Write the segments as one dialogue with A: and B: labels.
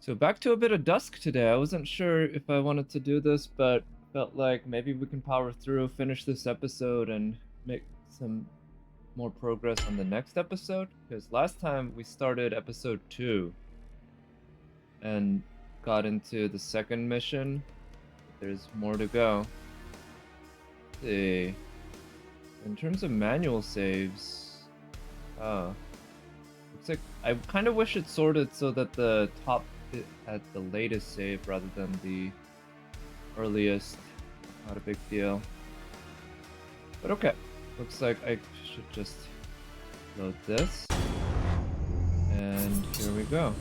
A: So back to a bit of Dusk today. I wasn't sure if I wanted to do this, but felt like maybe we can power through, finish this episode, and make some more progress on the next episode. Because last time we started episode 2 and got into the second mission. There's more to go. Let's see. In terms of manual saves, looks like I kind of wish it sorted so that the top bit had the latest save rather than the earliest. Not a big deal. But okay. Looks like I should just load this. And here we go.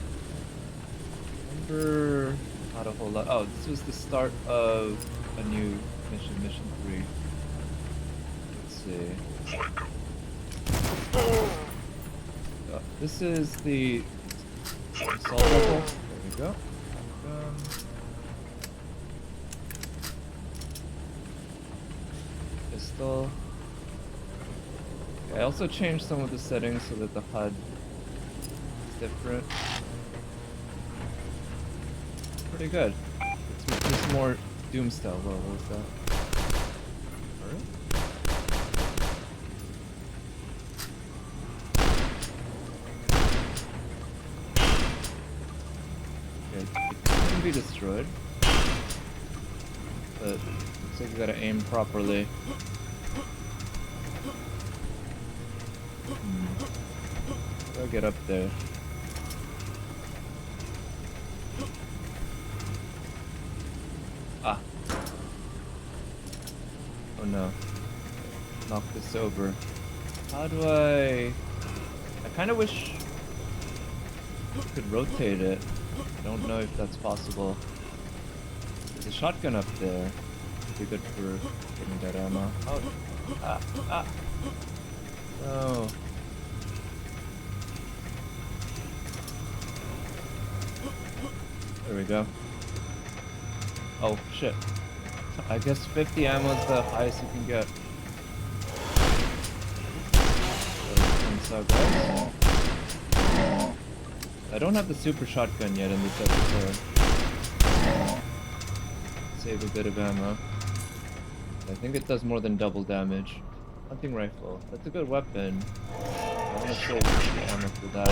A: Remember not a whole lot. Oh, this was the start of a new mission, mission 3. Let's see. This is the assault rifle. There we go. Pistol. Okay, I also changed some of the settings so that the HUD is different. Pretty good. It's just more Doom style. Whoa, what was that? Alright. Okay, it can be destroyed. But looks like you gotta aim properly. How do I get up there? Ah. Oh no. Knock this over. How do I kind of wish I could rotate it. I don't know if that's possible. There's a shotgun up there. It'd be good for getting that ammo. Oh. Ah. No. There we go. Oh shit. I guess 50 ammo is the highest you can get. So, guys. I don't have the super shotgun yet in this episode. Save a bit of ammo. I think it does more than double damage. Hunting rifle. That's a good weapon. I want to save the ammo for that.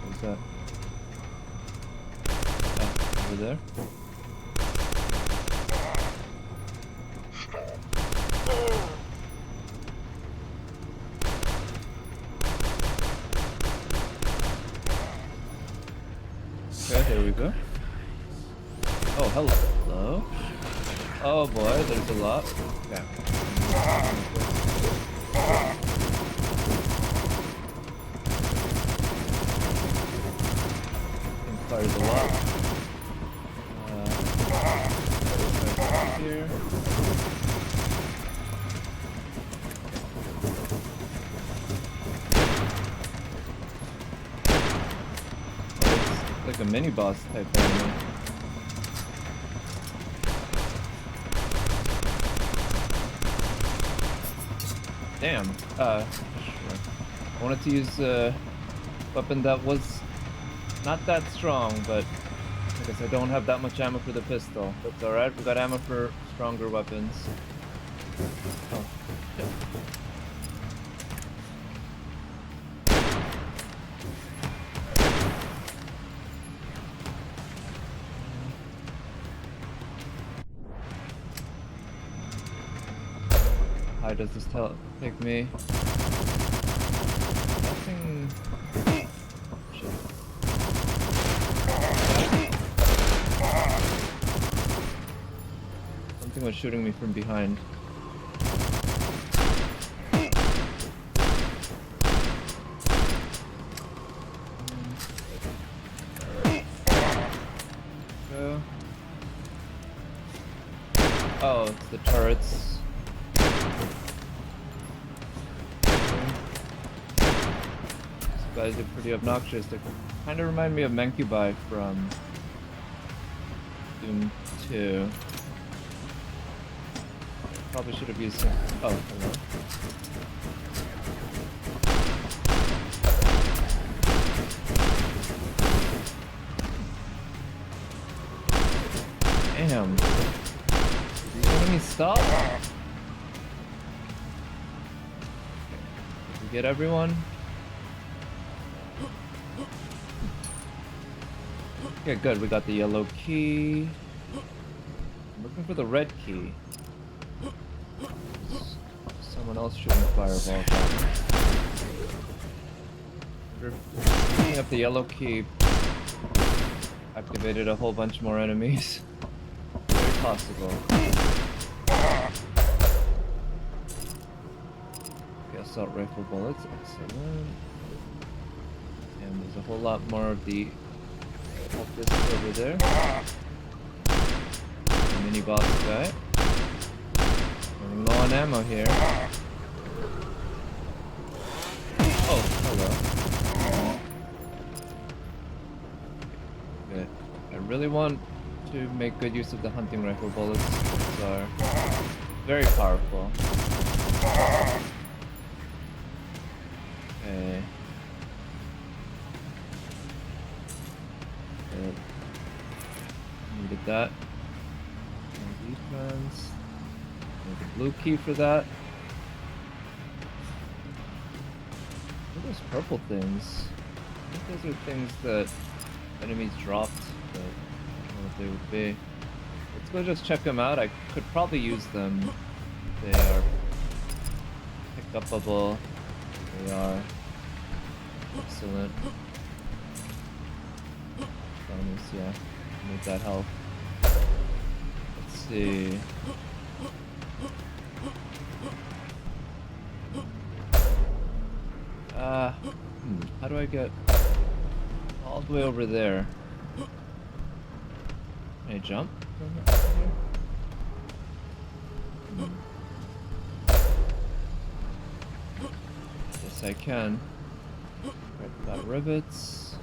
A: What's that? Oh, over there? Okay, there we go. Oh, hello. Oh boy, there's a lot. Okay. Fires a lot. Here. It's like a mini boss type enemy. Damn. Sure. I wanted to use a weapon that was not that strong, but I guess I don't have that much ammo for the pistol. That's alright, we got ammo for stronger weapons. Oh, shit. How does this take me? Nothing. Shit. Something was shooting me from behind. Go. Oh, it's the turrets. Guys are pretty obnoxious. They kind of remind me of Mancubi from Doom 2. Probably should have used some. Oh, hello. stop. Did we get everyone? Okay, good. We got the yellow key. I'm looking for the red key. Someone else shooting fireballs at me. Picking up the yellow key activated a whole bunch more enemies. Very possible. Okay, assault rifle bullets, excellent. And there's a whole lot more of the cultists over there. The mini boss guy. Running low on ammo here. Oh, hello. Good. I really want to make good use of the hunting rifle bullets. These are very powerful. Okay. Good. Needed that. More defense. Need the blue key for that. What are those purple things? I think those are things that enemies dropped, but I don't know what they would be. Let's go just check them out. I could probably use them. They are pick-upable. They are excellent. Bonus, yeah. Need that health. Let's see. How do I get all the way over there? Can I jump from here? Yes, I can. Right, got rivets.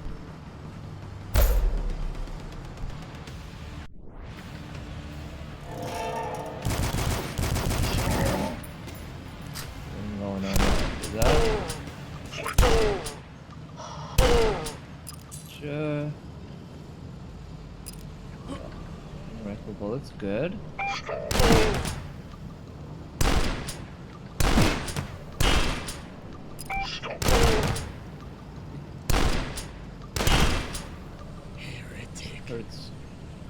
A: Going on after that. Rifle bullets, good. Hurts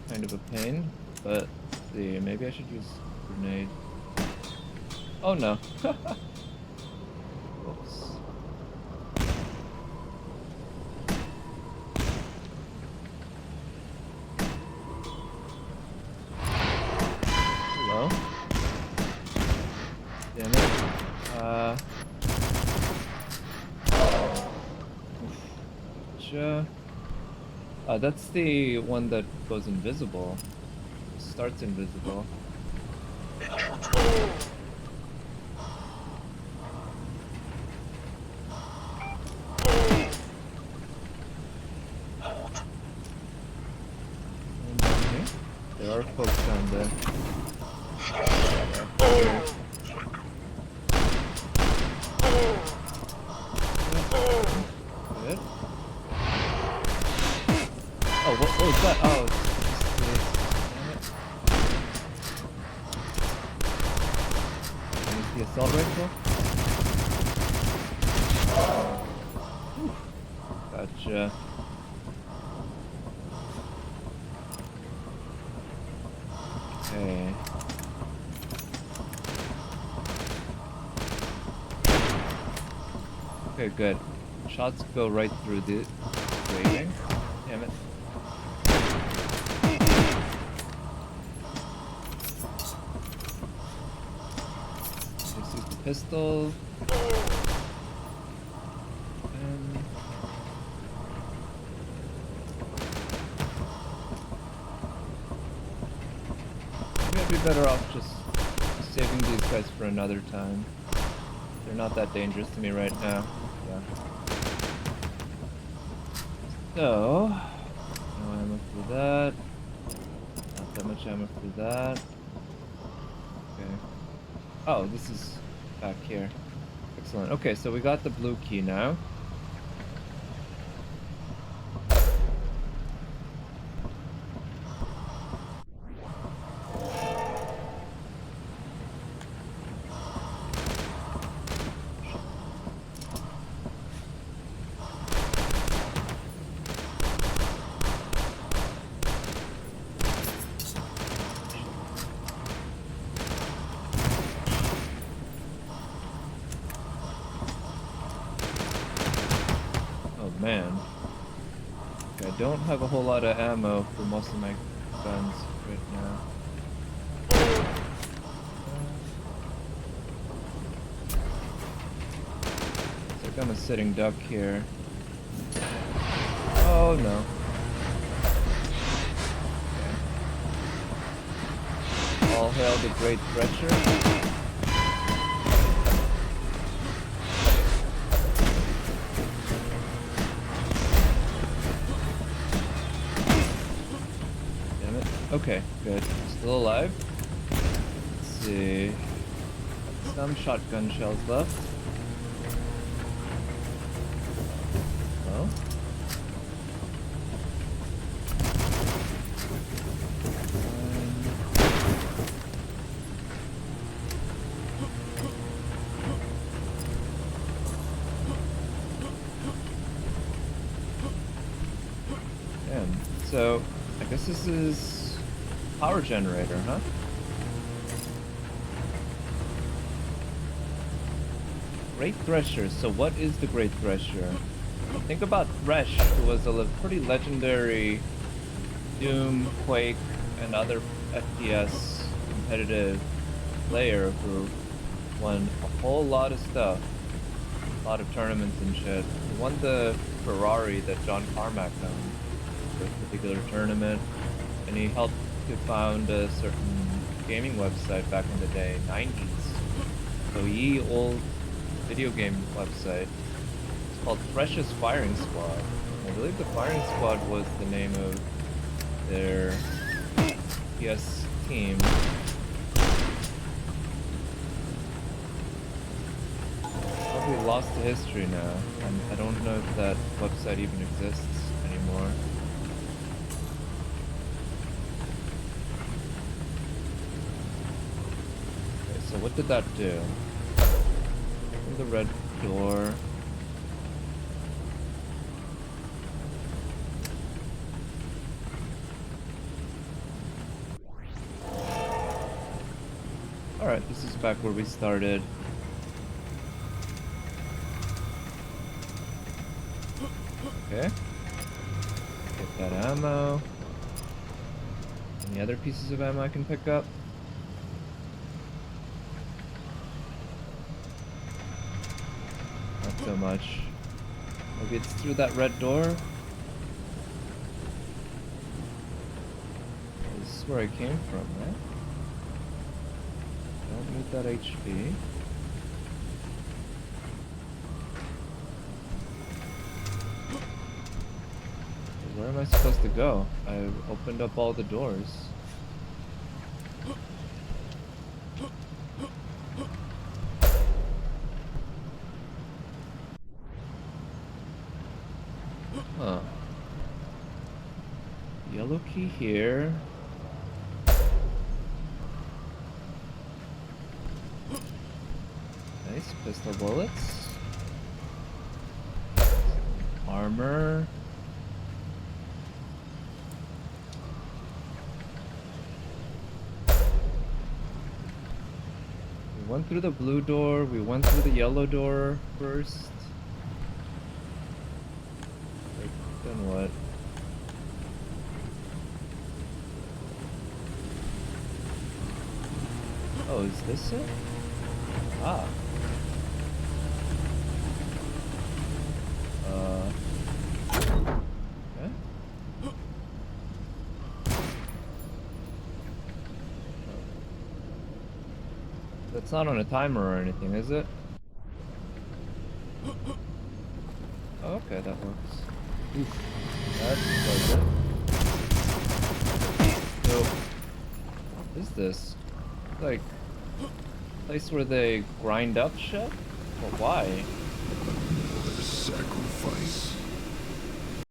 A: kind of a pain, but let's see, maybe I should use grenade. Oh no. Whoops. Hello. Damn it. Gotcha. That's the one that goes invisible. It starts invisible. And down here? There are folks down there. Good. Oh, what was that? Oh, it's just the assault rifle? Gotcha. Okay. Okay, good. Shots go right through the grating. Damn it. Let's use the pistol. And maybe I'd be better off just saving these guys for another time. They're not that dangerous to me right now. Yeah. So, no ammo for that. Not that much ammo for that. Okay. Oh, this is back here. Excellent. Okay, so we got the blue key now. man. Okay, I don't have a whole lot of ammo for most of my guns right now. Looks like I'm a sitting duck here. Oh no. Okay. All hail the great Thresher. Okay, good. Still alive. Let's see. Some shotgun shells left. Well. Damn. So, I guess this is power generator, huh? Great Thresher. So what is the Great Thresher? Think about Thresh, who was a pretty legendary Doom, Quake, and other FPS competitive player who won a whole lot of stuff. A lot of tournaments and shit. He won the Ferrari that John Carmack owned for this particular tournament, and he helped to found a certain gaming website back in the day, 90s. So old video game website. It's called Thresh's Firing Squad. I believe the Firing Squad was the name of their PS team. Probably lost to history now, and I don't know if that website even exists anymore. So what did that do? Open the red door. Alright, this is back where we started. Okay. Get that ammo. Any other pieces of ammo I can pick up? Not so much. Maybe it's through that red door? This is where I came from, right? Don't need that HP. Where am I supposed to go? I opened up all the doors. Huh. Yellow key here. Nice pistol bullets. Armor. We went through the blue door, we went through the yellow door first. Then what? Oh, is this it? Ah. Okay. That's not on a timer or anything, is it? Oh, okay, that works. Oof. That's pleasant. So, what is this? Like, a place where they grind up shit? But why?
B: For sacrifice.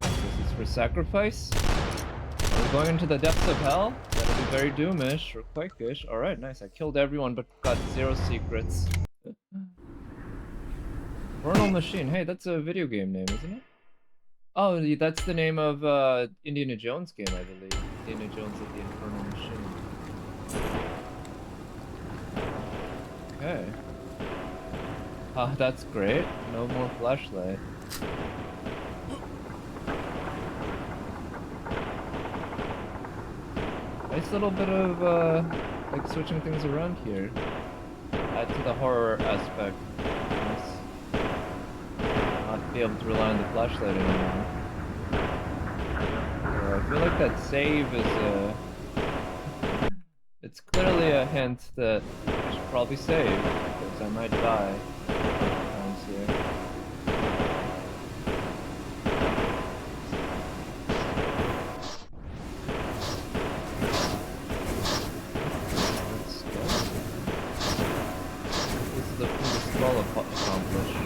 A: This is for sacrifice? Are we going into the depths of hell? That'll be very doomish or quake-ish. Alright, nice. I killed everyone but got 0 secrets. Infernal Machine. Hey, that's a video game name, isn't it? Oh, that's the name of Indiana Jones game, I believe. Indiana Jones at the Infernal Machine. Okay. That's great. No more flashlight. Nice little bit of, like switching things around here. Add to the horror aspect. Nice. Not be able to rely on the flashlight anymore. So I feel like that save is, it's clearly a hint that I should probably save, because I might die sometimes here. Let's go. This is the scroll accomplished.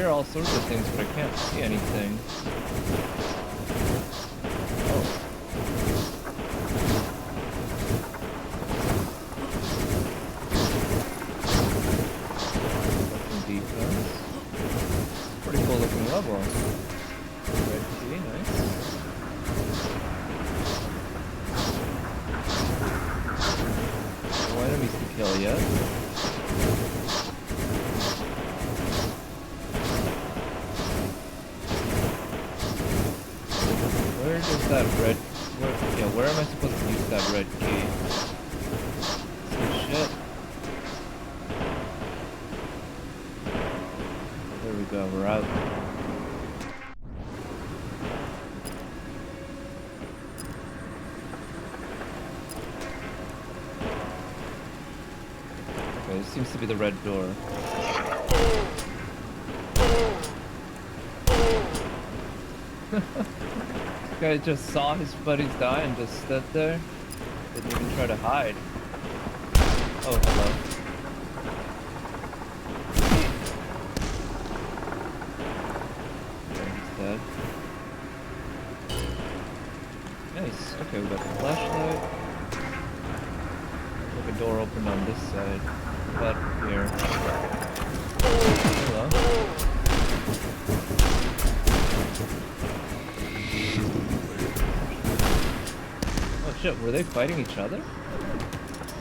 A: All sorts of things, but I can't see anything. Oh. Some defense. Pretty cool looking level. Red key, nice. No enemies to kill yet. Where does that red... where am I supposed to use that red key? Shit. There we go, we're out. Okay, this seems to be the red door. This guy just saw his buddies die and just stood there. Didn't even try to hide. Oh, hello. Okay, he's dead. Nice. Okay, we got the flashlight. Looks like a door opened on this side. What about here? Hello. Oh shit, were they fighting each other?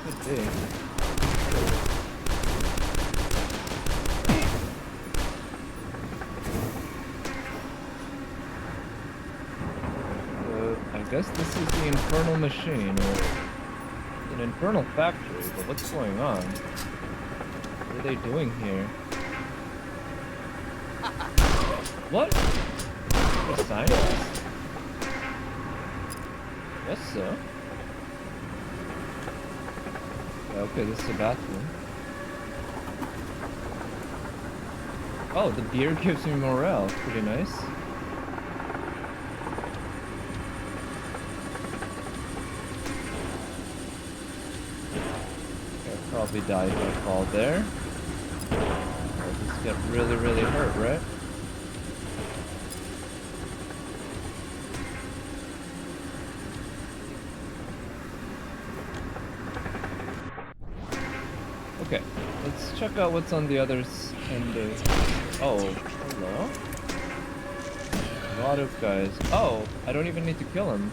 A: Could be. I guess this is the Infernal machine, or an Infernal factory, but what's going on? What are they doing here? What? A scientist? Guess so. Okay, this is a bathroom. Oh, the beer gives me morale. Pretty nice. I'll probably die if I fall there. I'll just get really, really hurt, right? Okay, let's check out what's on the other end of... Oh, hello? A lot of guys. Oh, I don't even need to kill him.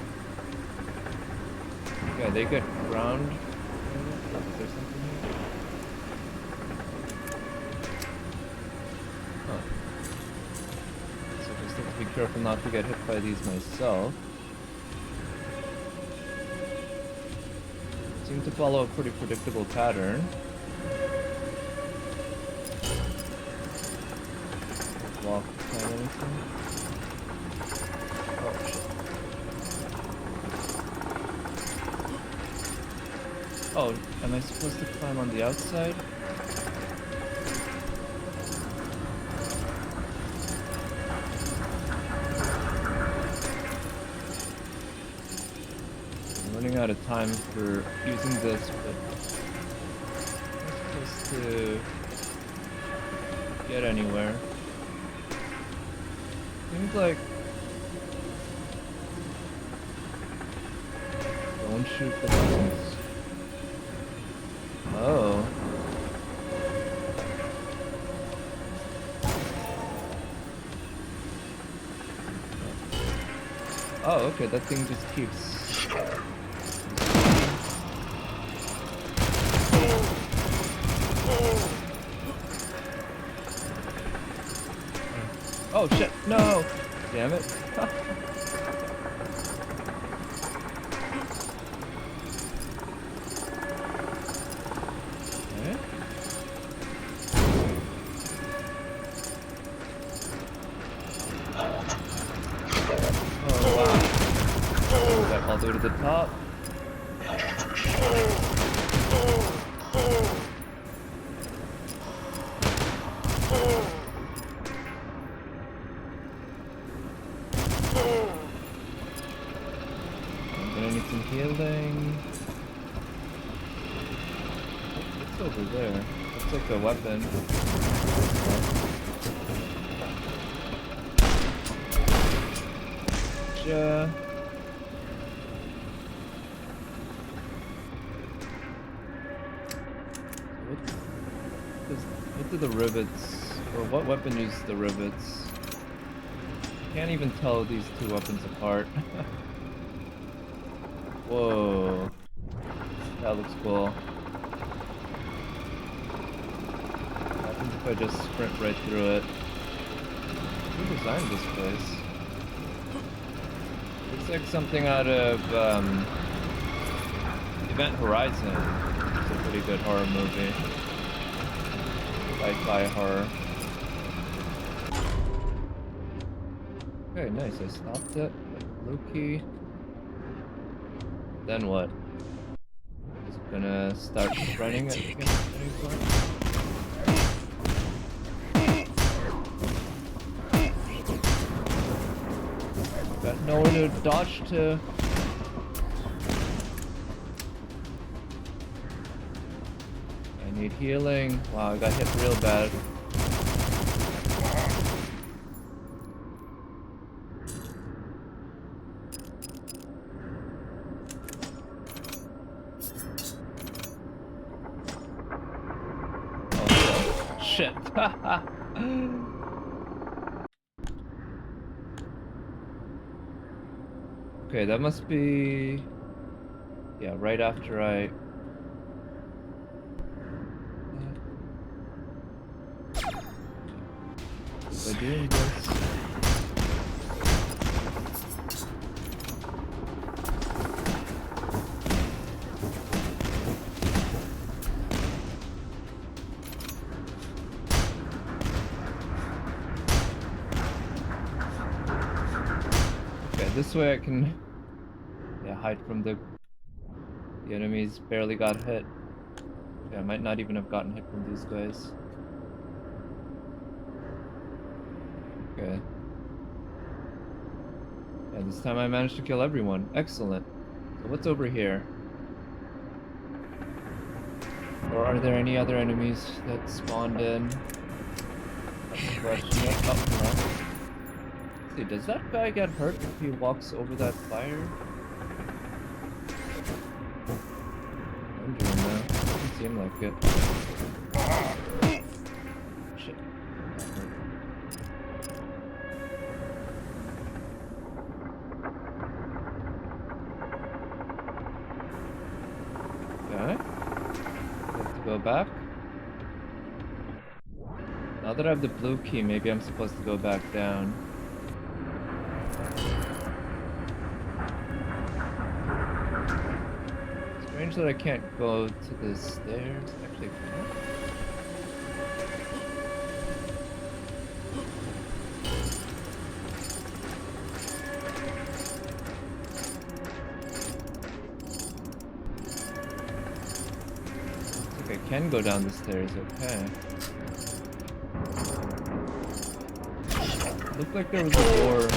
A: Okay, they get ground. Is there something here? Huh. So just have to be careful not to get hit by these myself. Seem to follow a pretty predictable pattern. Walk behind anything? Oh shit. Oh, am I supposed to climb on the outside? I'm running out of time for using this, but I'm supposed to get anywhere. Seems like... Don't shoot the buttons. Oh. Oh, okay, that thing just keeps Oh shit, no! Damn it. Okay. Oh wow. Got all the way to the top. I'm gonna need some healing. What's over there? Looks like a weapon. What do the rivets, or what weapon uses the rivets? Can't even tell these two weapons apart. Whoa. That looks cool. What happens if I just sprint right through it? Who designed this place? Looks like something out of Event Horizon. It's a pretty good horror movie. Sci-fi horror. Okay, nice. I stopped it. Blue key. Then what? Is it gonna start running at any point? Got nowhere to dodge to. I need healing. Wow, I got hit real bad. Oh, shit. Okay, that must be... Yeah, right after I... By doing this... Okay, this way I can... Yeah, hide from the enemies. Barely got hit. Yeah, I might not even have gotten hit from these guys. Okay. Yeah, this time I managed to kill everyone. Excellent. So what's over here? Or are there any other enemies that spawned in? That's the question. Oh, no. Let's see, does that guy get hurt if he walks over that fire? I'm doing that. Doesn't seem like it. Shit. Okay. Have to go back. Now that I have the blue key, maybe I'm supposed to go back down. Strange that I can't go to the stairs. Actually, can I? Looks like I can go down the stairs, okay. Looked like there was a door here.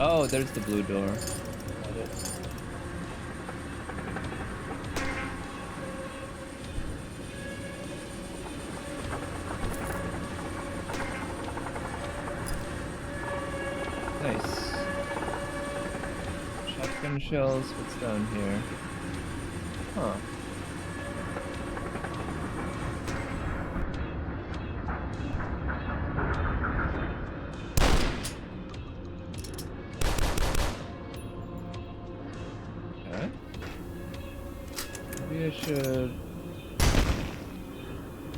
A: Oh, there's the blue door. Got it. Nice. Shotgun shells. What's down here? Huh. Okay. Maybe I should...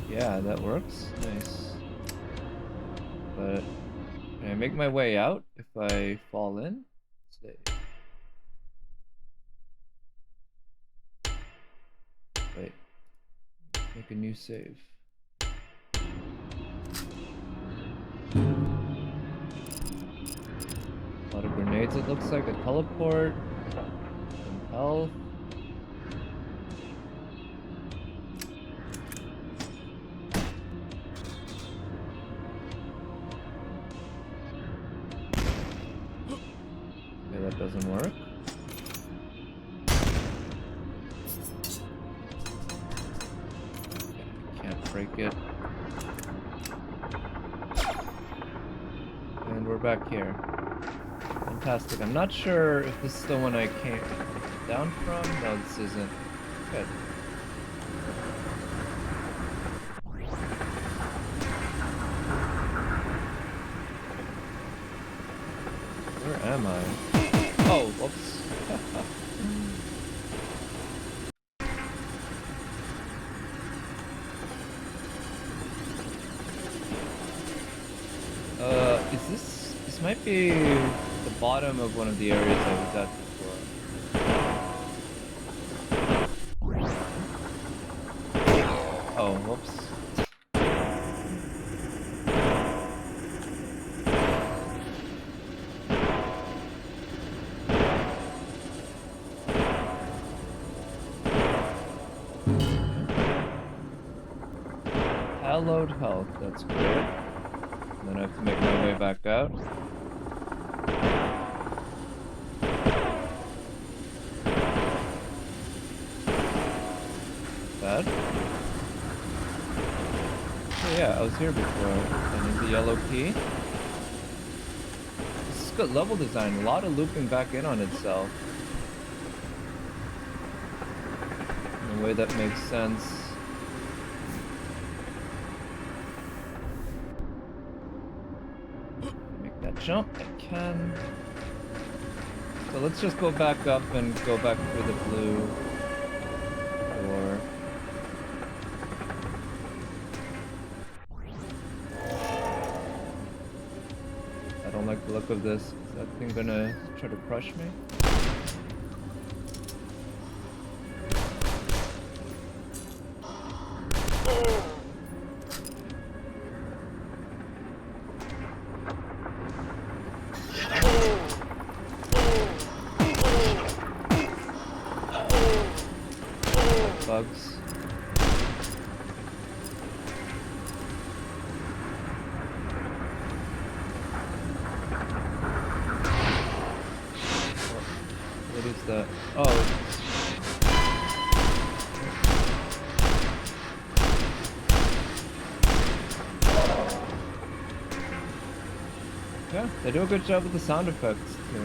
A: Yeah, that works. Nice. But can I make my way out if I fall in? Let's see. Wait. Make a new save. A lot of grenades, it looks like. A teleport. Some health. Okay, that doesn't work. Okay, can't break it. And we're back here. Fantastic. I'm not sure if this is the one I came down from. No, this isn't. Good. Where am I? Oh, whoops. This might be the bottom of one of the areas I was at before. Oh, whoops. Hallowed health, that's great. And then I have to make my way back out. Bad. Oh yeah, I was here before. I need the yellow key. This is good level design, a lot of looping back in on itself. In a way that makes sense. Jump, I can. So let's just go back up and go back through the blue door. I don't like the look of this. Is that thing gonna try to crush me? Bugs. What is that? Oh. Yeah, they do a good job with the sound effects to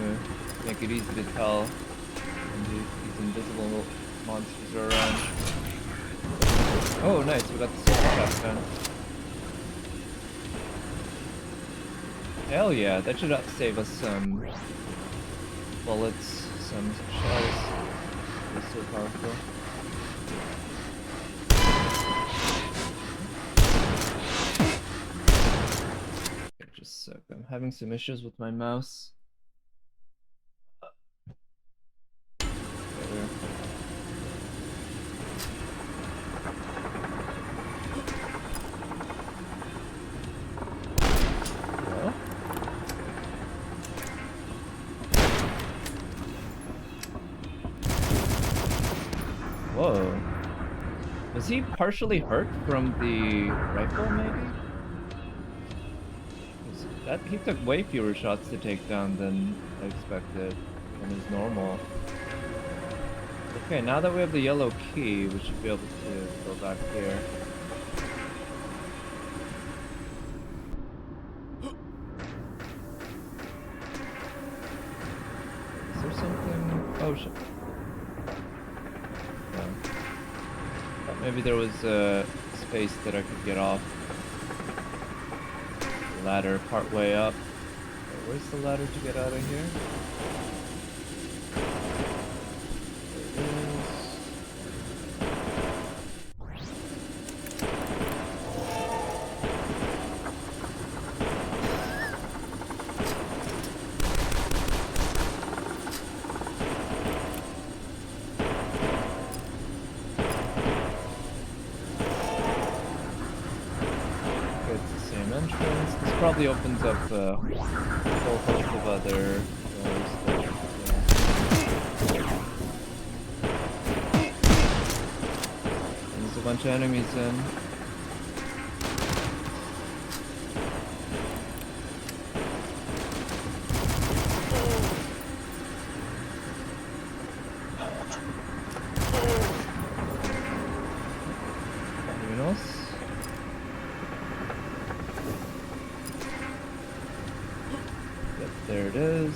A: make it easy to tell when these invisible monsters are around. Oh, nice, we got the super chest done. Hell yeah, that should save us some bullets, some shells. It's so powerful. Okay, just a sec, I'm having some issues with my mouse. Whoa. Was he partially hurt from the rifle, maybe? That he took way fewer shots to take down than I expected, than is normal. Okay, now that we have the yellow key, we should be able to go back here. Is there something? Oh shit. Maybe there was a space that I could get off. The ladder part way up. Wait, where's the ladder to get out of here? probably opens up a whole host of other doors. There's a bunch of enemies in. Anyone else? Yep, there it is.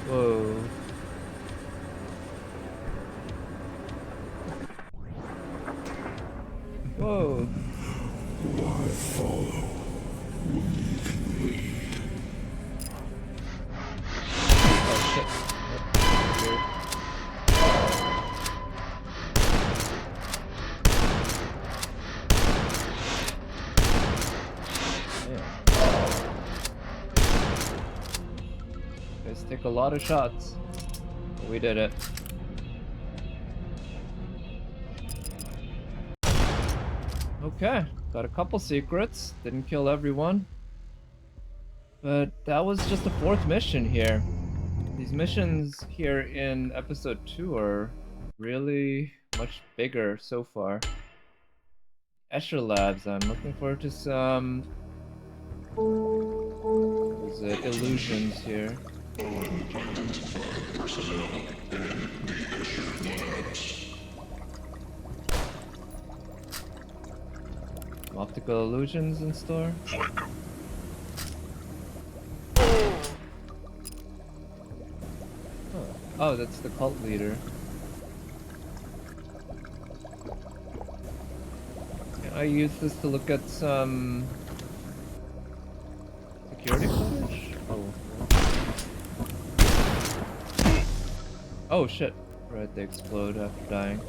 A: Whoa. Whoa.
B: I follow.
A: Oh shit. Guys take a lot of shots. But we did it. Okay, got a couple secrets. Didn't kill everyone. But that was just the 4th mission here. These missions here in episode 2 are really much bigger so far. Escher Labs, I'm looking forward to some... what is it? Illusions here. Some optical illusions in store. Oh, that's the cult leader. Can I use this to look at some security footage? Oh. Oh shit. Right, they explode after dying.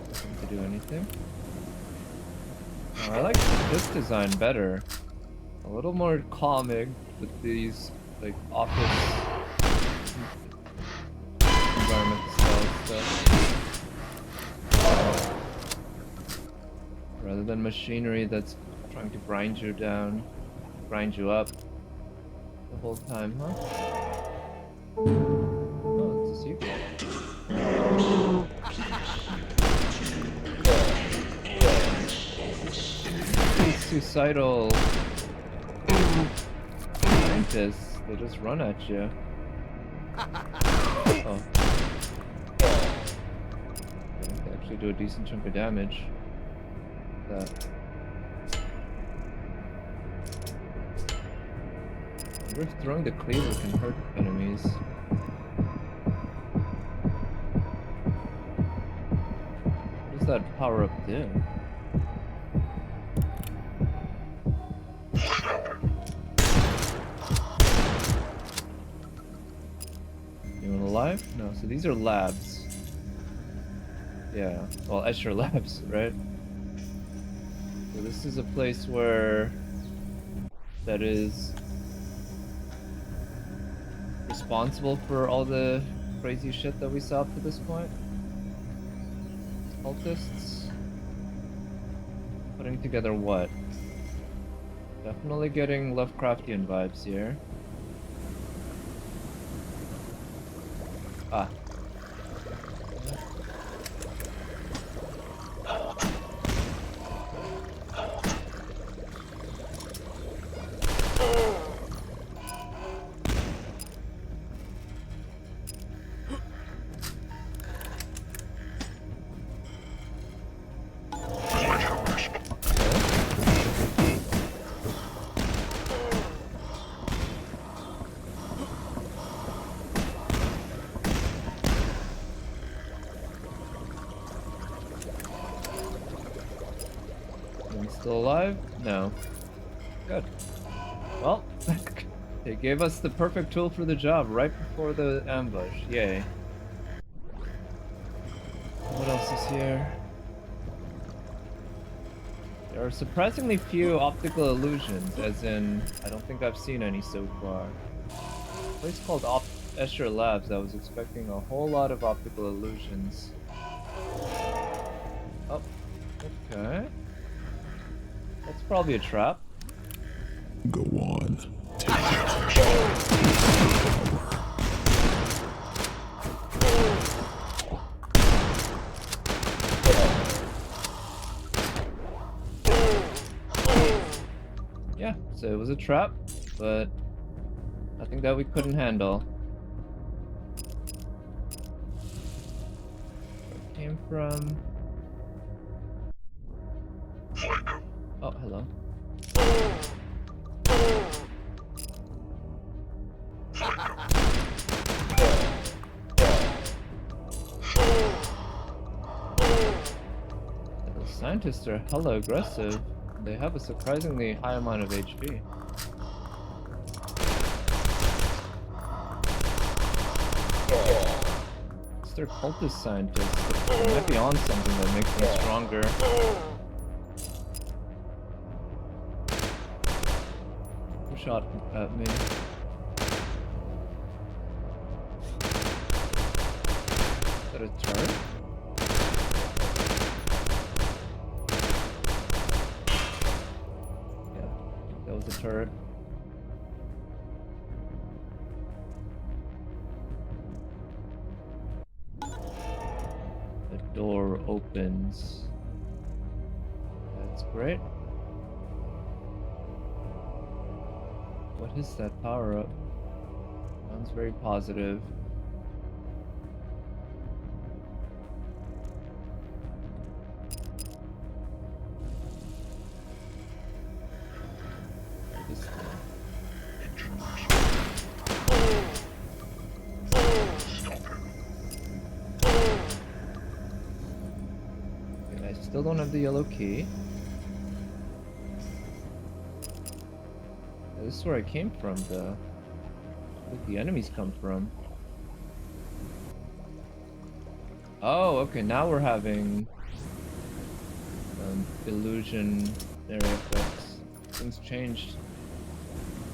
A: Doesn't do anything. Oh, I like this design better. A little more calming with these like office environment style stuff. Rather than machinery that's trying to grind you down, grind you up the whole time, huh? Oh, it's a secret. These suicidal scientists, they just run at you. Oh. They actually do a decent chunk of damage. That. I wonder if throwing the cleaver can hurt enemies. What does that power up do? Anyone alive? No, so these are labs. Yeah, well, Escher Labs, right? So this is a place where that is responsible for all the crazy shit that we saw up to this point. Cultists putting together what? Definitely getting Lovecraftian vibes here. Ah. Still alive? No. Good. Well, they gave us the perfect tool for the job right before the ambush. Yay. What else is here? There are surprisingly few optical illusions, as in, I don't think I've seen any so far. A place called Escher Labs, I was expecting a whole lot of optical illusions. Oh, okay. That's probably a trap.
B: Go on. Take it.
A: Yeah, so it was a trap, but nothing that we couldn't handle. Where it came from. Oh, hello. The scientists are hella aggressive. They have a surprisingly high amount of HP. It's their cultist scientists. They might be on something that makes them stronger. Who shot at me? Is that a turret? That was a turret. The door opens. That's great. What is that power up? Sounds very positive. Still don't have the yellow key. This is where I came from, though. Where did the enemies come from? Oh, okay, now we're having illusionary effects. Things changed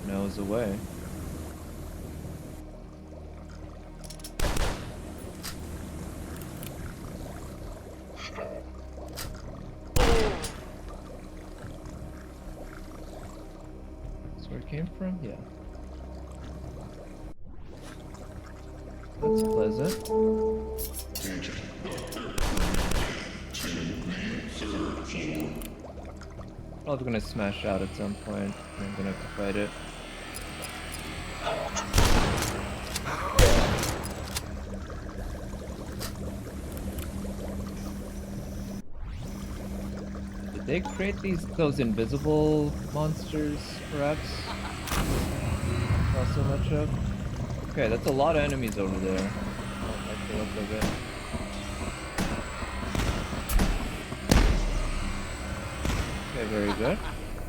A: when I was away. Came from? Yeah. That's pleasant. Probably gonna smash out at some point. I'm gonna have to fight it. Did they create those invisible monsters, perhaps? Saw so much of. Okay, that's a lot of enemies over there. I don't like the look of it. Okay, very good.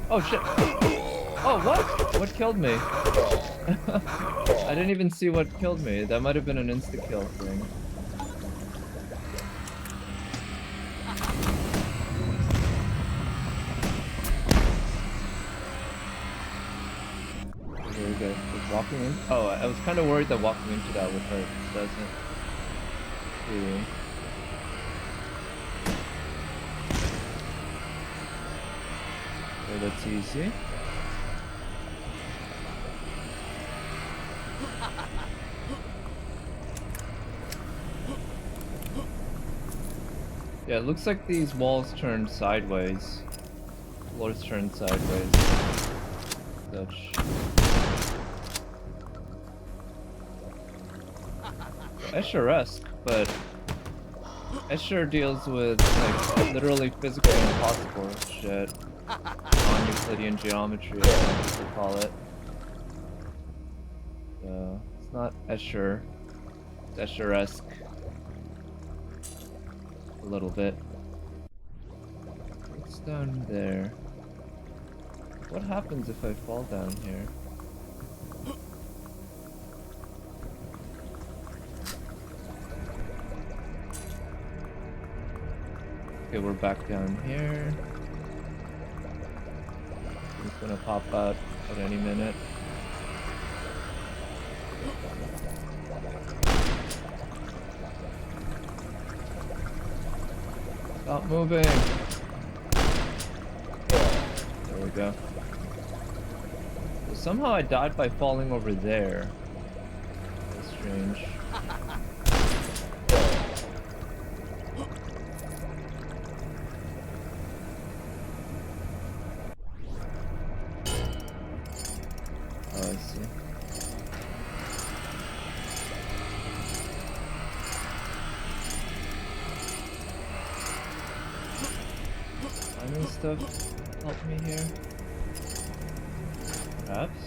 A: Oh shit! Oh, what? What killed me? I didn't even see what killed me. That might have been an insta-kill thing. Very good. Was walking in? Oh, I was kind of worried that walking into that would hurt. It doesn't. Really. Okay, that's easy. Yeah, it looks like these walls turned sideways. Floors turned sideways. Such. Escher-esque, but Escher deals with like literally physically impossible shit. Non-Euclidean geometry, I think they call it. So it's not Escher. It's Escher-esque. A little bit. What's down there? What happens if I fall down here? Okay, we're back down here. gonna pop out at any minute. Stop moving! There we go. So somehow I died by falling over there. That's strange. Oh, I see. Climbing stuff help me here. Perhaps.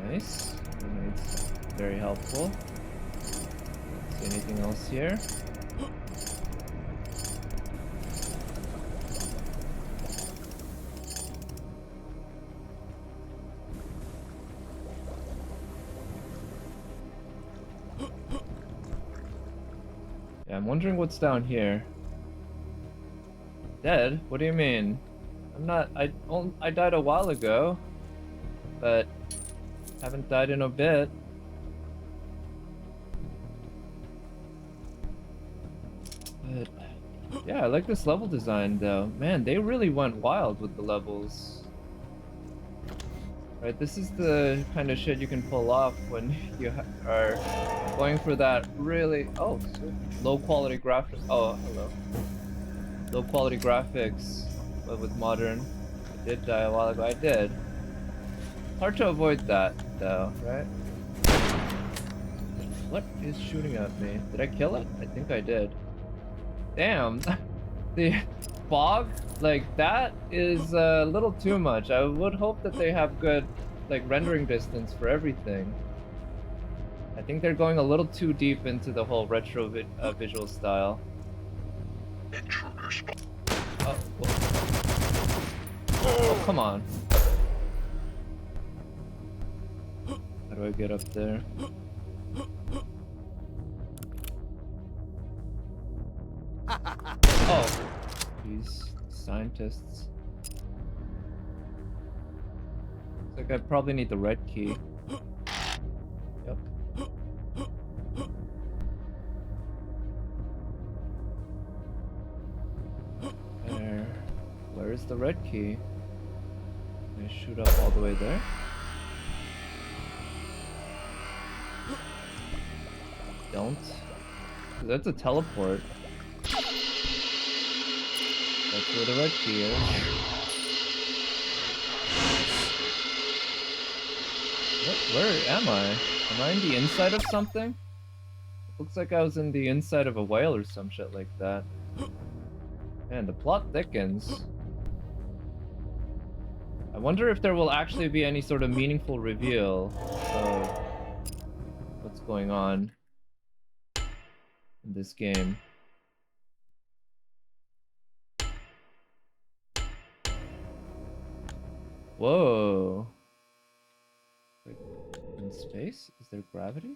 A: Nice. It's very helpful. See anything else here? Yeah, I'm wondering what's down here. Dead? What do you mean? I'm not. I died a while ago, but haven't died in a bit. But yeah, I like this level design though. Man, they really went wild with the levels. Right, this is the kind of shit you can pull off when you are going for that really low quality graphics. Oh, hello. Low quality graphics, but with modern. I did die a while ago. I did. Hard to avoid that though, right? What is shooting at me? Did I kill it? I think I did. Damn, the fog, like that is a little too much. I would hope that they have good like rendering distance for everything. I think they're going a little too deep into the whole retro visual style. Oh, oh, come on. How do I get up there? Oh, these scientists. Looks like I probably need the red key. Yep. There. Where is the red key? Can I shoot up all the way there? Don't. That's a teleport. That's where the red key is. Where am I? Am I in the inside of something? Looks like I was in the inside of a whale or some shit like that. Man, the plot thickens. I wonder if there will actually be any sort of meaningful reveal of what's going on in this game. Whoa. Wait, in space? Is there gravity?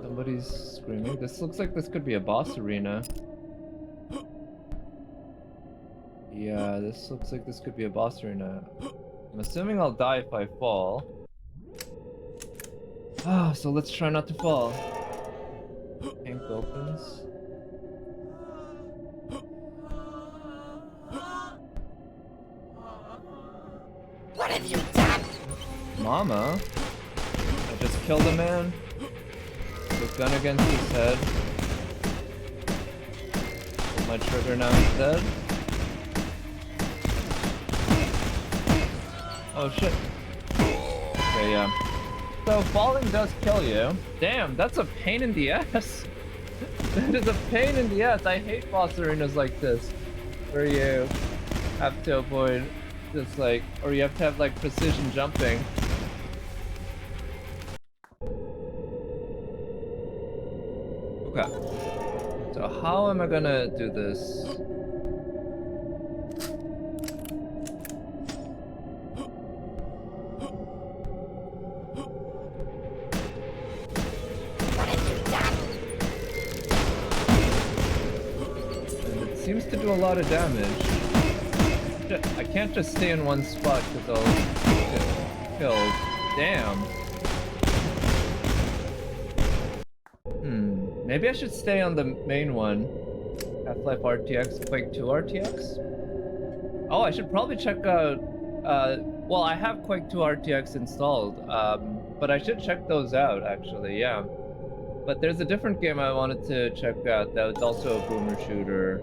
A: Somebody's screaming. This looks like this could be a boss arena. Yeah, this looks like this could be a boss arena. I'm assuming I'll die if I fall. Ah, so let's try not to fall. Tank opens.
C: What have you done?
A: Mama? I just killed a man with gun against his head. Pull my trigger, now he's dead. Oh shit. Okay, yeah. So falling does kill you. Damn, that's a pain in the ass. That is a pain in the ass. I hate boss arenas like this, where you have to avoid just like, or you have to have like precision jumping. Okay. So how am I gonna do this? seems to do a lot of damage. I can't just stay in one spot because I'll get killed. Damn. Maybe I should stay on the main one. Half-Life RTX, Quake 2 RTX? Oh, I should probably check out... well, I have Quake 2 RTX installed, but I should check those out, actually, yeah. But there's a different game I wanted to check out that was also a boomer shooter.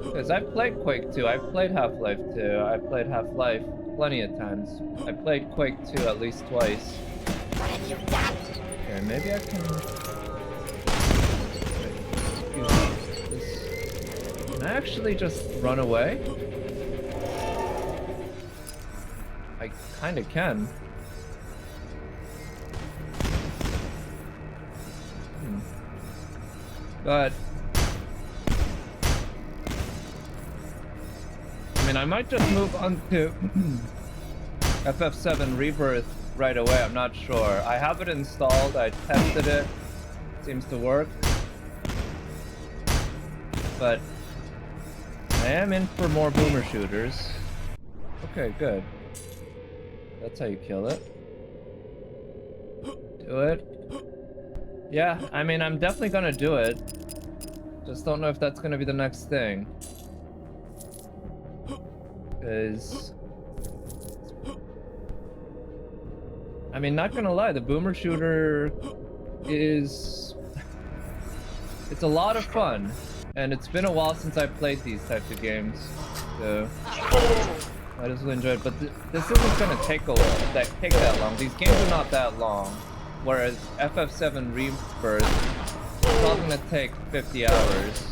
A: Because I've played Quake 2, I've played Half-Life 2, I've played Half-Life plenty of times. I played Quake 2 at least twice.
C: What have you done?
A: Okay, maybe I can... Can I actually just run away? I kinda can. But... I mean, I might just move on to FF7 Rebirth right away, I'm not sure. I have it installed, I tested it, seems to work. But I am in for more boomer shooters. Okay, good. That's how you kill it. Do it. Yeah, I mean, I'm definitely gonna do it. Just don't know if that's gonna be the next thing. Because... I mean, not gonna lie, the boomer shooter is... It's a lot of fun. And it's been a while since I played these types of games. So... I just really enjoyed it. But this isn't gonna take that long. These games are not that long. Whereas FF7 Rebirth is probably gonna take 50 hours.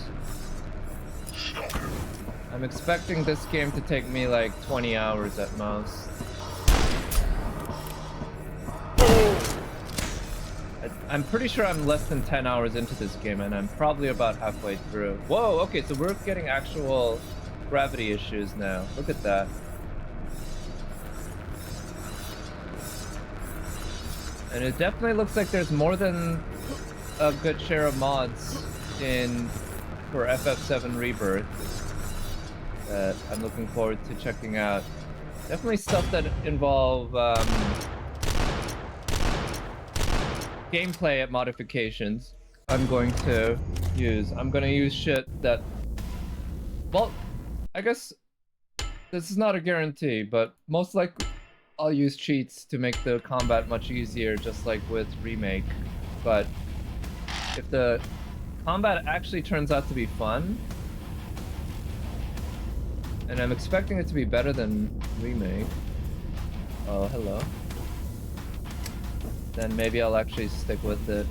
A: I'm expecting this game to take me like 20 hours at most. I'm pretty sure I'm less than 10 hours into this game and I'm probably about halfway through. Whoa, okay, so we're getting actual gravity issues now. Look at that. And it definitely looks like there's more than a good share of mods for FF7 Rebirth that I'm looking forward to checking out. Definitely stuff that involve gameplay modifications I'm going to use. I'm gonna use shit that... Well, I guess this is not a guarantee, but most likely I'll use cheats to make the combat much easier, just like with Remake. But if the combat actually turns out to be fun, and I'm expecting it to be better than Remake... Oh, hello. Then maybe I'll actually stick with it.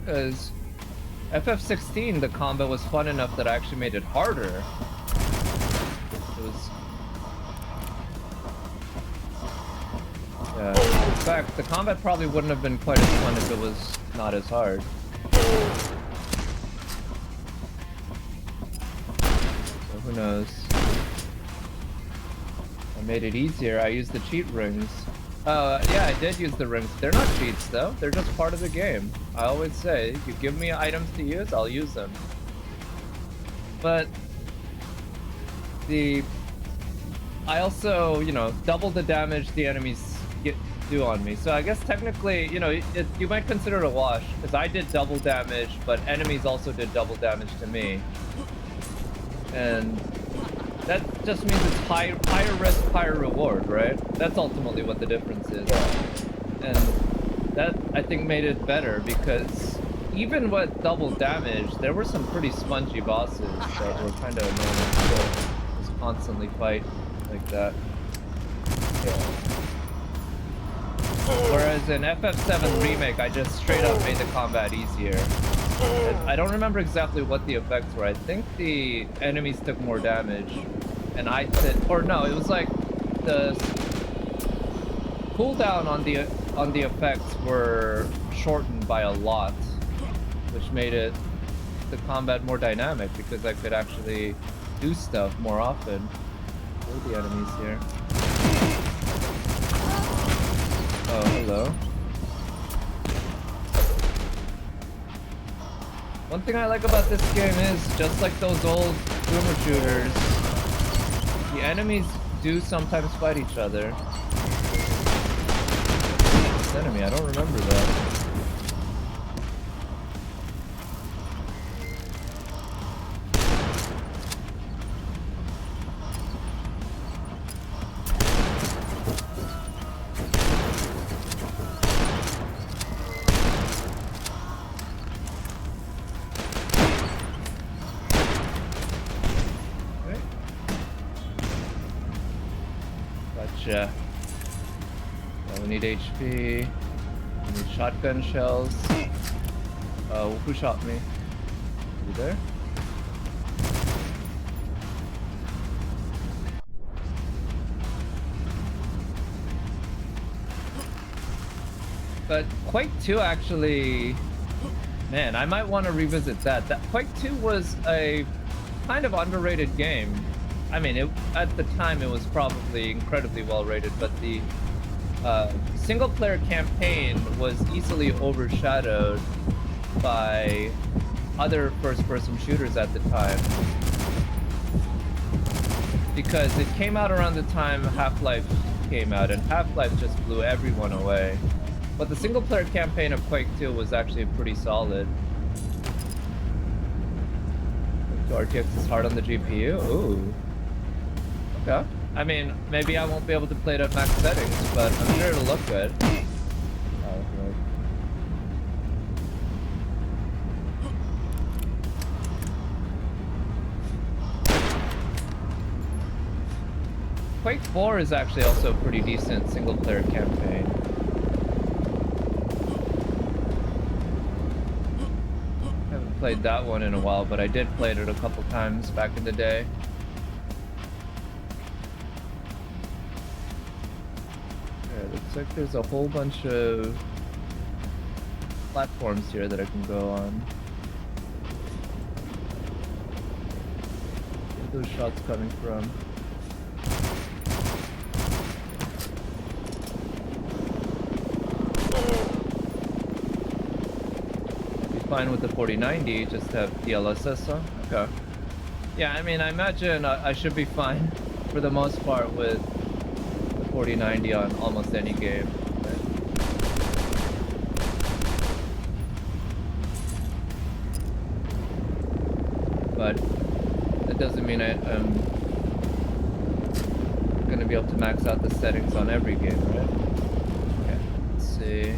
A: Because FF16, the combat was fun enough that I actually made it harder. It was... Yeah, in fact, the combat probably wouldn't have been quite as fun if it was not as hard. So who knows? I made it easier. I used the cheat rings. Yeah, I did use the rings. They're not cheats though. They're just part of the game. I always say, you give me items to use, I'll use them. But I also, you know, double the damage the enemies do on me. So I guess technically, you know, you might consider it a wash, because I did double damage, but enemies also did double damage to me. And that just means it's higher risk, higher reward, right? That's ultimately what the difference is. And that, I think, made it better, because even with double damage, there were some pretty spongy bosses that were kind of annoying to just constantly fight like that. Whereas in FF7 Remake, I just straight up made the combat easier. I don't remember exactly what the effects were. I think the enemies took more damage, and I did, or no, it was like the cooldown on the effects were shortened by a lot, which made the combat more dynamic because I could actually do stuff more often. Where are the enemies here? Oh, hello. One thing I like about this game is, just like those old boomer shooters, the enemies do sometimes fight each other. This enemy, I don't remember that. Gotcha. We need HP. We need shotgun shells. Who shot me? You there? But Quake 2 actually... Man, I might want to revisit that. Quake 2 was a kind of underrated game. I mean, at the time it was probably incredibly well rated, but the single-player campaign was easily overshadowed by other first-person shooters at the time. Because it came out around the time Half-Life came out, and Half-Life just blew everyone away. But the single-player campaign of Quake 2 was actually pretty solid. RTX is hard on the GPU? Ooh. Okay. I mean, maybe I won't be able to play it at max settings, but I'm sure it'll look good. Oh, right. Quake 4 is actually also a pretty decent single-player campaign. I haven't played that one in a while, but I did play it a couple times back in the day. Looks like there's a whole bunch of platforms here that I can go on. Where are those shots coming from? Be fine with the 4090, just have DLSS on? Okay. Yeah, I mean, I imagine I should be fine for the most part with 4090 on almost any game. Right? But that doesn't mean I'm gonna be able to max out the settings on every game, right? Okay, let's see.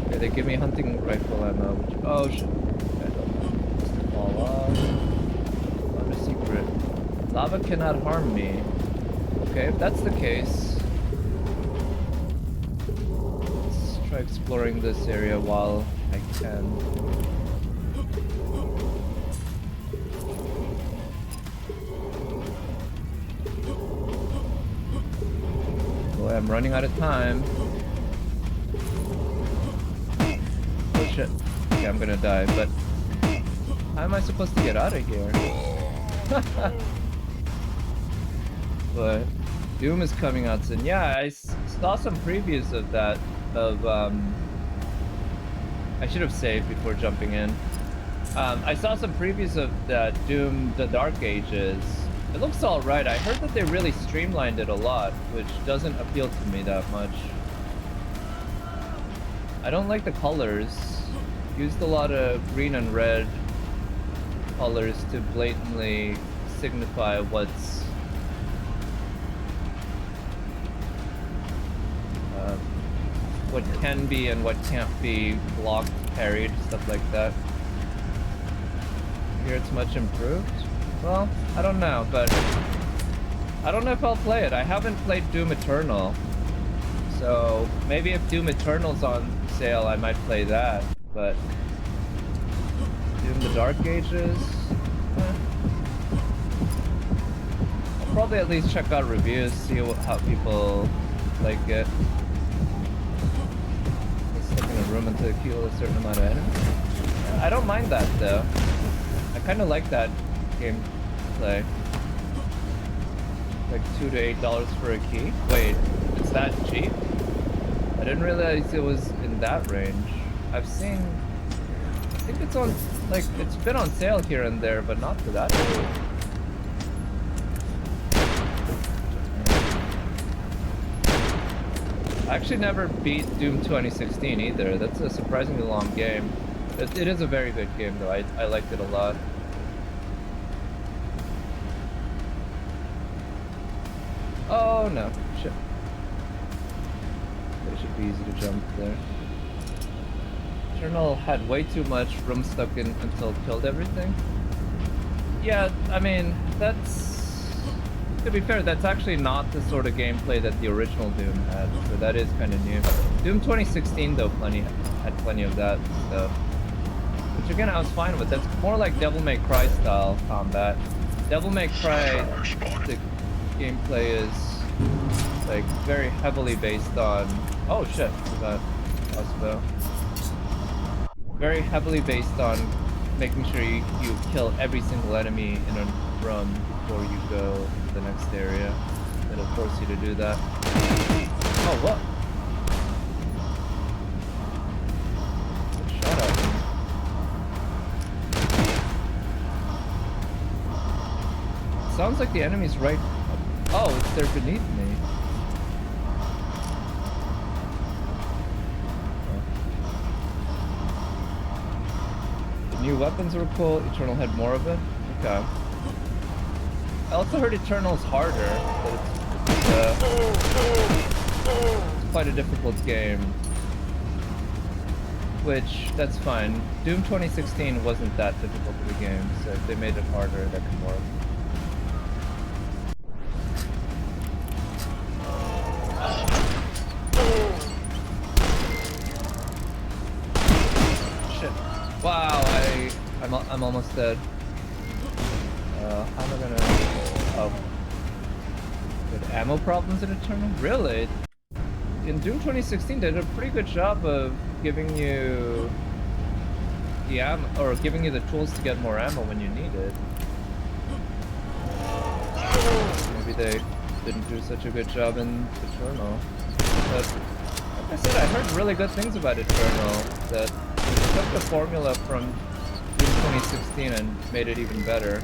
A: Okay, they give me hunting rifle ammo, which, oh shit. Okay, don't fall off. Lava cannot harm me. Okay, if that's the case, let's try exploring this area while I can. Boy, I'm running out of time. Oh shit. Okay, I'm gonna die, but how am I supposed to get out of here? But Doom is coming out soon. Yeah, I saw some previews of that. I should have saved before jumping in. I saw some previews of that Doom The Dark Ages. It looks alright. I heard that they really streamlined it a lot, which doesn't appeal to me that much. I don't like the colors. Used a lot of green and red colors to blatantly signify what's what can be and what can't be blocked, parried, stuff like that. Here it's much improved? Well, I don't know, but I don't know if I'll play it. I haven't played Doom Eternal, so maybe if Doom Eternal's on sale, I might play that, but Doom The Dark Ages? I'll probably at least check out reviews, see how people like it. Stuck in a room until you kill a certain amount of enemies. I don't mind that though. I kind of like that gameplay. Like $2 to $8 for a key. Wait, it's that cheap? I didn't realize it was in that range. I've seen... I think it's on... like, it's been on sale here and there, but not to that degree. I actually never beat Doom 2016 either. That's a surprisingly long game. It is a very good game though. I liked it a lot. Oh no, shit. It should be easy to jump there. Infernal had way too much room stuck in until it killed everything. Yeah, I mean, that's... to be fair, that's actually not the sort of gameplay that the original Doom had, so that is kind of new. Doom 2016 though had plenty of that stuff. Which again, I was fine with. That's more like Devil May Cry style combat. Devil May Cry, the gameplay is like very heavily based on... oh shit, forgot crossbow. Very heavily based on making sure you kill every single enemy in a run before you go to the next area. It'll force you to do that. Oh, what? Shut up. Sounds like the enemy's right... oh, they're beneath me. New weapons were cool. Eternal had more of it. Okay. I also heard Eternal's harder, but it's quite a difficult game. Which, that's fine. Doom 2016 wasn't that difficult of a game, so if they made it harder, that could work. Wow, I'm almost dead. How am I gonna... oh. Good ammo problems in Eternal? Really? In Doom 2016 they did a pretty good job of giving you the ammo, or giving you the tools to get more ammo when you need it. Maybe they didn't do such a good job in Eternal. But like I said, I heard really good things about Eternal, that they took the formula from Doom 2016 and made it even better.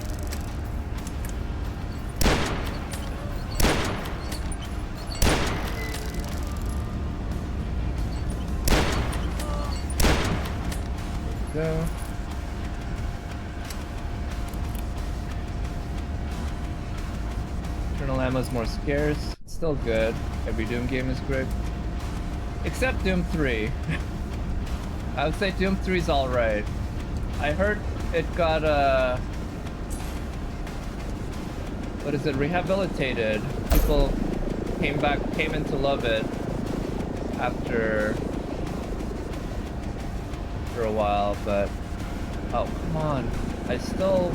A: Go. Eternal ammo is more scarce. It's still good. Every Doom game is great. Except Doom 3. I would say Doom 3's alright. I heard it got, what is it, rehabilitated. People came in to love it after a while, but oh, come on. I still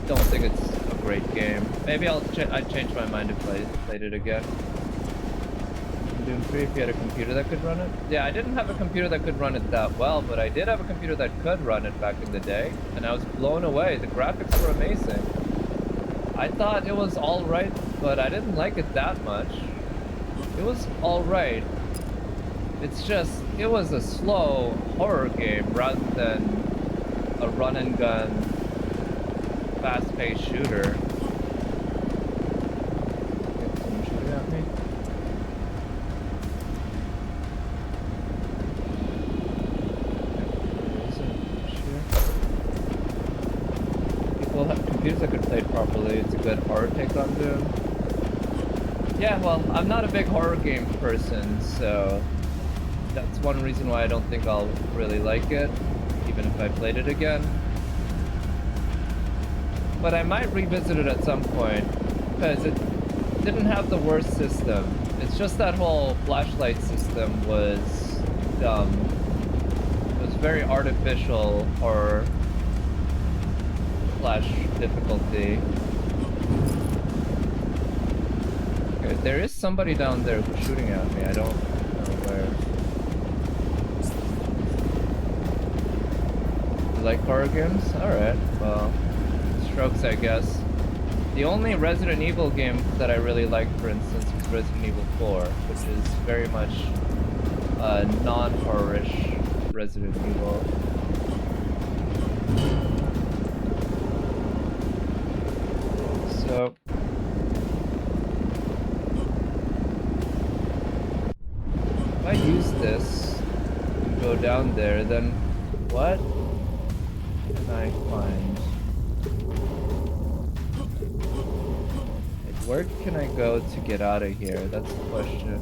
A: don't think it's a great game. Maybe I'd change my mind if I played it again. Doom 3, if you had a computer that could run it? Yeah, I didn't have a computer that could run it that well, but I did have a computer that could run it back in the day, and I was blown away. The graphics were amazing. I thought it was alright, but I didn't like it that much. It was alright. It's just, it was a slow horror game rather than a run and gun, fast-paced shooter. Get someone shooting at me. People have computers that could play it properly. It's a good horror take on Doom. Yeah, well, I'm not a big horror game person, so that's one reason why I don't think I'll really like it, even if I played it again. But I might revisit it at some point, because it didn't have the worst system. It's just that whole flashlight system was dumb. It was very artificial, or flash difficulty. Okay, there is somebody down there who's shooting at me. I don't know where. Like horror games? Alright, well, strokes, I guess. The only Resident Evil game that I really liked, for instance, was Resident Evil 4, which is very much non-horror-ish Resident Evil. So if I use this and go down there, then what can I find? Like, where can I go to get out of here? That's the question.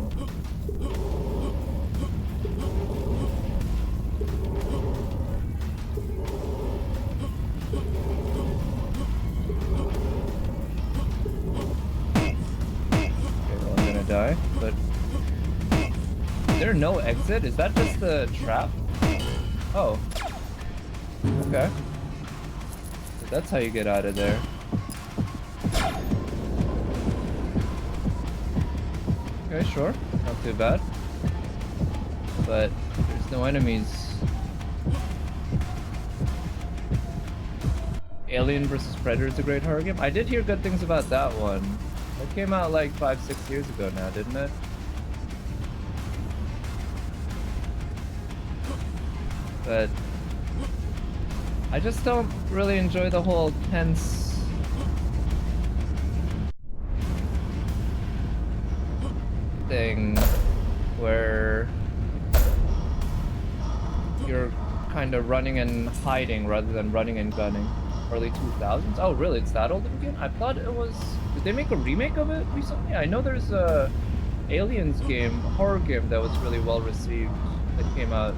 A: Die, but is there no exit? Is that just the trap? Oh, okay. So that's how you get out of there. Okay, sure, not too bad. But there's no enemies. Alien vs. Predator is a great horror game. I did hear good things about that one. It came out like 5-6 years ago now, didn't it? But I just don't really enjoy the whole tense thing where you're kind of running and hiding rather than running and gunning. Early 2000s? Oh really, it's that old again? I thought it was... Did they make a remake of it recently? I know there's a Aliens game, a horror game that was really well received that came out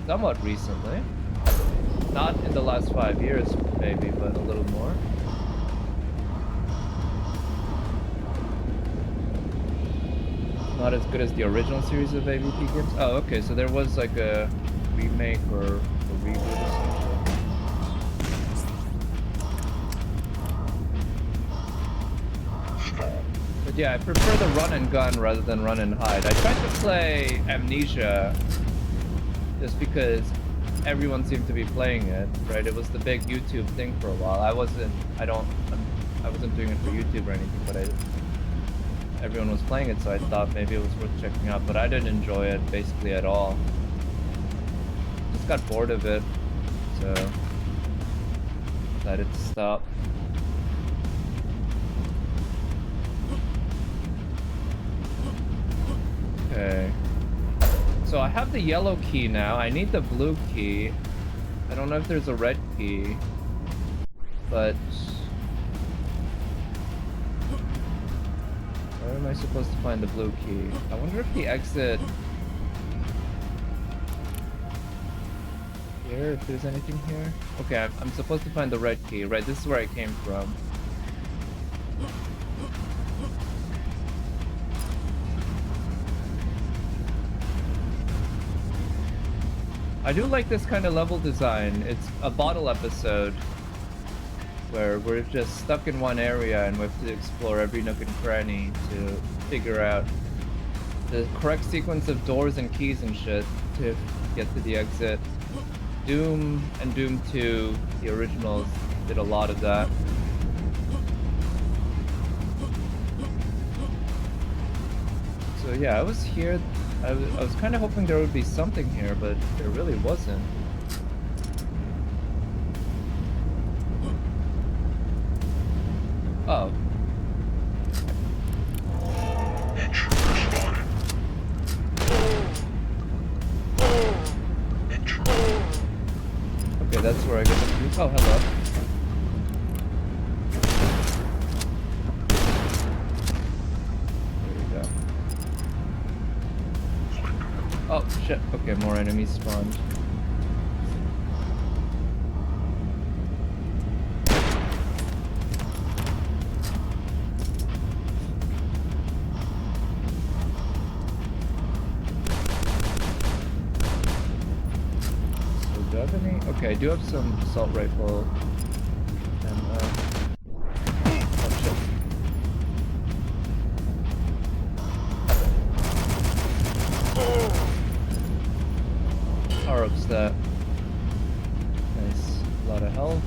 A: somewhat recently. Not in the last 5 years maybe, but a little more. Not as good as the original series of AVP games? Oh okay, so there was like a remake or a reboot or something. Yeah, I prefer the run and gun rather than run and hide. I tried to play Amnesia just because everyone seemed to be playing it, right? It was the big YouTube thing for a while. I wasn't doing it for YouTube or anything, but everyone was playing it, so I thought maybe it was worth checking out, but I didn't enjoy it basically at all. Just got bored of it, so decided to stop. Okay, so I have the yellow key now. I need the blue key. I don't know if there's a red key, but where am I supposed to find the blue key? I wonder if the exit here, if there's anything here. Okay, I'm supposed to find the red key, right? This is where I came from. I do like this kind of level design. It's a bottle episode where we're just stuck in one area and we have to explore every nook and cranny to figure out the correct sequence of doors and keys and shit to get to the exit. Doom and Doom 2, the originals, did a lot of that. So yeah, I was here. I was kind of hoping there would be something here, but there really wasn't. Oh. Okay, that's where I get the juice. Oh, hello. Oh shit, okay, more enemies spawned. So do I have any? Okay, I do have some assault rifle. And oh shit. Power ups that. Nice. A lot of health.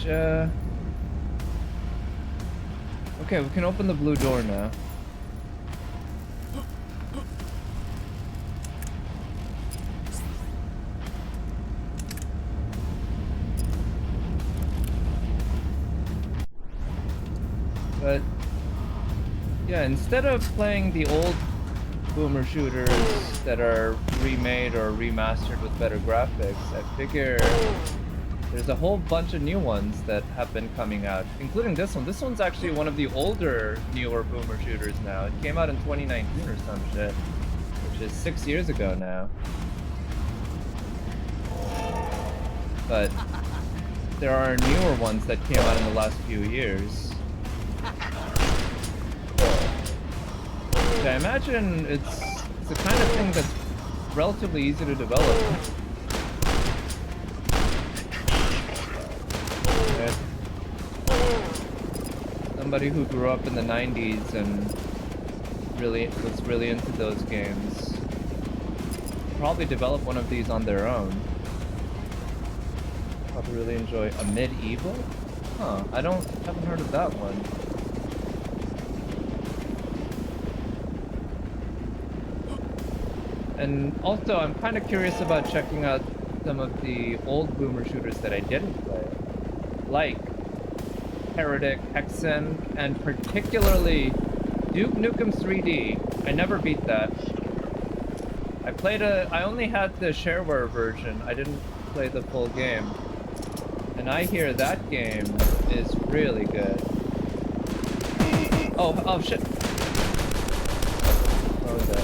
A: Okay, we can open the blue door now. But yeah, instead of playing the old boomer shooters that are remade or remastered with better graphics, I figure there's a whole bunch of new ones that have been coming out, including this one. This one's actually one of the older, newer boomer shooters now. It came out in 2019 or some shit, which is 6 years ago now. But there are newer ones that came out in the last few years. I imagine it's the kind of thing that's relatively easy to develop. Somebody who grew up in the 90s and was really into those games probably develop one of these on their own. Probably really enjoy a medieval? Huh, haven't heard of that one. And also, I'm kind of curious about checking out some of the old boomer shooters that I didn't play, like Heretic, Hexen, and particularly Duke Nukem 3D. I never beat that. I only had the shareware version. I didn't play the full game. And I hear that game is really good. Oh shit. Okay.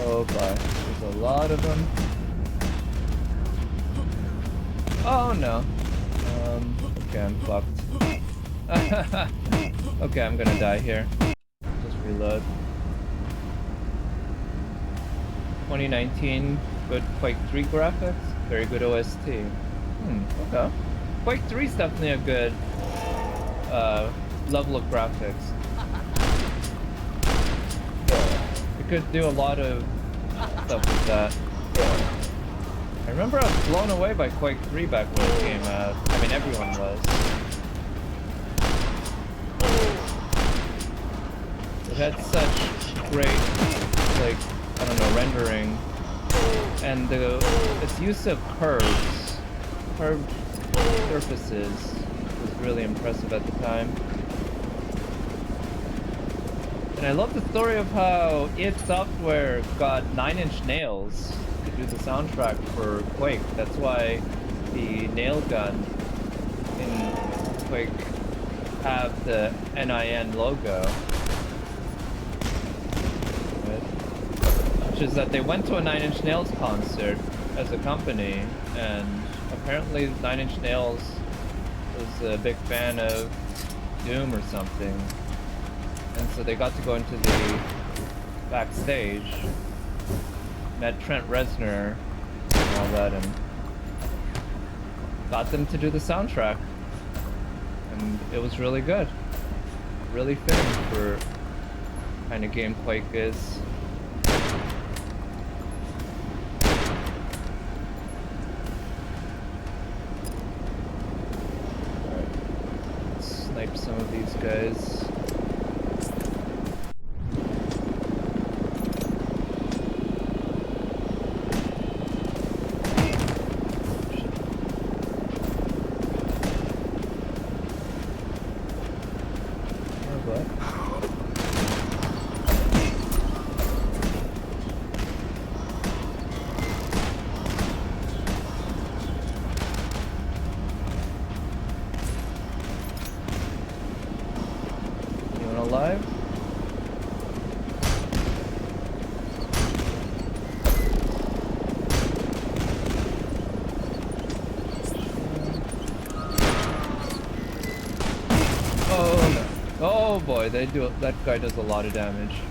A: Oh boy, there's a lot of them. Oh no. Okay, I'm fucked. Okay, I'm gonna die here. Just reload. 2019, good Quake 3 graphics, very good OST. Okay. Quake 3 is definitely a good level of graphics. You could do a lot of stuff with that. I remember I was blown away by Quake 3 back when it came out. I mean, everyone was. It had such great, like, I don't know, rendering. And its use of curved surfaces was really impressive at the time. And I love the story of how id Software got 9 Inch Nails to do the soundtrack for Quake. That's why the nail gun in Quake have the NIN logo. Which is that they went to a 9 Inch Nails concert as a company, and apparently 9 Inch Nails was a big fan of Doom or something. And so they got to go into the backstage, met Trent Reznor and all that, and got them to do the soundtrack. And it was really good. Really fitting for the kind of game Quake is. Alright. Snipe some of these guys. That guy does a lot of damage.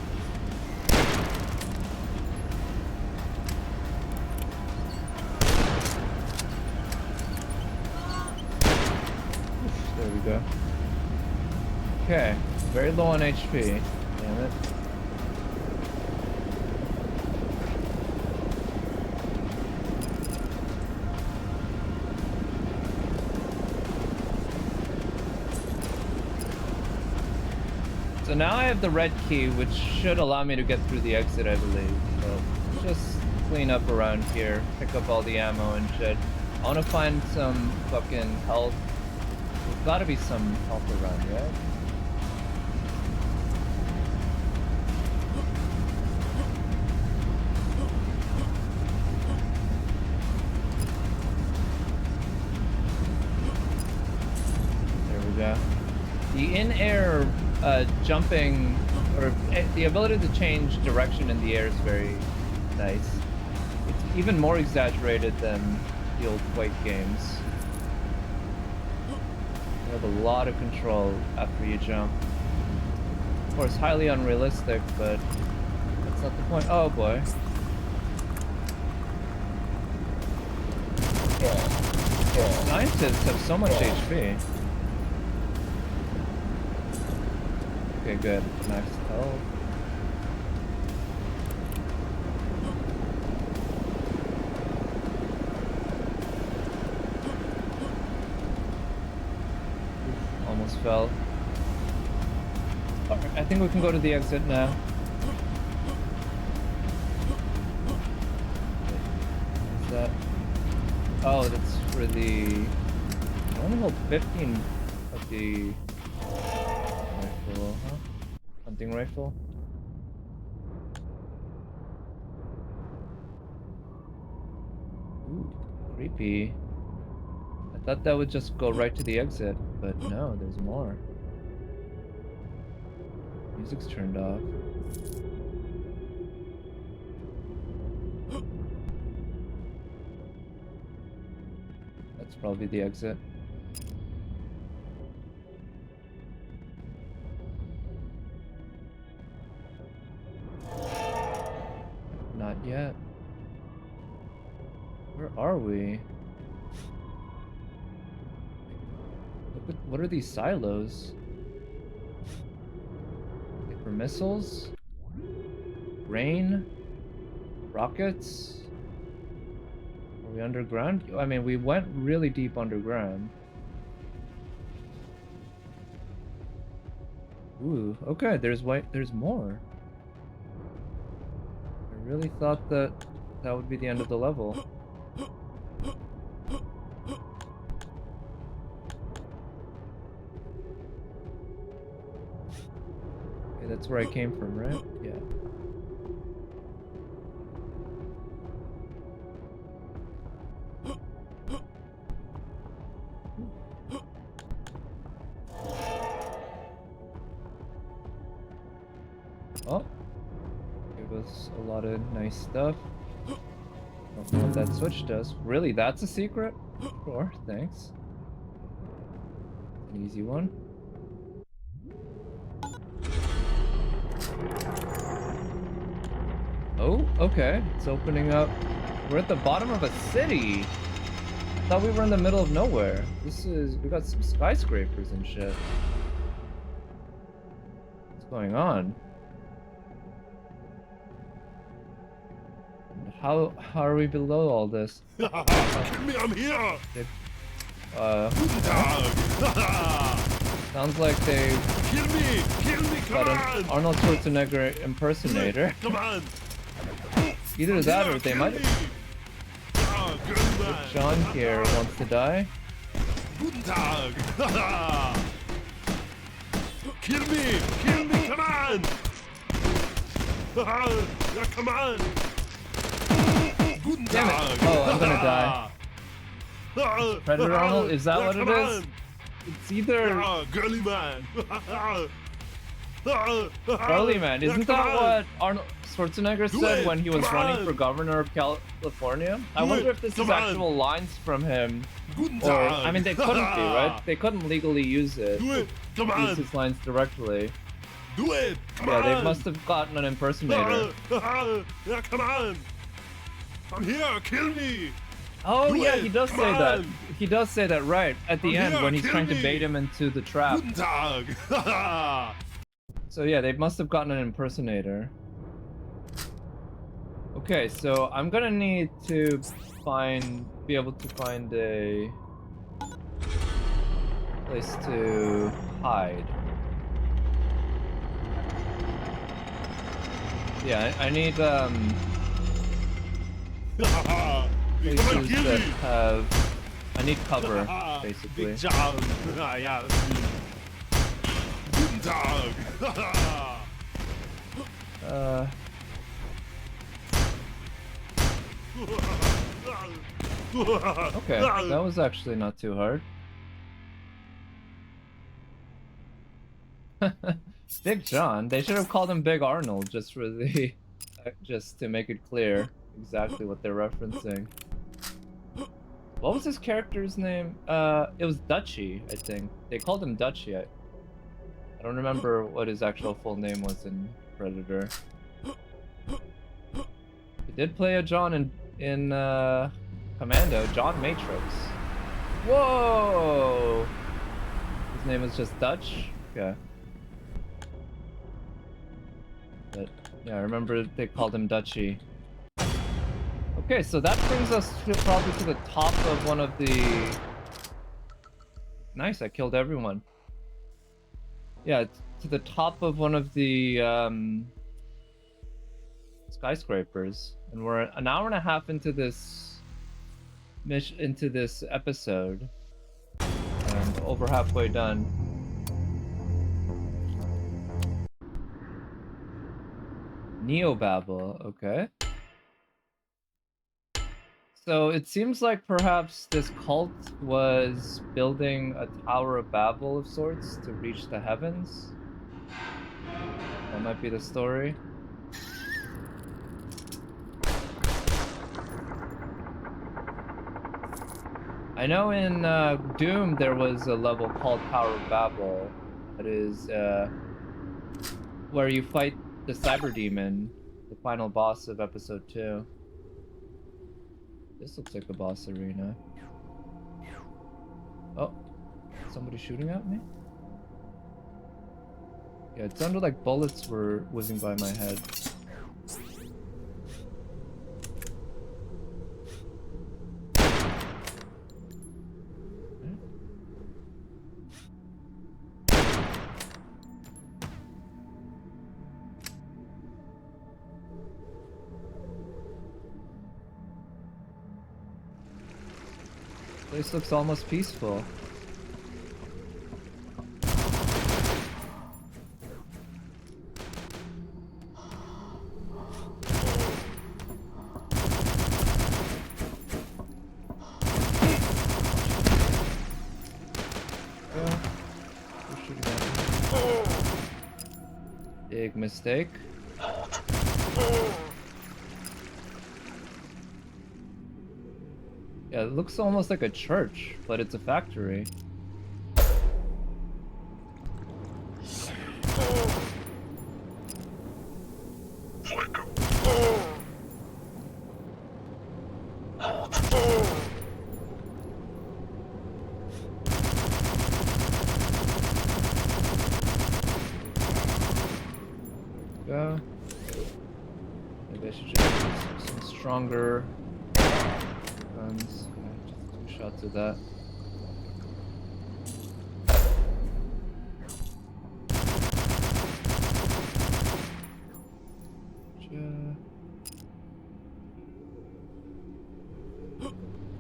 A: There we go. Okay, very low on HP. Damn it. So now I have the red key, which should allow me to get through the exit, I believe. So just clean up around here, pick up all the ammo and shit. I want to find some fucking health. There's got to be some health around, right? The in-air jumping, or the ability to change direction in the air is very nice. It's even more exaggerated than the old Quake games. You have a lot of control after you jump. Of course, highly unrealistic, but that's not the point. Oh boy. Scientists have so much HP. Okay, good. Max health. Almost fell. Okay, I think we can go to the exit now. What's that? Oh, that's for the... I only hold 15 of the... rifle, huh? Hunting rifle? Ooh, creepy. I thought that would just go right to the exit, but no, there's more. Music's turned off. That's probably the exit. Not yet. Where are we? Look at, what are these silos? Like for missiles? Rain? Rockets? Are we underground? I mean, we went really deep underground. Ooh, okay, there's more. I really thought that would be the end of the level. Okay, that's where I came from, right? Yeah. Oh. Give us a lot of nice stuff. Don't know what that switch does. Really, that's a secret? Sure, thanks. An easy one. Oh, okay. It's opening up. We're at the bottom of a city. I thought we were in the middle of nowhere. We got some skyscrapers and shit. What's going on? How are we below all this?
D: I'm here.
A: Sounds like they
D: Kill me, come
A: got an
D: on.
A: Arnold Schwarzenegger impersonator.
D: Come on.
A: Either that or they might. Sean here wants to die.
D: Guten Tag. Kill me, come on. Yeah, come on. Guten
A: Damn
D: Tag.
A: it. Oh, I'm gonna die. Predator Arnold? Is that what it is? It's either
D: Girly man.
A: Girly man. Isn't that what Arnold Schwarzenegger said
D: it.
A: when he was
D: Come
A: running
D: on.
A: for governor of California? I
D: Do
A: wonder
D: it.
A: if this
D: Come
A: is
D: on.
A: actual lines from him.
D: Guten
A: Or,
D: Tag.
A: I mean, they couldn't be, right? They couldn't legally use it.
D: Do it. Come
A: Use
D: on.
A: his lines directly.
D: Do it. Come
A: Yeah,
D: on.
A: they must have gotten an impersonator.
D: Yeah, come on. I'm here. Kill me.
A: Oh
D: Do
A: yeah,
D: it.
A: he does
D: Come
A: say that.
D: on.
A: He does say that right at the
D: I'm
A: end
D: here,
A: when he's
D: kill
A: trying to
D: me.
A: bait him into the trap.
D: Guten Tag.
A: So yeah, they must have gotten an impersonator. Okay, so I'm gonna need to be able to find a place to hide. Yeah, I need
D: Wie kann man
A: places
D: kill
A: that
D: me?
A: have. I need cover, basically.
D: Big job. Ja, das ist lieb. Guten Tag.
A: Okay, that was actually not too hard. Big John. They should have called him Big Arnold just for the, just to make it clear exactly what they're referencing. What was his character's name? It was Dutchy, I think. They called him Dutchy. I don't remember what his actual full name was in Predator. He did play a John in Commando, John Matrix. Whoa! His name was just Dutch? Yeah. But yeah, I remember they called him Dutchy. Okay, so that brings us probably to the top of one of the... Nice, I killed everyone. Yeah, to the top of one of the skyscrapers. And we're an hour and a half into this episode. And over halfway done. NeoBabel, okay. So it seems like perhaps this cult was building a Tower of Babel of sorts to reach the heavens. That might be the story. I know in Doom there was a level called Tower of Babel. That is where you fight the Cyber Demon, the final boss of episode 2. This looks like a boss arena. Oh, somebody shooting at me? Yeah, it sounded like bullets were whizzing by my head. This looks almost peaceful. Big mistake. Yeah, it looks almost like a church, but it's a factory. Yeah. Maybe I should just use some stronger guns. Just 2 shots of that.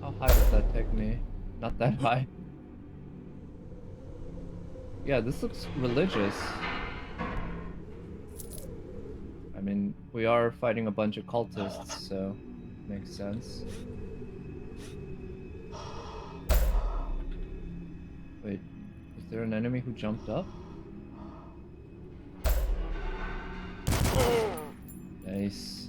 A: How high does that take me? Not that high. Yeah, this looks religious. I mean, we are fighting a bunch of cultists, so makes sense. Wait, is there an enemy who jumped up? Nice.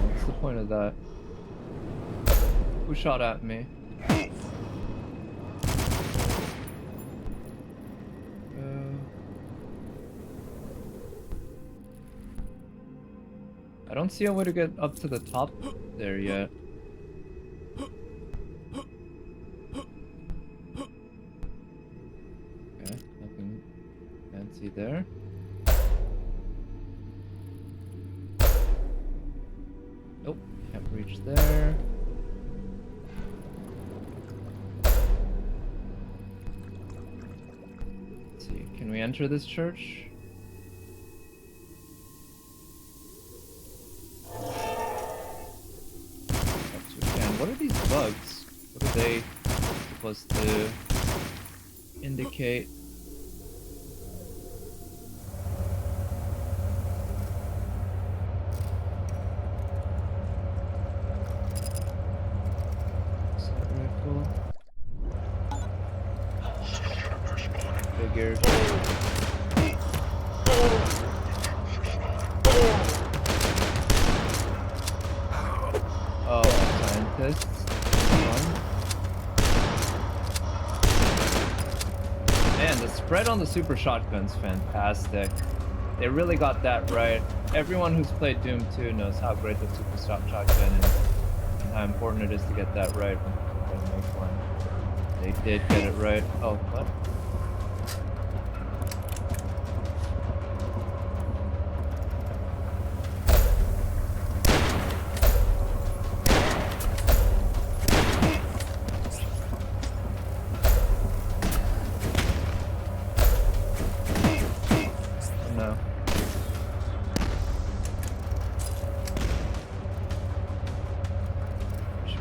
A: What's the point of that? Who shot at me? I don't see a way to get up to the top there yet. Okay, nothing fancy there. Nope, can't reach there. Let's see, can we enter this church? Yes, we can. What are these bugs? What are they supposed to indicate? Figured. Oh, scientists. Man, the spread on the super shotgun's fantastic. They really got that right. Everyone who's played Doom 2 knows how great the super shotgun is and how important it is to get that right when you're gonna make one. They did get it right. Oh, what?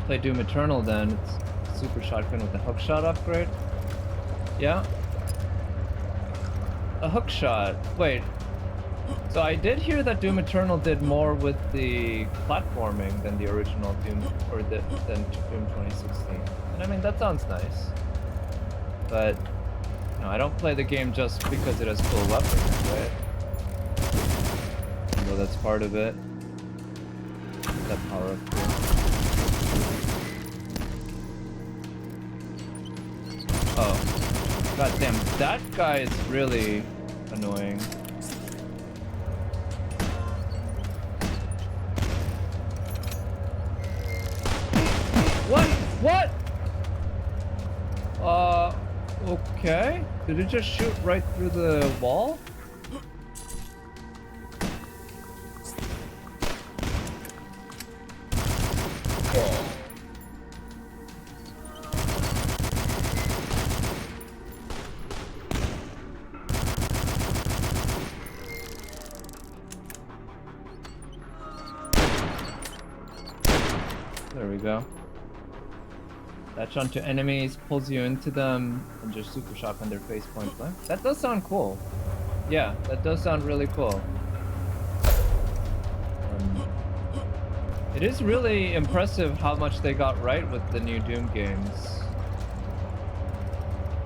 A: Play Doom Eternal then. It's super shotgun with the hookshot upgrade. Yeah. A hookshot. Wait. So I did hear that Doom Eternal did more with the platforming than the original Doom, or than Doom 2016. And I mean, that sounds nice. But, you know, I don't play the game just because it has cool weapons, right? Well, that's part of it. That power up here. Oh, god damn, that guy is really annoying. What? What? Okay. Did it just shoot right through the wall? There we go. Latch onto enemies, pulls you into them, and just super shotgun their face point blank. That does sound cool. Yeah, that does sound really cool. It is really impressive how much they got right with the new Doom games.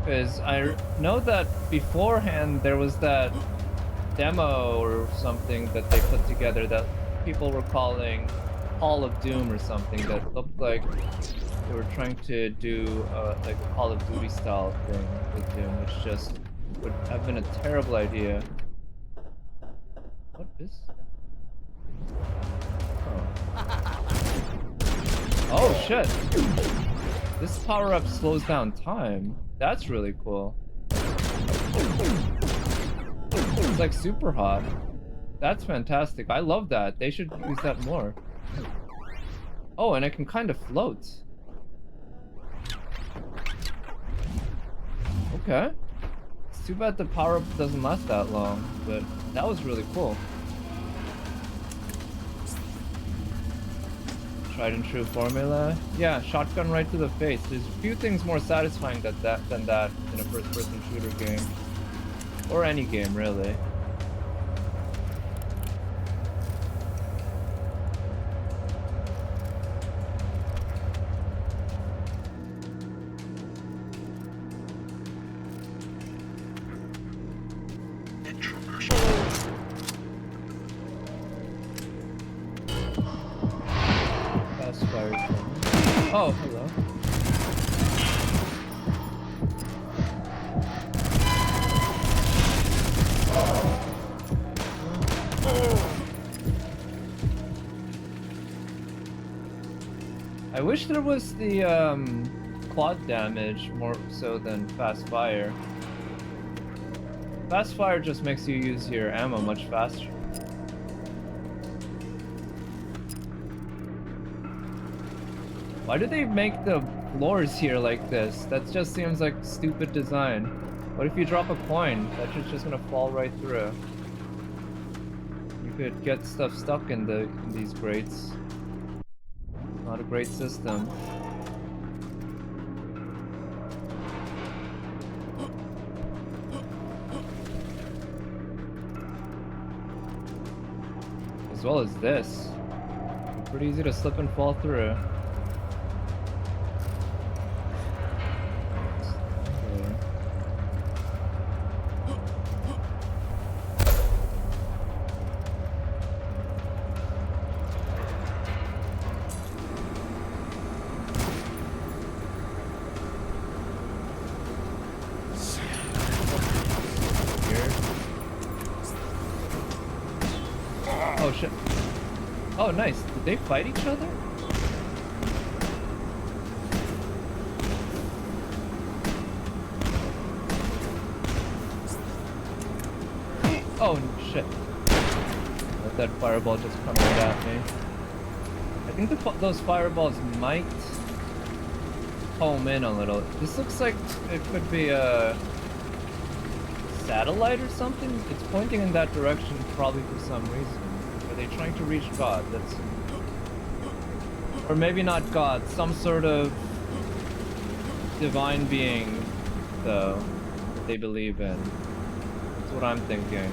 A: Because I know that beforehand there was that demo or something that they put together that people were calling Hall of Doom or something that looked like they were trying to do like a Call of Duty style thing with Doom, which just would have been a terrible idea. What is? Oh shit! This power-up slows down time. That's really cool. It's like super hot. That's fantastic. I love that. They should use that more. Oh, and it can kind of float. Okay. It's too bad the power-up doesn't last that long, but that was really cool. Tried and true formula. Yeah, shotgun right to the face. There's a few things more satisfying than that in a first-person shooter game. Or any game, really. Oh, hello. I wish there was the quad damage more so than fast fire. Fast fire just makes you use your ammo much faster. Why do they make the floors here like this? That just seems like stupid design. What if you drop a coin? That shit's just gonna fall right through. You could get stuff stuck in these grates. Not a great system. As well as this. Pretty easy to slip and fall through. Oh shit. Oh nice. Did they fight each other? Oh shit. Let that fireball just come right at me. I think those fireballs might home in a little. This looks like it could be a satellite or something. It's pointing in that direction probably for some reason. Are they trying to reach God? That's... Or maybe not God, some sort of divine being, though, that they believe in. That's what I'm thinking.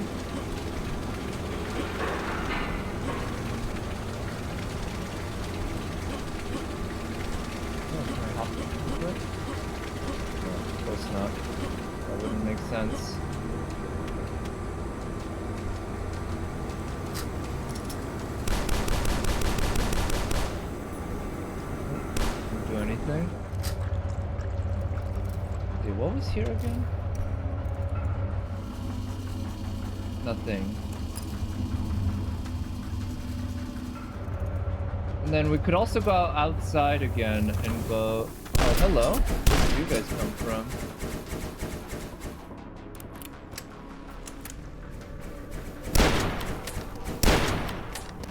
A: Oh, can I hop into it? No, of course not. That wouldn't make sense. Anything? Hey, what was here again? Nothing. And then we could also go outside again and go... Oh, hello. Where did you guys come from?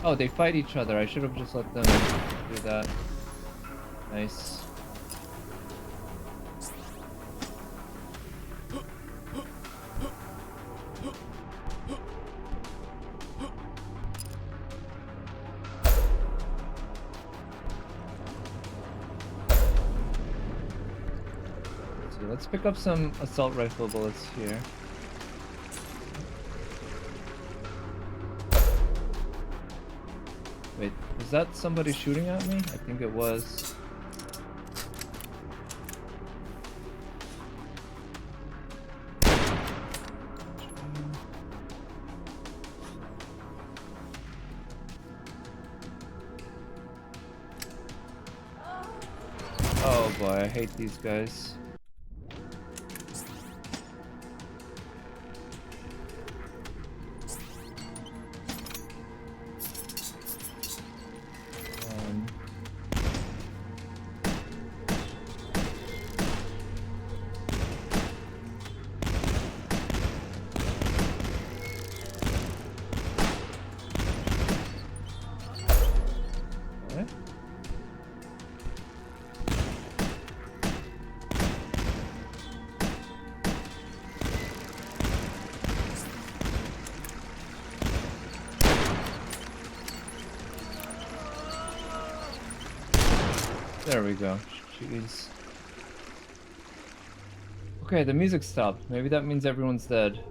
A: Oh, they fight each other. I should have just let them do that. Nice. So let's pick up some assault rifle bullets here. Wait, was that somebody shooting at me? I think it was. Oh boy, I hate these guys. There we go. Jeez. Okay, the music stopped. Maybe that means everyone's dead.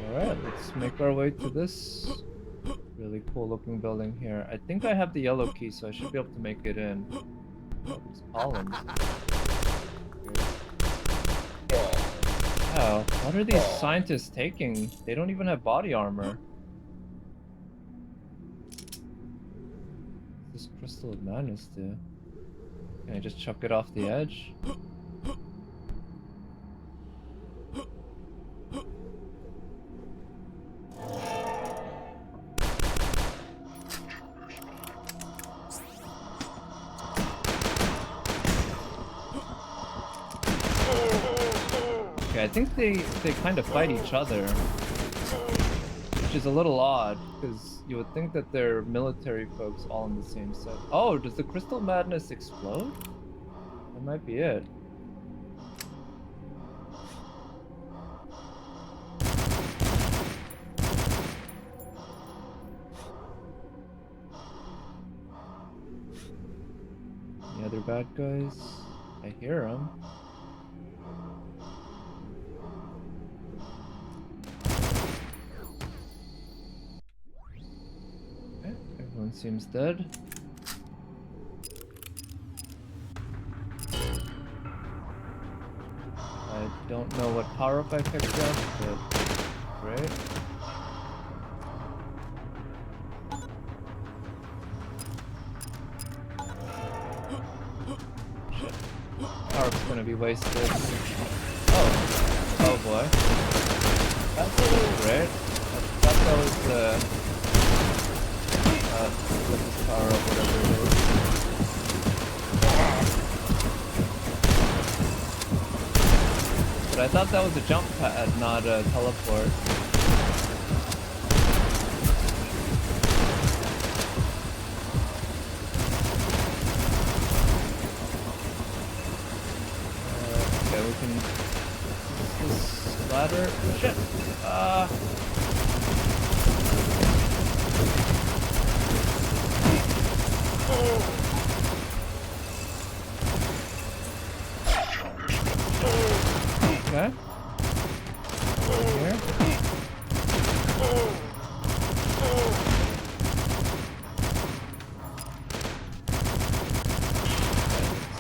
A: Alright, let's make our way to this really cool looking building here. I think I have the yellow key, so I should be able to make it in. Oh, there's columns. Wow, what are these scientists taking? They don't even have body armor. What's this crystal of madness do? Can I just chuck it off the edge? Okay, I think they kind of fight each other, which is a little odd because you would think that they're military folks all on the same set. Oh, does the Crystal Madness explode? That might be it. Any other bad guys? I hear them. Okay, everyone seems dead. I don't know what power-up I picked up, but great. Power-up's gonna be wasted. Oh boy. That's great. I thought that was this power-up, whatever it is. But I thought that was a jump pad, not a teleport. Okay, we can use this ladder. Shit! Okay. Over here.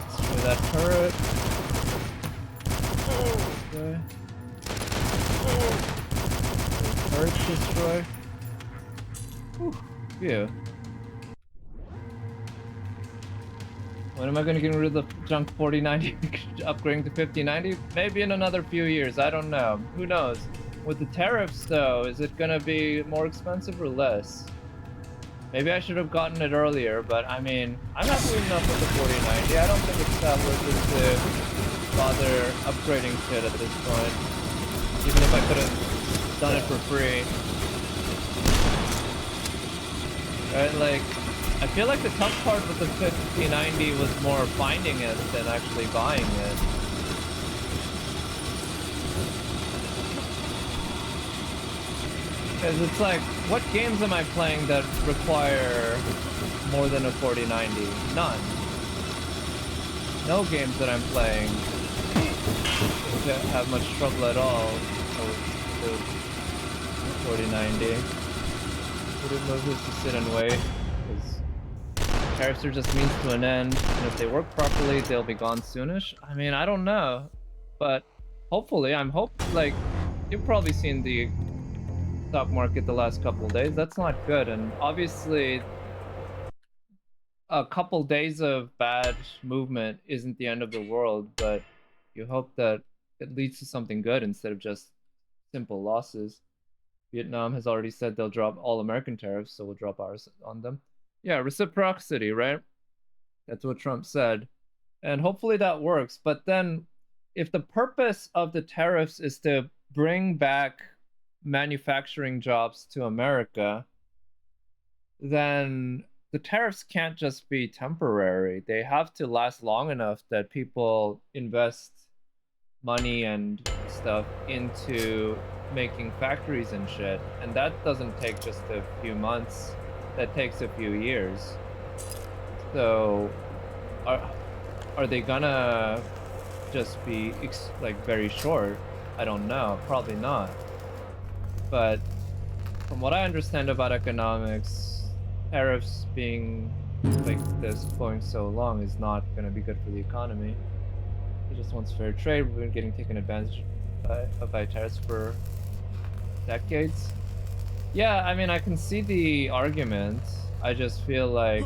A: Destroy that turret. Okay. Turret destroy. Whew. Yeah. When am I going to get rid of the junk 4090 upgrading to 5090? Maybe in another few years, I don't know. Who knows? With the tariffs though, is it going to be more expensive or less? Maybe I should have gotten it earlier, but I mean, I'm happy enough with the 4090. I don't think it's that worth it to bother upgrading shit at this point. Even if I could have done it for free. Right, like, I feel like the tough part with the 5090 was more finding it than actually buying it. Because it's like, what games am I playing that require more than a 4090? None. No games that I'm playing that have much trouble at all with 4090. Wouldn't move this to sit and wait. Tariffs are just means to an end, and if they work properly, they'll be gone soonish. I mean, I don't know, but hopefully, like, you've probably seen the stock market the last couple of days. That's not good, and obviously, a couple days of bad movement isn't the end of the world, but you hope that it leads to something good instead of just simple losses. Vietnam has already said they'll drop all American tariffs, so we'll drop ours on them. Yeah, reciprocity, right? That's what Trump said. And hopefully that works. But then if the purpose of the tariffs is to bring back manufacturing jobs to America, then the tariffs can't just be temporary. They have to last long enough that people invest money and stuff into making factories and shit. And that doesn't take just a few months. That takes a few years. So are they gonna just be like very short? I don't know, probably not. But from what I understand about economics, tariffs being like this going so long is not gonna be good for the economy. He just wants fair trade. We've been getting taken advantage of by tariffs for decades. Yeah, I mean, I can see the argument. I just feel like,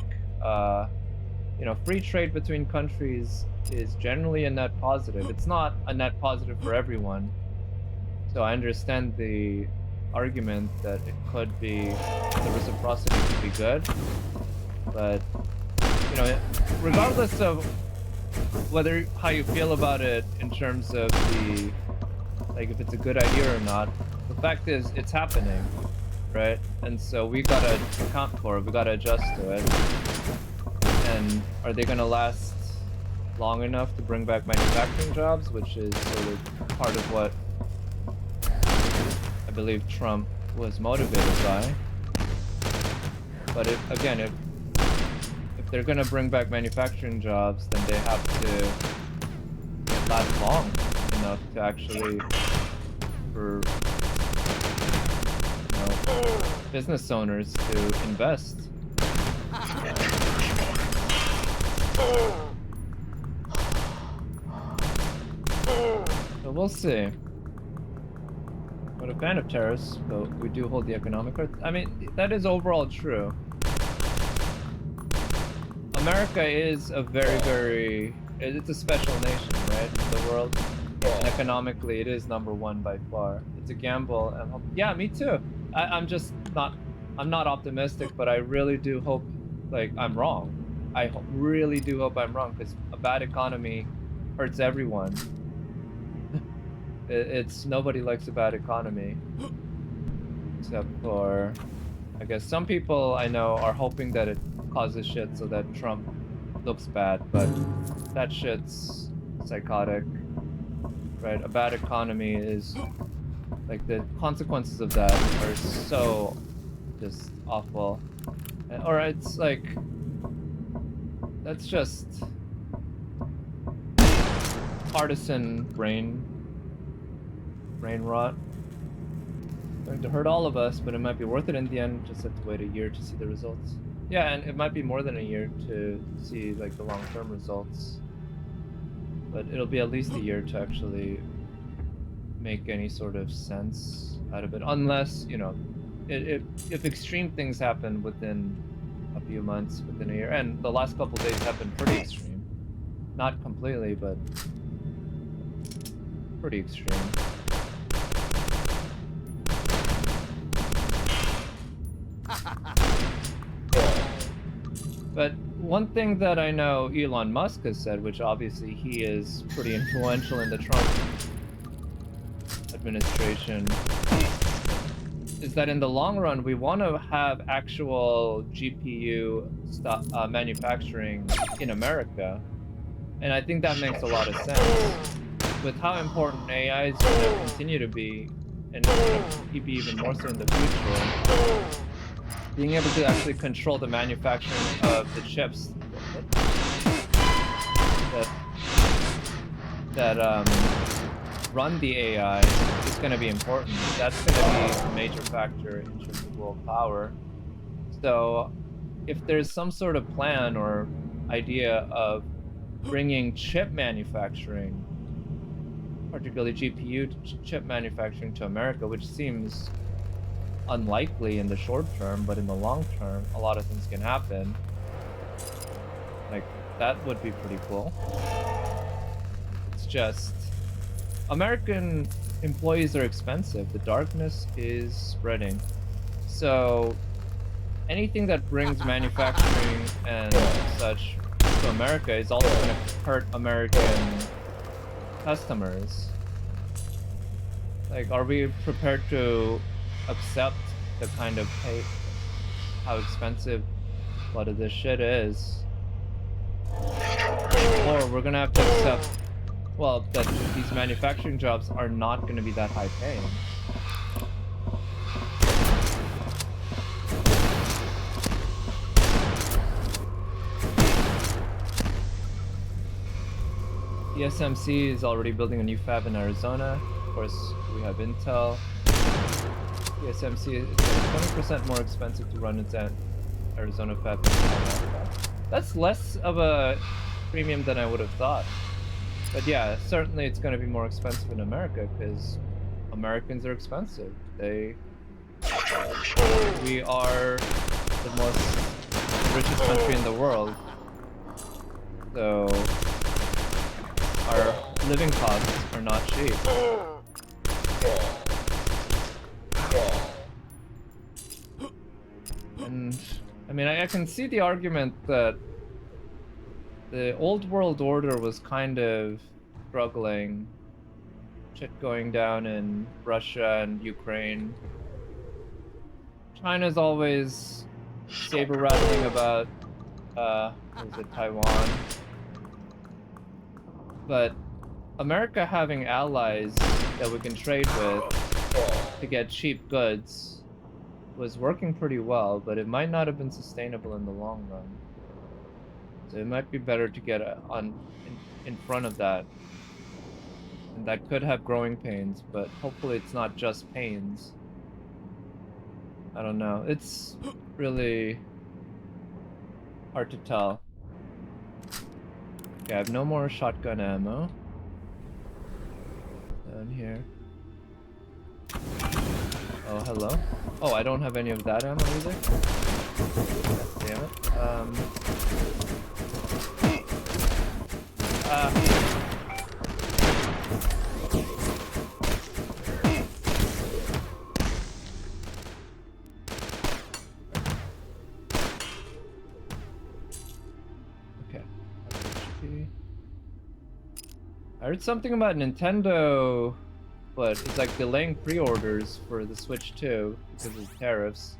A: you know, free trade between countries is generally a net positive. It's not a net positive for everyone. So I understand the argument that it could be, the reciprocity could be good. But, you know, regardless of how you feel about it in terms of the like if it's a good idea or not. The fact is, it's happening, right? And so we gotta account for it. We gotta adjust to it. And are they gonna last long enough to bring back manufacturing jobs, which is sort of part of what I believe Trump was motivated by. But if they're gonna bring back manufacturing jobs, then they have to last long enough to actually, for business owners to invest. So we'll see. Not a fan of tariffs, but we do hold the economic rights. I mean, that is overall true. America is a very, it's a special nation, right, in the world. And economically, it is #1 by far. It's a gamble, and yeah, me too. I'm not optimistic, but I really do hope, like, I'm wrong. I really do hope I'm wrong, because a bad economy hurts everyone. It's nobody likes a bad economy, except for, I guess, some people I know are hoping that it causes shit so that Trump looks bad, but that shit's psychotic, right? A bad economy is, like, the consequences of that are so just awful. Or it's like, that's just partisan brain rot. Going to hurt all of us, but it might be worth it in the end. Just have to wait a year to see the results. Yeah, and it might be more than a year to see, like, the long-term results. But it'll be at least a year to actually make any sort of sense out of it. Unless, you know, if extreme things happen within a few months, within a year. And the last couple days have been pretty extreme. Not completely, but pretty extreme. But one thing that I know Elon Musk has said, which obviously he is pretty influential in the Trump administration, is that in the long run, we want to have actual GPU manufacturing in America. And I think that makes a lot of sense. With how important AI is going to continue to be, and going to be even more so in the future, being able to actually control the manufacturing of the chips that run the AI is going to be important. That's going to be a major factor in terms of world power. So if there's some sort of plan or idea of bringing chip manufacturing, particularly GPU chip manufacturing, to America, which seems unlikely in the short term, but in the long term, a lot of things can happen. Like, that would be pretty cool. It's just, American employees are expensive. The darkness is spreading. So anything that brings manufacturing and such to America is also going to hurt American customers. Like, are we prepared to accept the kind of how expensive a lot of this shit is? Or we're gonna have to accept, well, that these manufacturing jobs are not going to be that high paying. TSMC is already building a new fab in Arizona. Of course, we have Intel. TSMC is 20% more expensive to run its Arizona fab than Taiwan fab. That's less of a premium than I would have thought. But yeah, certainly it's going to be more expensive in America because Americans are expensive. We are the richest country in the world. So our living costs are not cheap. And I mean, I can see the argument that the old world order was kind of struggling shit going down in Russia and Ukraine. China's always saber rattling about what is it, Taiwan. But America having allies that we can trade with to get cheap goods was working pretty well, but it might not have been sustainable in the long run. So it might be better to get in front of that. And that could have growing pains, but hopefully it's not just pains. I don't know. It's really hard to tell. Okay, I have no more shotgun ammo. Down here. Oh, hello. Oh, I don't have any of that ammo either. God damn it. I heard something about Nintendo, but it's like delaying pre-orders for the Switch 2 because of tariffs.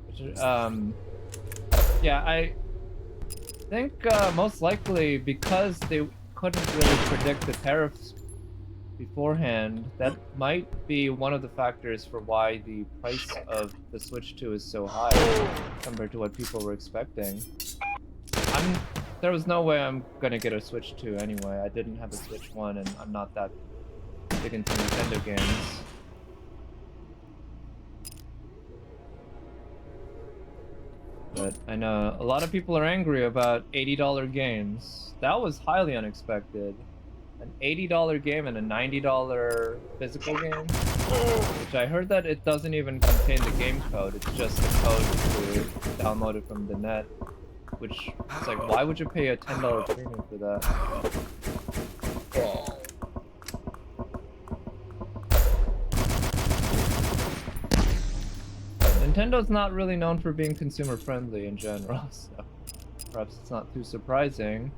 A: Which, yeah, I think most likely because they couldn't really predict the tariffs beforehand, that might be one of the factors for why the price of the Switch 2 is so high compared to what people were expecting. There was no way I'm gonna get a Switch 2 anyway. I didn't have a Switch 1 and I'm not that big into Nintendo games. But I know a lot of people are angry about $80 games. That was highly unexpected. An $80 game and a $90 physical game? Which I heard that it doesn't even contain the game code. It's just the code to download it from the net. Which, it's like, why would you pay a $10 premium for that? Nintendo's not really known for being consumer friendly in general, so perhaps it's not too surprising.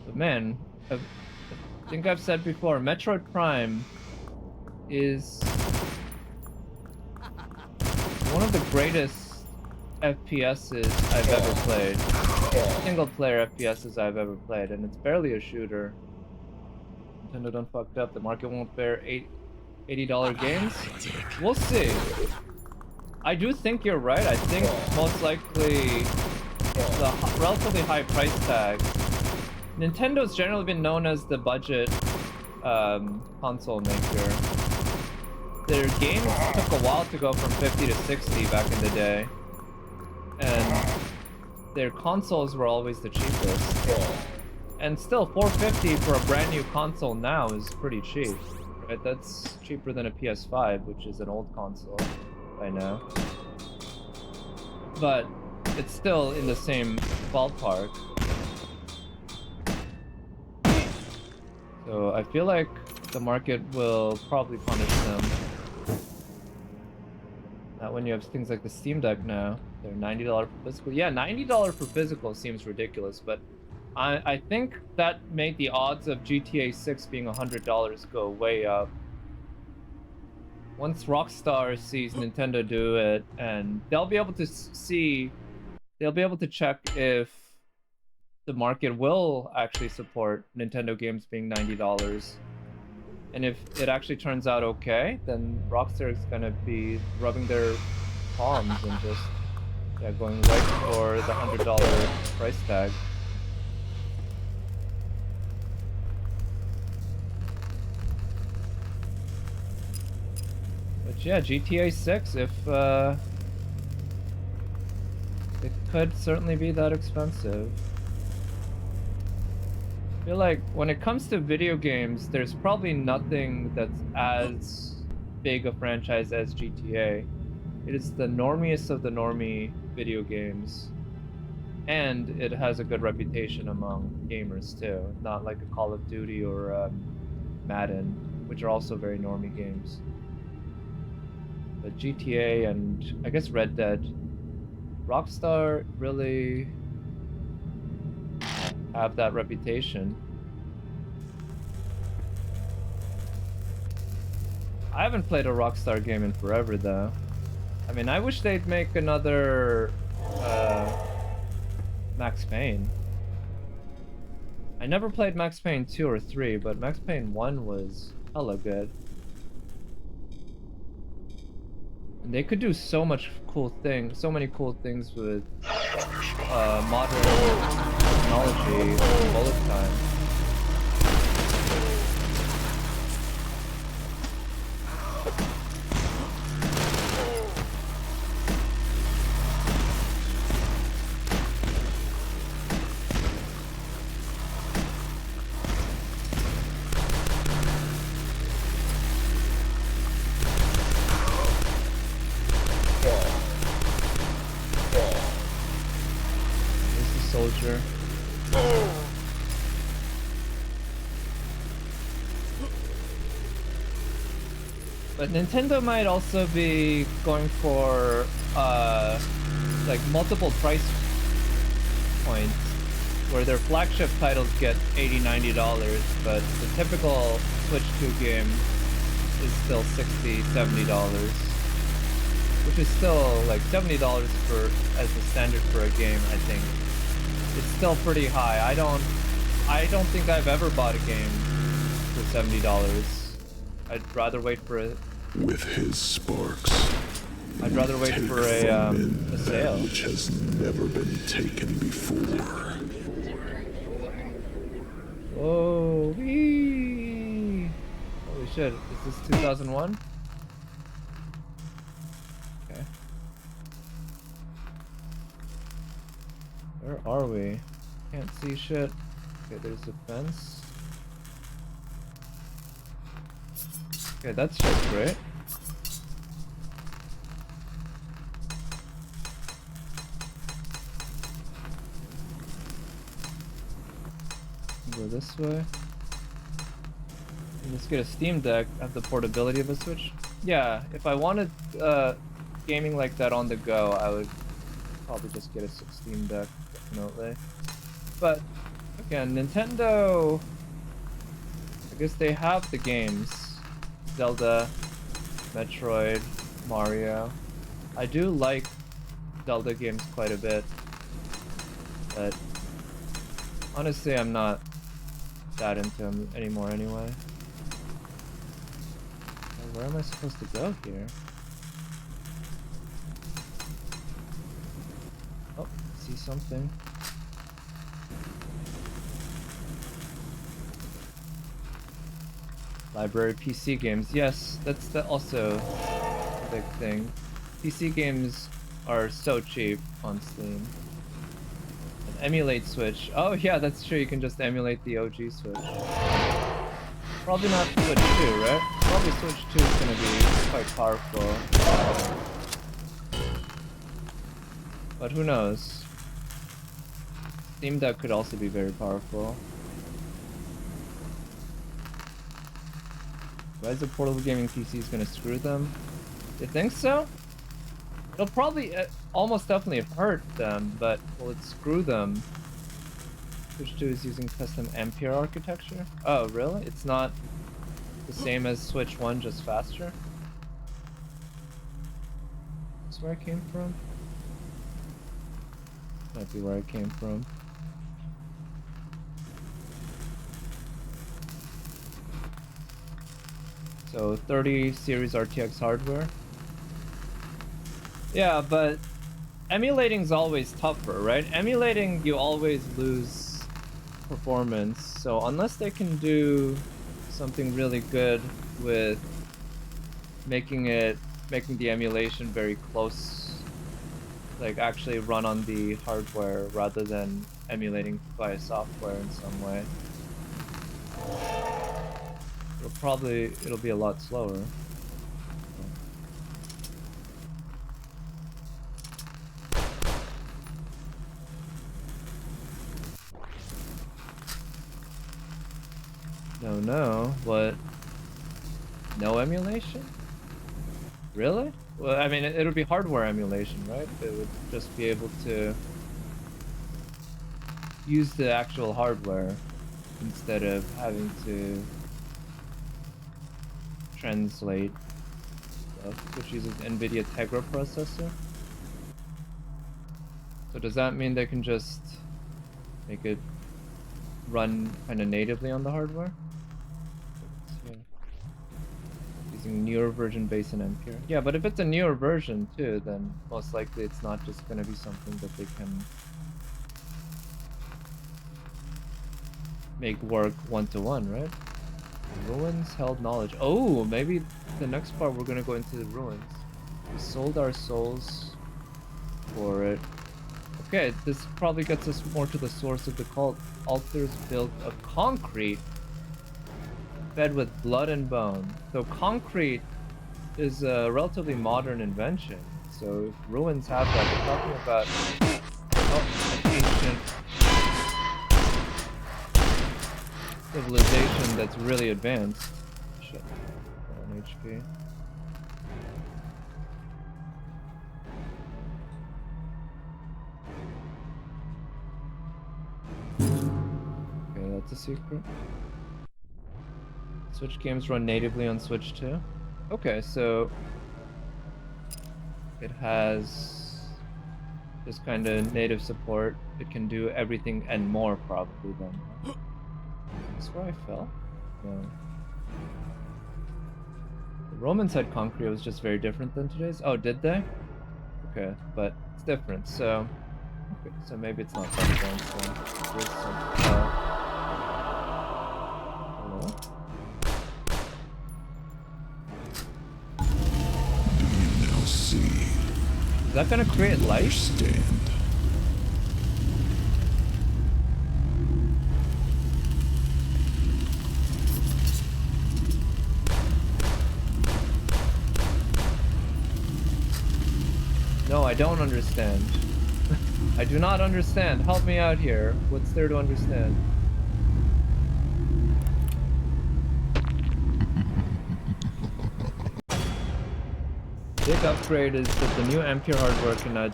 A: But man, I think I've said before, Metroid Prime is one of the greatest FPSs I've ever played. Single-player FPSs I've ever played, and it's barely a shooter. Nintendo done fucked up. The market won't bear $80 games. We'll see. I do think you're right. I think most likely the relatively high price tag. Nintendo's generally been known as the budget console maker. Their games took a while to go from 50 to 60 back in the day. And their consoles were always the cheapest. And still, $450 for a brand new console now is pretty cheap. Right? That's cheaper than a PS5, which is an old console by now. But it's still in the same ballpark. So I feel like the market will probably punish them. Not when you have things like the Steam Deck now. They're $90 for physical. Yeah, $90 for physical seems ridiculous, but I think that made the odds of GTA 6 being $100 go way up. Once Rockstar sees Nintendo do it, and they'll be able to check if the market will actually support Nintendo games being $90. And if it actually turns out okay, then Rockstar is gonna be rubbing their palms and just going right for the $100 price tag. But yeah, GTA 6, if it could certainly be that expensive. I feel like when it comes to video games, there's probably nothing that's as big a franchise as GTA. It is the normiest of the normie video games, and it has a good reputation among gamers too. Not like a Call of Duty or Madden, which are also very normie games. But GTA and I guess Red Dead Rockstar really have that reputation. I haven't played a Rockstar game in forever though. I mean, I wish they'd make another Max Payne. I never played Max Payne 2 or 3, but Max Payne 1 was hella good. And they could do so much cool things, so many cool things with modern technology and bullet time. Soldier. But Nintendo might also be going for like multiple price points where their flagship titles get $80-$90, but the typical Switch 2 game is still $60-$70. Which is still like $70 for as the standard for a game, I think. It's still pretty high. I don't think I've ever bought a game for $70. I'd rather wait for it.
B: With his sparks,
A: I'd rather wait for a sale.
B: Which has never been taken before.
A: Oh, wee! Holy shit! Is this 2001? Okay. Where are we? Can't see shit. Okay, there's a fence. Okay, that's just great. Go this way. Let's get a Steam Deck. Have the portability of a Switch. Yeah, if I wanted gaming like that on the go, I would probably just get a Steam Deck, definitely. But again, Nintendo, I guess they have the games. Zelda, Metroid, Mario. I do like Zelda games quite a bit, but honestly I'm not that into them anymore anyway. Where am I supposed to go here? Oh, see something. Library PC games. Yes, that's also a big thing. PC games are so cheap on Steam. And emulate Switch. Oh yeah, that's true. You can just emulate the OG Switch. Probably not Switch 2, right? Probably Switch 2 is gonna be quite powerful. But who knows? Steam Deck could also be very powerful. Why is a portable gaming PC is gonna screw them? You think so? It'll probably almost definitely hurt them, but will it screw them? Switch 2 is using custom Ampere architecture? Oh, really? It's not the same as Switch 1, just faster? That's where I came from? Might be where I came from. So 30 series RTX hardware. Yeah, but emulating's always tougher, right? Emulating, you always lose performance. So unless they can do something really good with making the emulation very close, like actually run on the hardware rather than emulating via software in some way, it'll be a lot slower. No, what? No emulation? Really? Well, I mean, it'll be hardware emulation, right? It would just be able to use the actual hardware instead of having to translate stuff, which uses NVIDIA Tegra processor. So does that mean they can just make it run kind of natively on the hardware? Yeah. Using newer version based on Ampere. Yeah, but if it's a newer version too, then most likely it's not just going to be something that they can make work one-to-one, right? Ruins held knowledge. Oh, maybe the next part we're gonna go into the ruins. We sold our souls for it. Okay, this probably gets us more to the source of the cult. Altars built of concrete, fed with blood and bone. So concrete is a relatively modern invention. So if ruins have that, we're talking about an ancient civilization that's really advanced. Shit. On HP. Okay, that's a secret. Switch games run natively on Switch too. Okay, so it has this kind of native support. It can do everything and more probably then. Is this where I fell? No. The Romans had concrete, it was just very different than today's. Oh, did they? Okay, but it's different, so... Okay, so maybe it's not that advanced then. There's some... Hello?
B: Do you now see?
A: Is that gonna create light?
B: Understand.
A: No, I don't understand. I do not understand. Help me out here. What's there to understand? Big upgrade is that the new Ampere hardware can add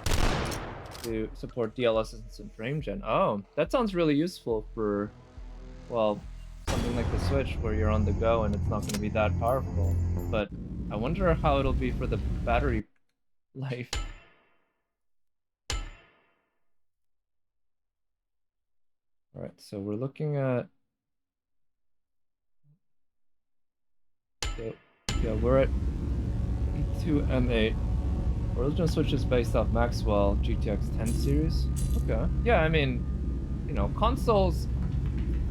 A: to support DLSS and frame gen. Oh, that sounds really useful for, well, something like the Switch where you're on the go and it's not going to be that powerful. But I wonder how it'll be for the battery life. Alright, so we're looking at... So, yeah, we're at E2M8. Original Switch is based off Maxwell GTX 10 series. Okay. Yeah, I mean, you know, consoles,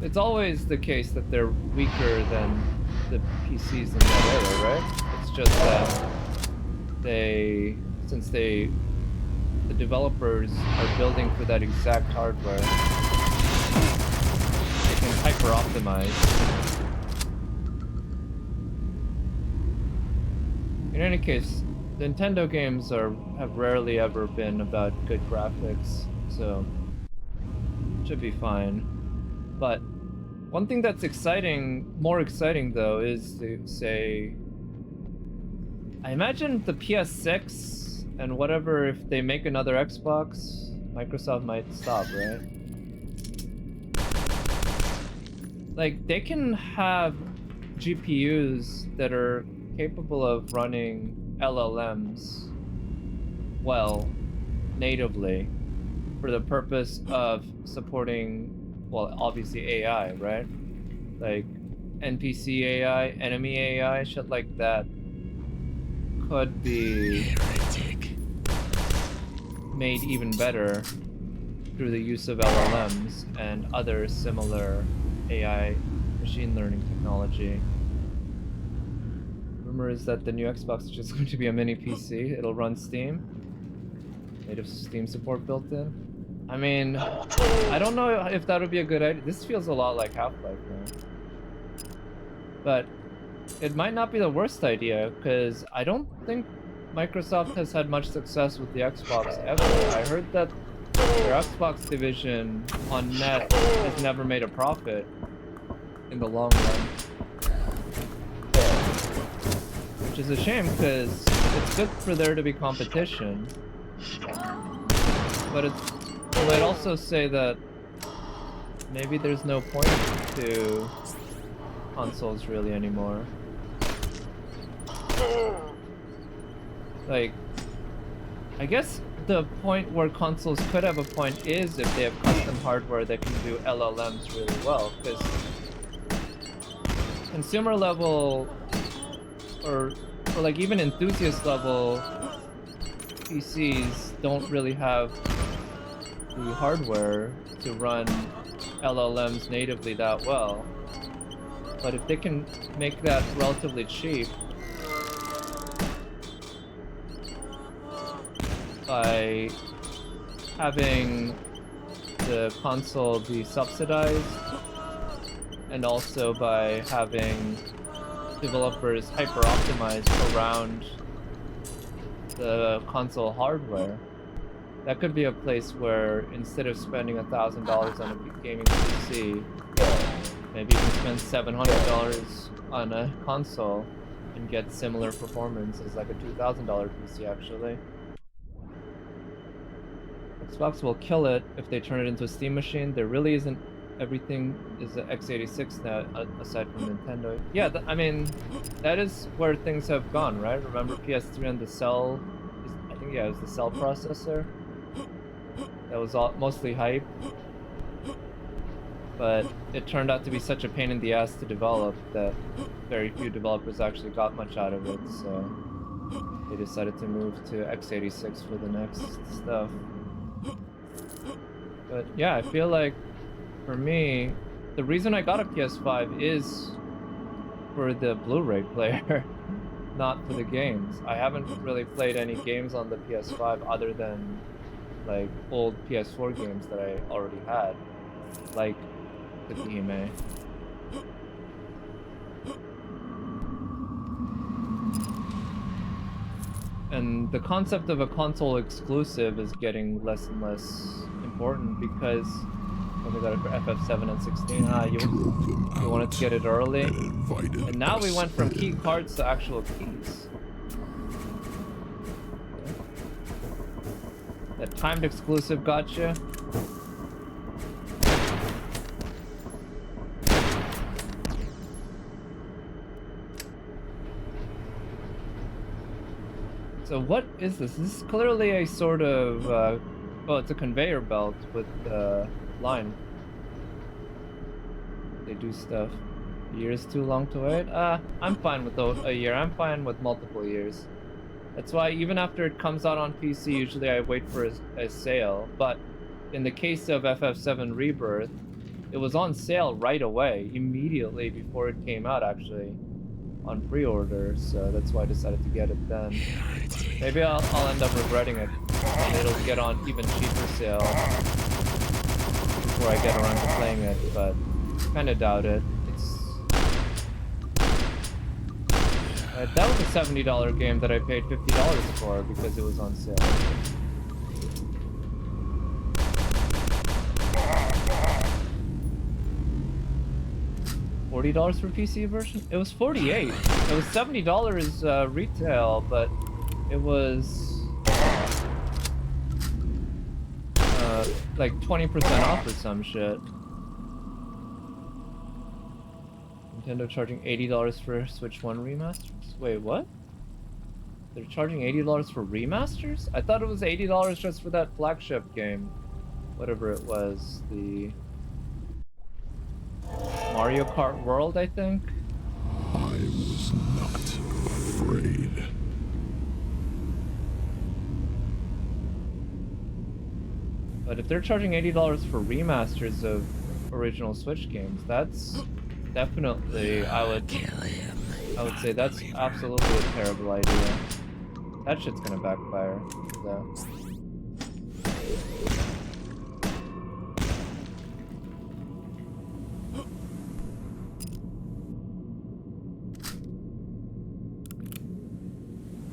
A: it's always the case that they're weaker than the PCs in that era, right? It's just that the developers are building for that exact hardware, they can hyper-optimize. In any case, Nintendo games have rarely ever been about good graphics, so should be fine. But one thing that's more exciting though, is to say, I imagine the PS6 and whatever, if they make another Xbox, Microsoft might stop, right? Like, they can have GPUs that are capable of running LLMs well, natively, for the purpose of supporting, well, obviously AI, right? Like NPC AI, enemy AI, shit like that could be made even better through the use of LLMs and other similar AI machine learning technology. Rumor is that the new Xbox is just going to be a mini PC. It'll run Steam. Native Steam support built in. I mean, I don't know if that would be a good idea. This feels a lot like Half-Life now. But it might not be the worst idea, because I don't think Microsoft has had much success with the Xbox ever. I heard that their Xbox division on net has never made a profit in the long run. Which is a shame, because it's good for there to be competition, but I might also say that maybe there's no point to consoles really anymore. Like, I guess the point where consoles could have a point is if they have custom hardware that can do LLMs really well, because consumer level or like even enthusiast level PCs don't really have the hardware to run LLMs natively that well. But if they can make that relatively cheap by having the console be subsidized, and also by having developers hyper-optimized around the console hardware, that could be a place where instead of spending $1,000 on a gaming PC, maybe you can spend $700 on a console and get similar performance as like a $2,000 PC actually. Xbox will kill it if they turn it into a Steam machine. There really isn't. Everything is an x86 now, aside from Nintendo. Yeah, I mean, that is where things have gone, right? Remember PS3 and the Cell? I think, yeah, it was the Cell processor. That was mostly hype. But it turned out to be such a pain in the ass to develop that very few developers actually got much out of it, so they decided to move to x86 for the next stuff. But yeah, I feel like for me, the reason I got a PS5 is for the Blu-ray player, not for the games. I haven't really played any games on the PS5 other than like old PS4 games that I already had, like the Game. And the concept of a console exclusive is getting less and less important because when we got it for FF7 and 16, you wanted to get it early. And now we went from key cards to actual keys. That timed exclusive gotcha. So what is this? This is clearly a sort of, well, it's a conveyor belt with line. They do stuff. A year is too long to wait? I'm fine with a year. I'm fine with multiple years. That's why even after it comes out on PC, usually I wait for a sale. But in the case of FF7 Rebirth, it was on sale right away, immediately before it came out, actually, on pre-order. So that's why I decided to get it then. Maybe I'll end up regretting it, and it'll get on even cheaper sale before I get around to playing it, but kind of doubt it. That was a $70 game that I paid $50 for because it was on sale. $40 for PC version? It was $48. It was $70 retail, but it was like 20% off or some shit. Nintendo charging $80 for Switch 1 remasters? Wait, what? They're charging $80 for remasters? I thought it was $80 just for that flagship game. Whatever it was, the Mario Kart World, I think?
B: I was not afraid.
A: But if they're charging $80 for remasters of original Switch games, that's definitely, I would say that's absolutely a terrible idea. That shit's gonna backfire, so.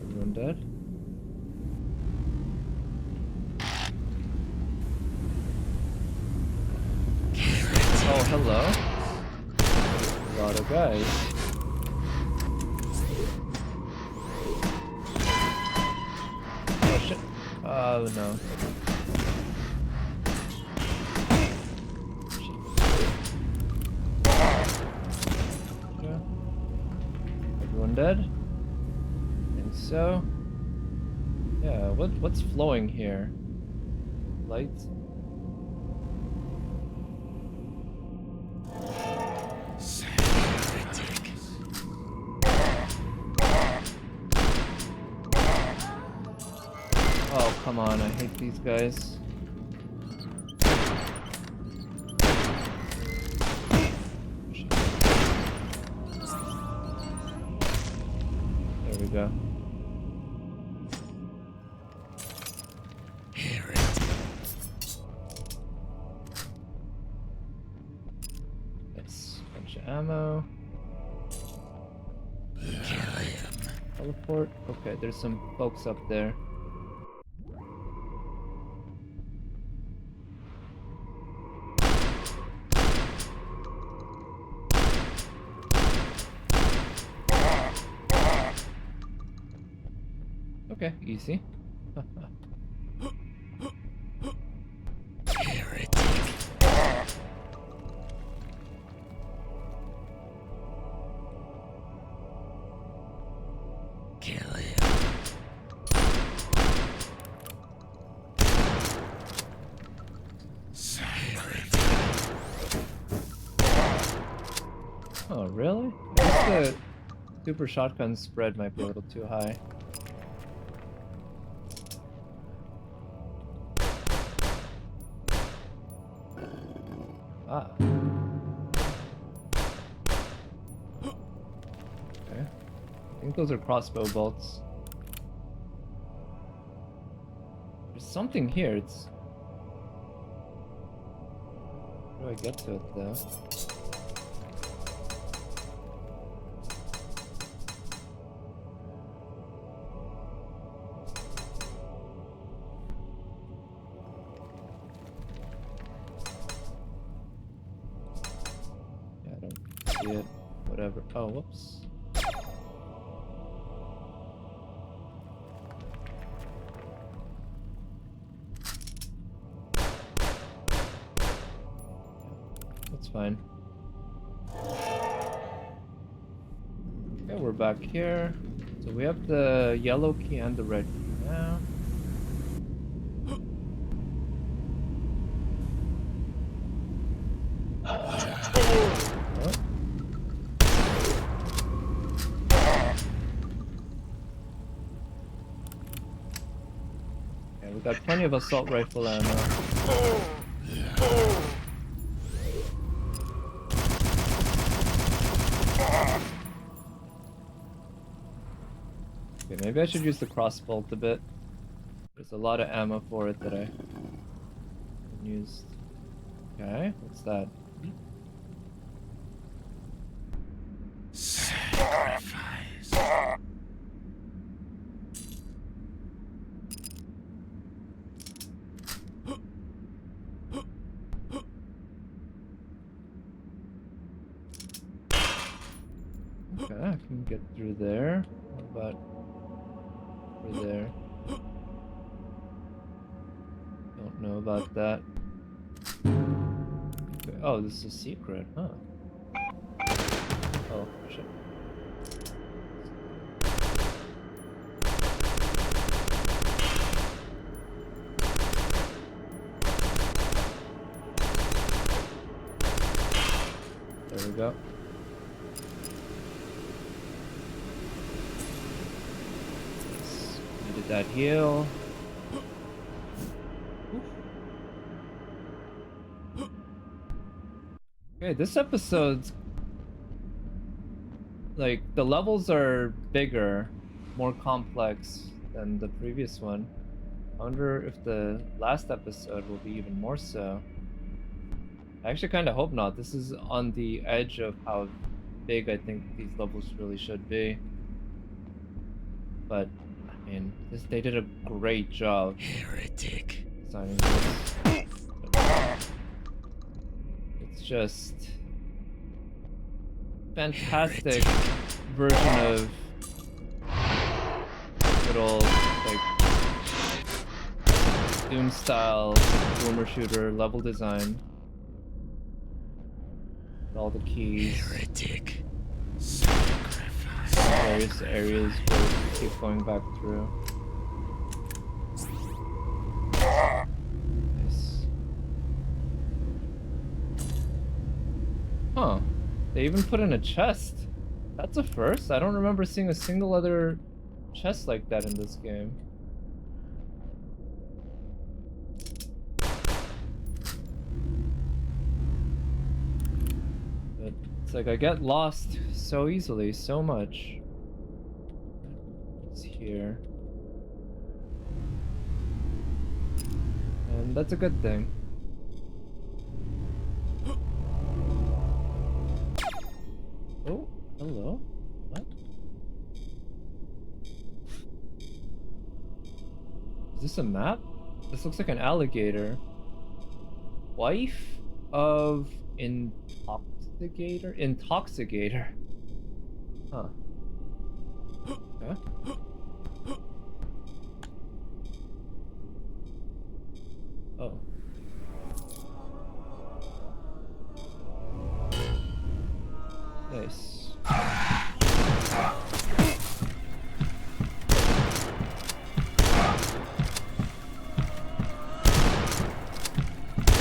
A: Everyone dead? Oh, hello. A lot of guys. Oh no. Okay. Everyone dead? I think so. Yeah, what's flowing here? Lights? Oh, come on, I hate these guys. There we go. That's a bunch of ammo. Teleport. Okay, there's some folks up there. Okay, easy. Oh, really? I guess the super shotgun spread might be a little too high. Ah. Okay. I think those are crossbow bolts. There's something here. It's... How do I get to it, though? It, whatever. Oh, whoops. That's fine. Okay, we're back here. So we have the yellow key and the red key now. Got plenty of assault rifle ammo. Okay, maybe I should use the crossbolt a bit. There's a lot of ammo for it that I haven't used. Okay, what's that?
B: Sacrifice.
A: Okay, I can get through there. What about through there? Don't know about that. Okay. Oh, this is a secret, huh? Oh, shit. There we go. Needed that heal. Okay, this episode's like the levels are bigger, more complex than the previous one. I wonder if the last episode will be even more so. I actually kind of hope not. This is on the edge of how big I think these levels really should be. But I mean, they did a great job.
B: Heretic.
A: Designing this. It's just fantastic version of little like Doom style boomer shooter level design. With all the keys.
C: Heretic.
A: Various areas where you keep going back through. Nice. Huh. They even put in a chest. That's a first. I don't remember seeing a single other chest like that in this game. But it's like I get lost so easily, so much. It's here. And that's a good thing. Oh, hello. What? Is this a map? This looks like an alligator. Wife of Intoxicator? Huh. Okay. Oh. Nice.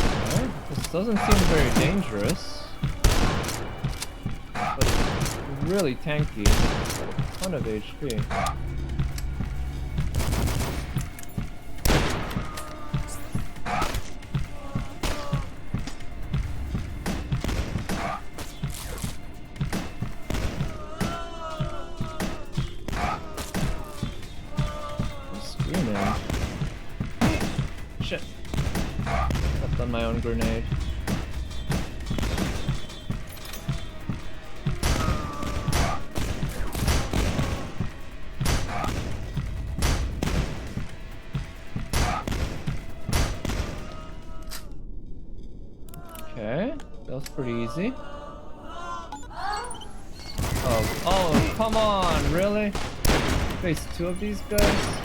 A: Okay. This doesn't seem very dangerous, but it's really tanky. It's got a ton of HP. Shit. Stepped on my own grenade. Okay, that was pretty easy. Oh, come on, really? Face two of these guys?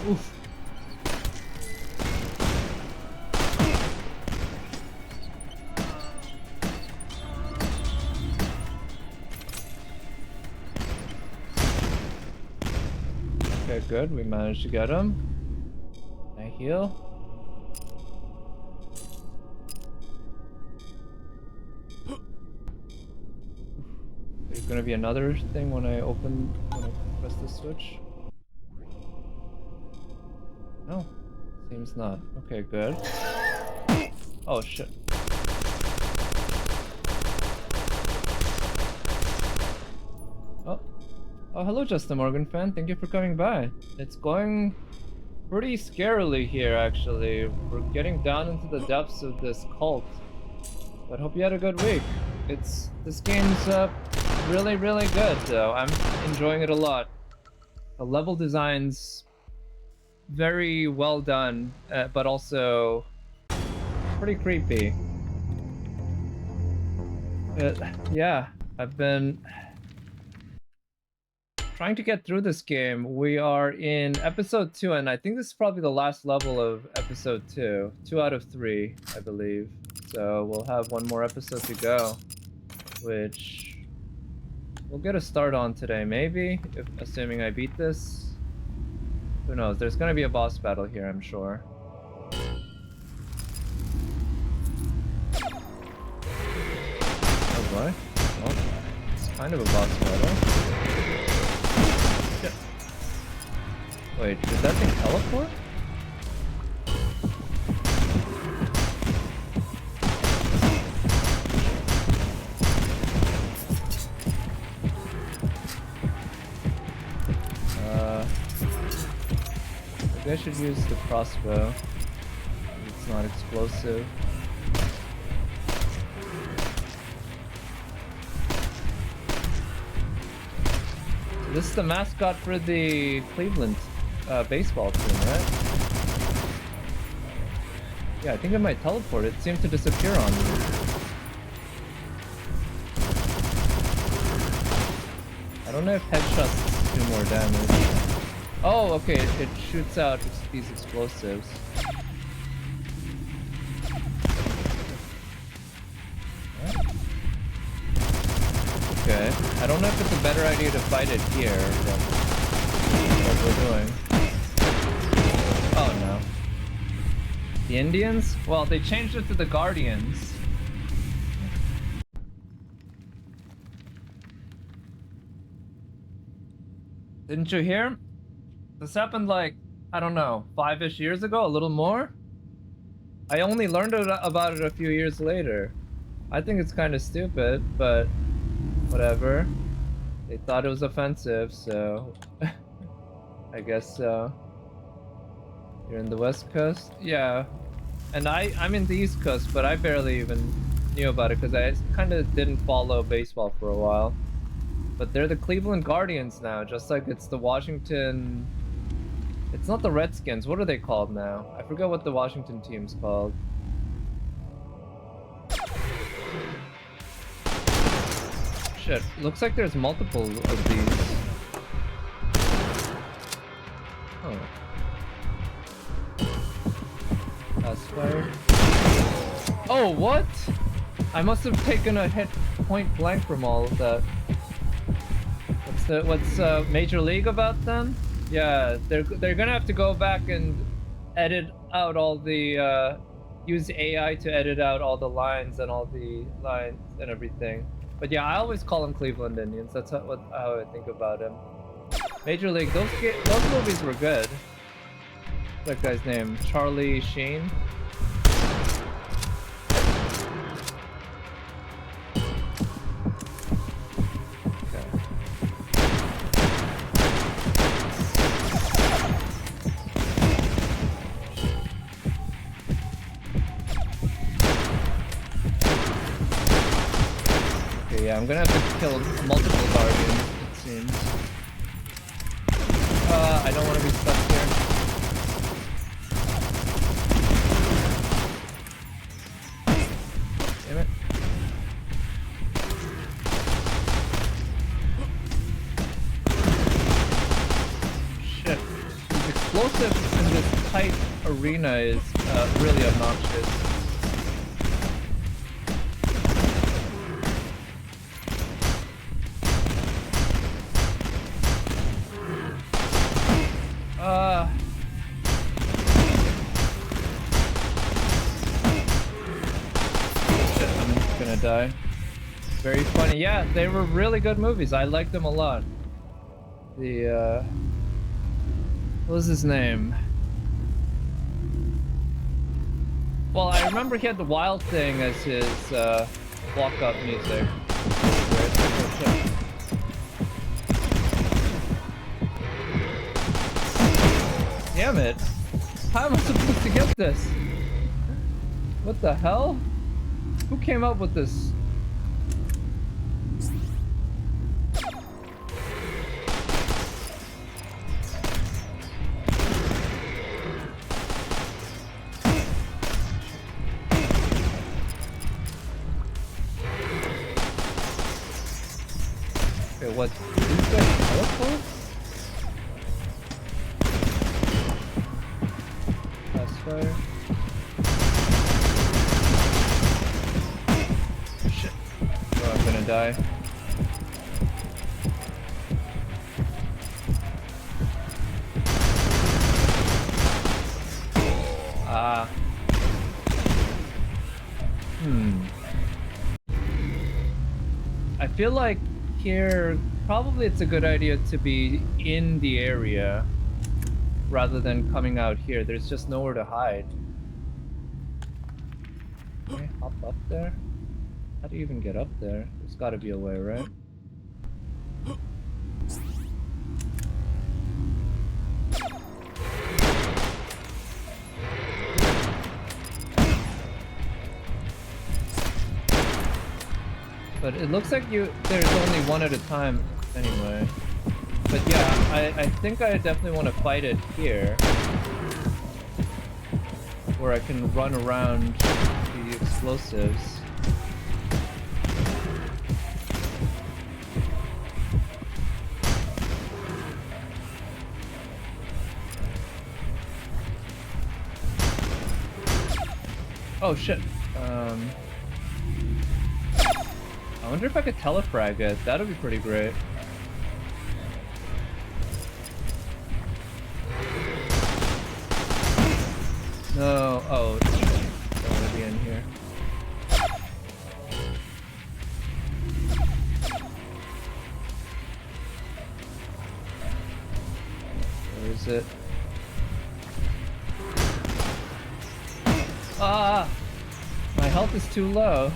A: Oof. Okay, good. We managed to get him. Can I heal? There's gonna be another thing when I press the switch. No, seems not. Okay, good. Oh shit. Oh, hello, Justin Morgan fan. Thank you for coming by. It's going pretty scarily here, actually. We're getting down into the depths of this cult. But hope you had a good week. This game's really, really good, though. I'm enjoying it a lot. The level design's very well done, but also pretty creepy. Yeah, I've been trying to get through this game. We are in episode 2, and I think this is probably the last level of episode 2. 2 out of 3, I believe. So we'll have one more episode to go, which we'll get a start on today, maybe, assuming I beat this. Who knows? There's gonna be a boss battle here, I'm sure. Oh boy. Well, it's kind of a boss battle. Shit. Wait, did that thing teleport? Maybe I should use the crossbow. It's not explosive. So this is the mascot for the Cleveland baseball team, right? Yeah, I think it might teleport. It seemed to disappear on me. don't know if headshots do more damage. Oh, okay, it shoots out these explosives. Okay, I don't know if it's a better idea to fight it here, but what we're doing. Oh no. The Indians? Well, they changed it to the Guardians. Didn't you hear? This happened like, I don't know, 5-ish years ago, a little more? I only learned about it a few years later. I think it's kind of stupid, but whatever. They thought it was offensive, so I guess so. You're in the West Coast? Yeah. And I'm in the East Coast, but I barely even knew about it because I kind of didn't follow baseball for a while. But they're the Cleveland Guardians now, just like it's the Washington... It's not the Redskins. What are they called now? I forgot what the Washington team's called. Shit, looks like there's multiple of these. Oh. Fast fire. Oh, what? I must have taken a hit point blank from all of that. What's Major League about them? Yeah, they're gonna have to go back and edit out all the use AI to edit out all the lines and all the lines and everything. But yeah, I always call them Cleveland Indians. That's how I think about them. Major League, those movies were good. What's that guy's name? Charlie Sheen. Yeah, I'm gonna have to kill multiple Guardians, it seems. I don't want to be stuck here. Damn it. Shit. These explosives in this tight arena is really obnoxious. Shit, I'm gonna die. Very funny. Yeah, they were really good movies. I liked them a lot. The, what was his name? Well, I remember he had the Wild Thing as his, walk-up music. Damn it! How am I supposed to get this? What the hell? Who came up with this? Okay, what? These guys teleport? Fire. Shit. Oh, I'm gonna die. Ah. I feel like here, probably it's a good idea to be in the area rather than coming out here. There's just nowhere to hide. Can I hop up there? How do you even get up there? There's gotta be a way, right? But it looks like there's only one at a time anyway. But yeah, I think I definitely want to fight it here. Where I can run around the explosives. Oh shit. I wonder if I could telefrag it. That'd be pretty great. No. Oh, don't want to be in here. Where is it? Ah! My health is too low.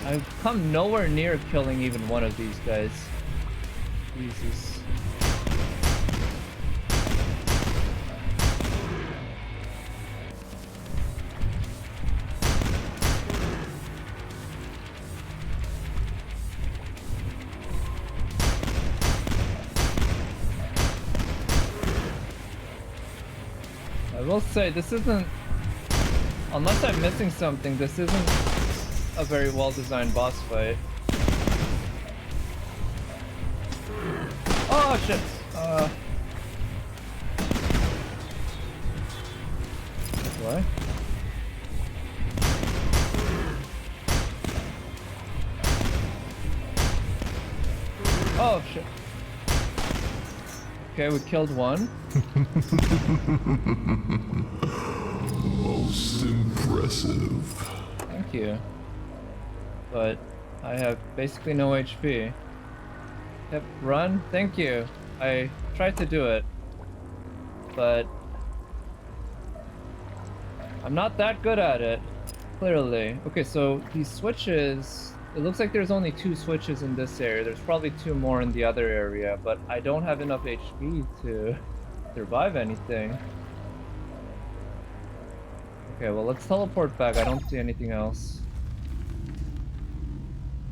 A: I've come nowhere near killing even one of these guys. Jesus. I will say, this isn't... Unless I'm missing something, this isn't a very well-designed boss fight. Oh shit! What? Oh shit. Okay, we killed one.
B: Most impressive.
A: Thank you. But I have basically no HP. Yep, run. Thank you. I tried to do it, but I'm not that good at it, clearly. Okay, so these switches, it looks like there's only 2 switches in this area. There's probably 2 more in the other area, but I don't have enough HP to survive anything. Okay, well, let's teleport back. I don't see anything else.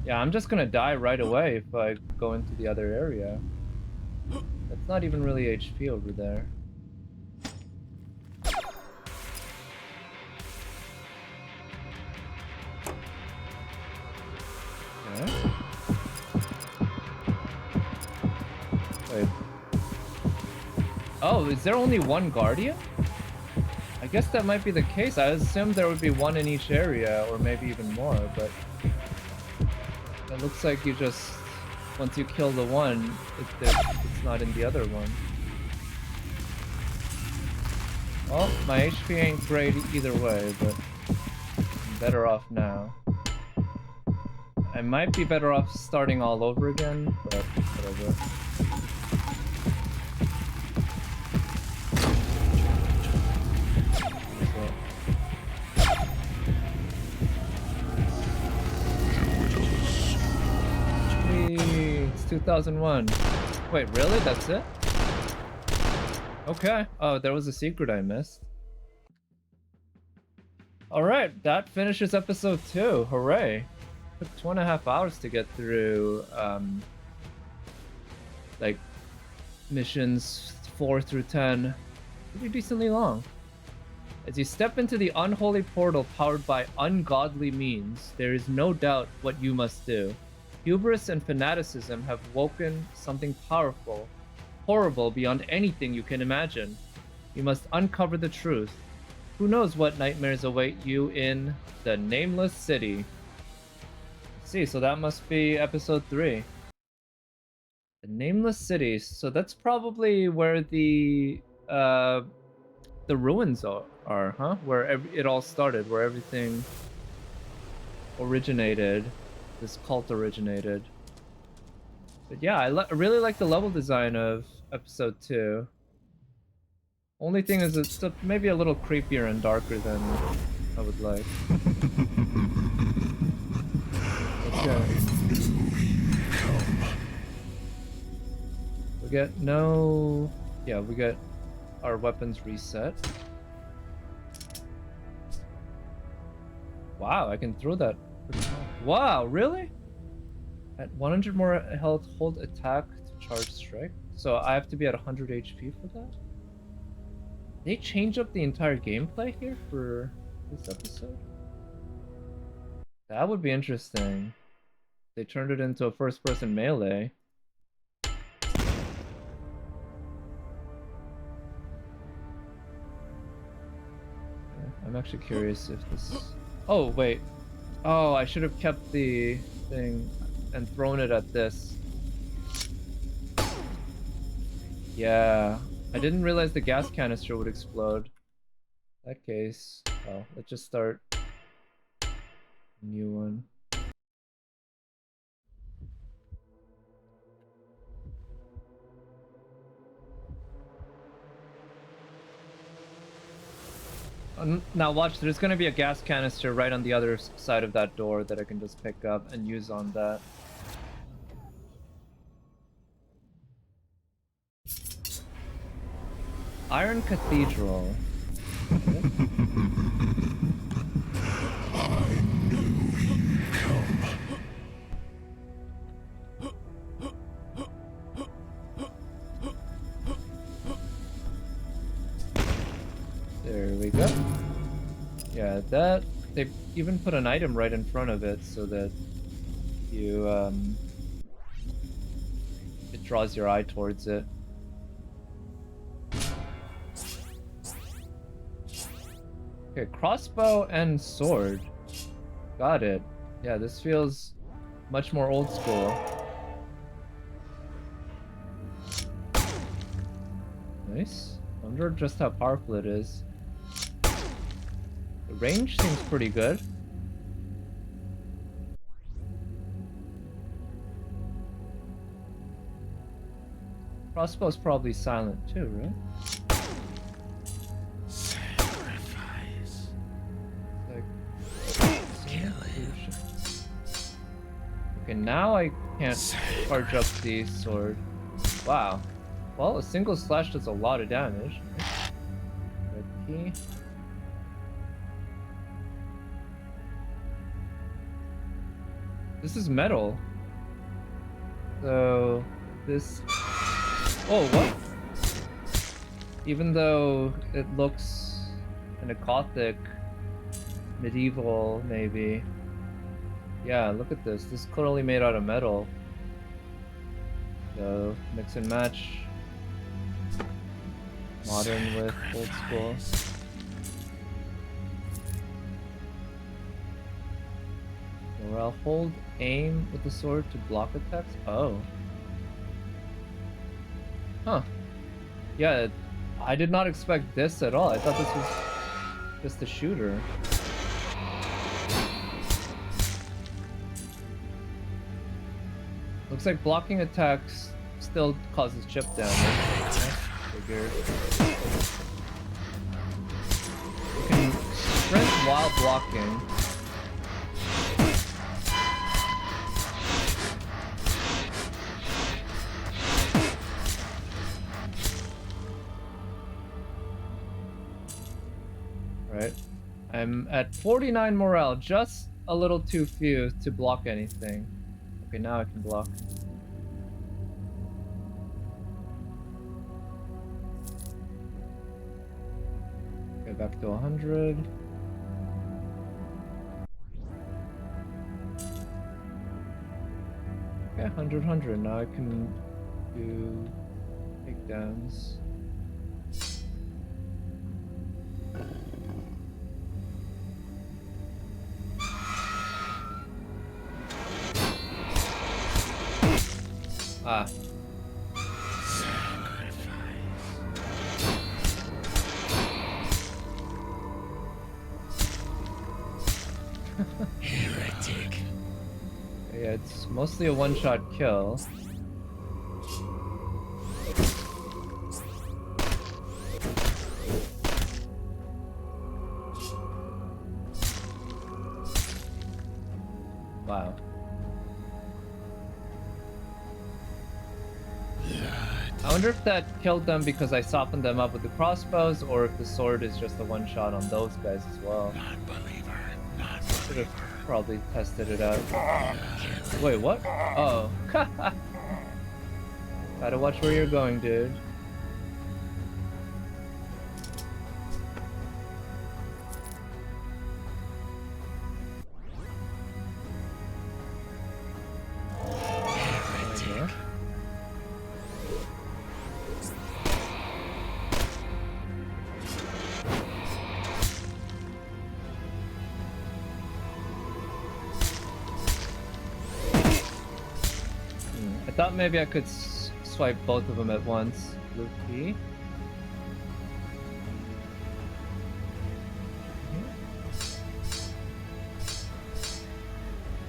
A: Yeah, I'm just gonna die right away if I go into the other area. That's not even really HP over there. Okay. Wait. Oh, is there only one guardian? I guess that might be the case. I assumed there would be one in each area, or maybe even more, but... It looks like you just, once you kill the one, it's not in the other one. Well, my HP ain't great either way, but I'm better off now. I might be better off starting all over again, but whatever. It's 2001. Wait, really? That's it? Okay. Oh, there was a secret I missed. Alright, that finishes episode 2. Hooray. Took 2.5 hours to get through, like, missions 4 through 10. Pretty decently long. As you step into the unholy portal powered by ungodly means, there is no doubt what you must do. Hubris and fanaticism have woken something powerful, horrible beyond anything you can imagine. You must uncover the truth. Who knows what nightmares await you in the Nameless City? Let's see, so that must be episode 3. The Nameless City. So that's probably where the ruins are, huh? Where it all started, where everything originated. This cult originated. But yeah, I really like the level design of episode 2. Only thing is it's maybe a little creepier and darker than I would like. Okay. We get no... Yeah, we get our weapons reset. Wow, I can throw that. Wow, really? At 100 more health, hold attack to charge strike. So I have to be at 100 HP for that? They change up the entire gameplay here for this episode? That would be interesting. They turned it into a first-person melee. I'm actually curious if this... Oh, wait. Oh, I should have kept the thing and thrown it at this. Yeah. I didn't realize the gas canister would explode. In that case... Oh, let's just start a new one. Now watch, there's gonna be a gas canister right on the other side of that door that I can just pick up and use on that. Iron Cathedral.
B: I knew you'd come.
A: There we go. Yeah, that... They even put an item right in front of it so that you, it draws your eye towards it. Okay, crossbow and sword. Got it. Yeah, this feels much more old school. Nice. I wonder just how powerful it is. The range seems pretty good. Crossbow's probably silent too, right?
C: Sacrifice.
A: Like, okay, now I can't charge up the sword. Wow. Well, a single slash does a lot of damage. Red key. This is metal. So this... Oh, what? Even though it looks kind of gothic, medieval, maybe. Yeah, look at this. This is clearly made out of metal. So, mix and match. Modern with old school. Or I'll hold aim with the sword to block attacks. Oh. Huh. Yeah, I did not expect this at all. I thought this was just a shooter. Looks like blocking attacks still causes chip damage. Figured. You can sprint while blocking. Right. I'm at 49 morale, just a little too few to block anything. Okay, now I can block. Okay, back to 100. Okay, 100. Now I can do takedowns. Ah.
C: Heretic.
A: Yeah, it's mostly a one-shot kill. Wow. I wonder if that killed them because I softened them up with the crossbows, or if the sword is just a one-shot on those guys as well.
C: Non-believer.
A: Should have probably tested it out. Wait, what? Oh. Gotta watch where you're going, dude. thought maybe I could swipe both of them at once. Blue key.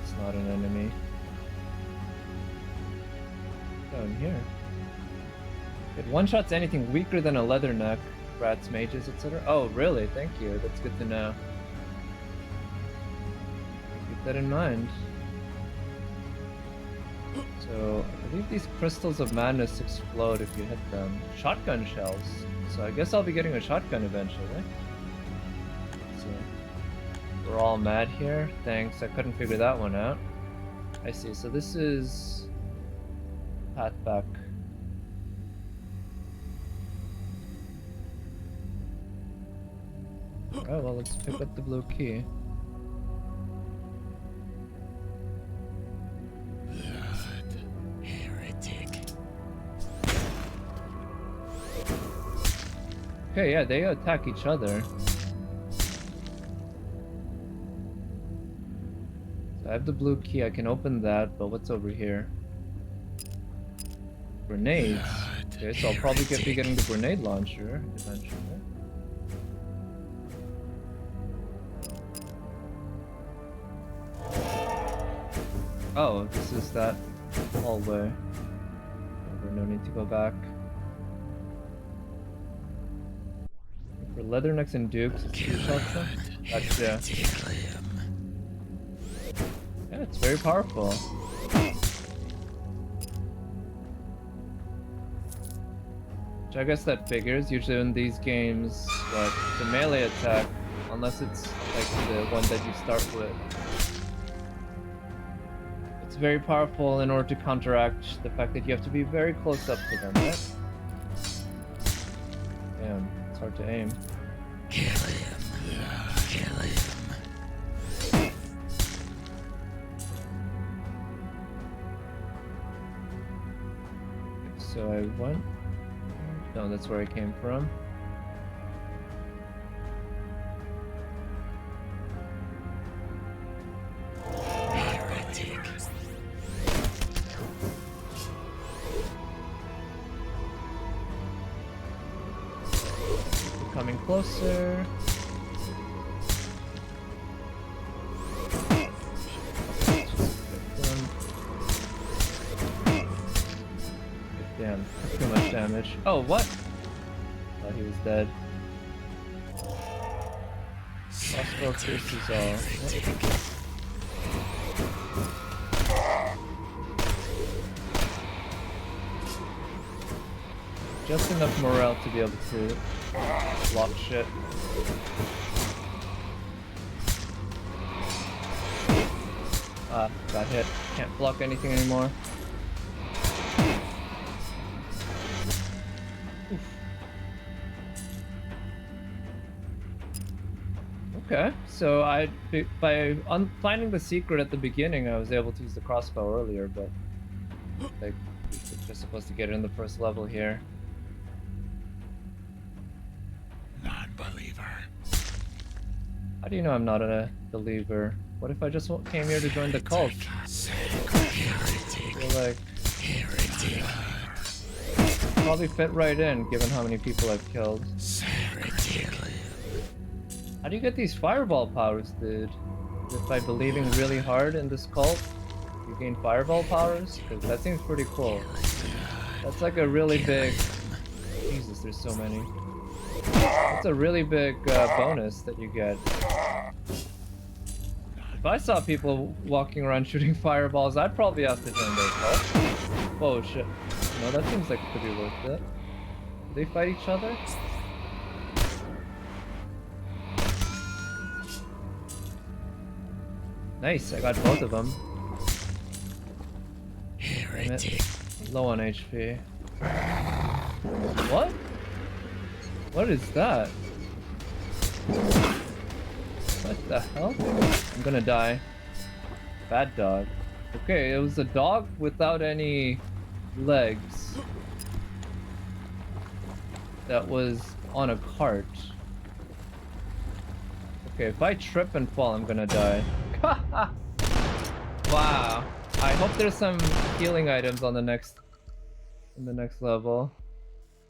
A: It's not an enemy. Down here. It one-shots anything weaker than a leatherneck, rats, mages, etc. Oh, really? Thank you. That's good to know. Keep that in mind. So, I believe these crystals of madness explode if you hit them. Shotgun shells. So I guess I'll be getting a shotgun eventually. So, we're all mad here. Thanks, I couldn't figure that one out. I see, so this is... path back. Oh, well, let's pick up the blue key. Okay, yeah, they attack each other. So I have the blue key, I can open that, but what's over here? Grenades. Okay, so I'll probably be getting the grenade launcher eventually. Oh, this is that hallway. No need to go back. For leathernecks and dukes, it's 2 shots then? Gotcha. Yeah, it's very powerful. Which I guess that figures. Usually in these games, but the melee attack, unless it's like the one that you start with, it's very powerful in order to counteract the fact that you have to be very close up to them, right? Damn, it's hard to aim.
C: Kill him. Kill him.
A: So I went? No, that's where I came from. Coming closer. Damn, that's too much damage. Oh, what? Thought he was dead. Crossbow pierces all. What? Just enough morale to be able to block shit. Ah, got hit. Can't block anything anymore. Oof. Okay, so by finding the secret at the beginning, I was able to use the crossbow earlier, but like, we're just supposed to get it in the first level here.
C: Non-believer.
A: How do you know I'm not a believer? What if I just came here to join the cult? I feel like probably fit right in, given how many people I've killed. How do you get these fireball powers, dude? Is it by believing really hard in this cult? You gain fireball powers? Because that seems pretty cool. That's like a really big... Jesus, there's so many. That's a really big bonus that you get. If I saw people walking around shooting fireballs, I'd probably have to join their cult. Whoa, shit. No, that seems like it could be worth it. Do they fight each other? Nice, I got both of them. Damn it. Low on HP. What? What is that? What the hell? I'm gonna die. Bad dog. Okay, it was a dog without any legs that was on a cart. Okay, if I trip and fall, I'm gonna die. Wow. I hope there's some healing items on the next level.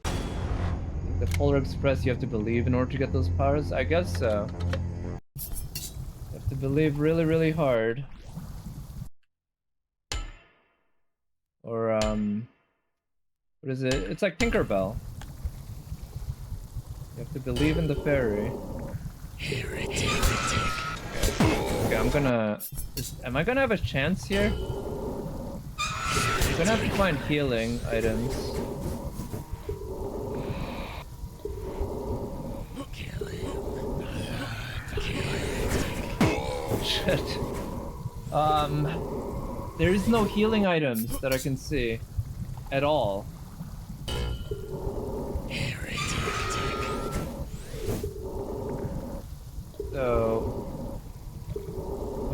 A: The Polar Express, you have to believe in order to get those powers? I guess so. You have to believe really, really hard. Or, what is it? It's like Tinkerbell. You have to believe in the fairy. Okay, I'm gonna... am I gonna have a chance here? I'm gonna have to find healing items. Shit. There is no healing items that I can see at all. So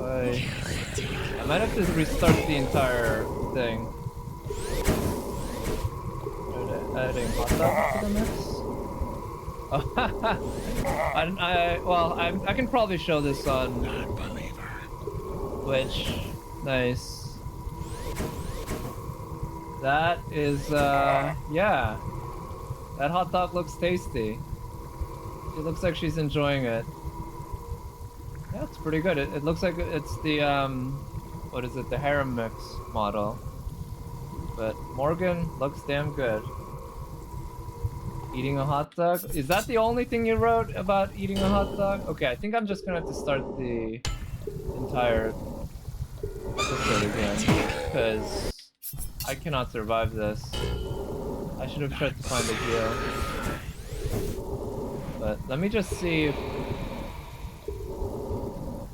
A: I might have to restart the entire thing. Adding hot dog to the mix. Oh, I can probably show this on Twitch. Nice. That is, yeah. That hot dog looks tasty. It looks like she's enjoying it. Yeah, it's pretty good. It looks like it's the, what is it? The harem mix model. But Morgan looks damn good. Eating a hot dog? Is that the only thing you wrote about eating a hot dog? Okay, I think I'm just gonna have to start the entire episode again, because I cannot survive this. I should have tried to find a heal. But let me just see if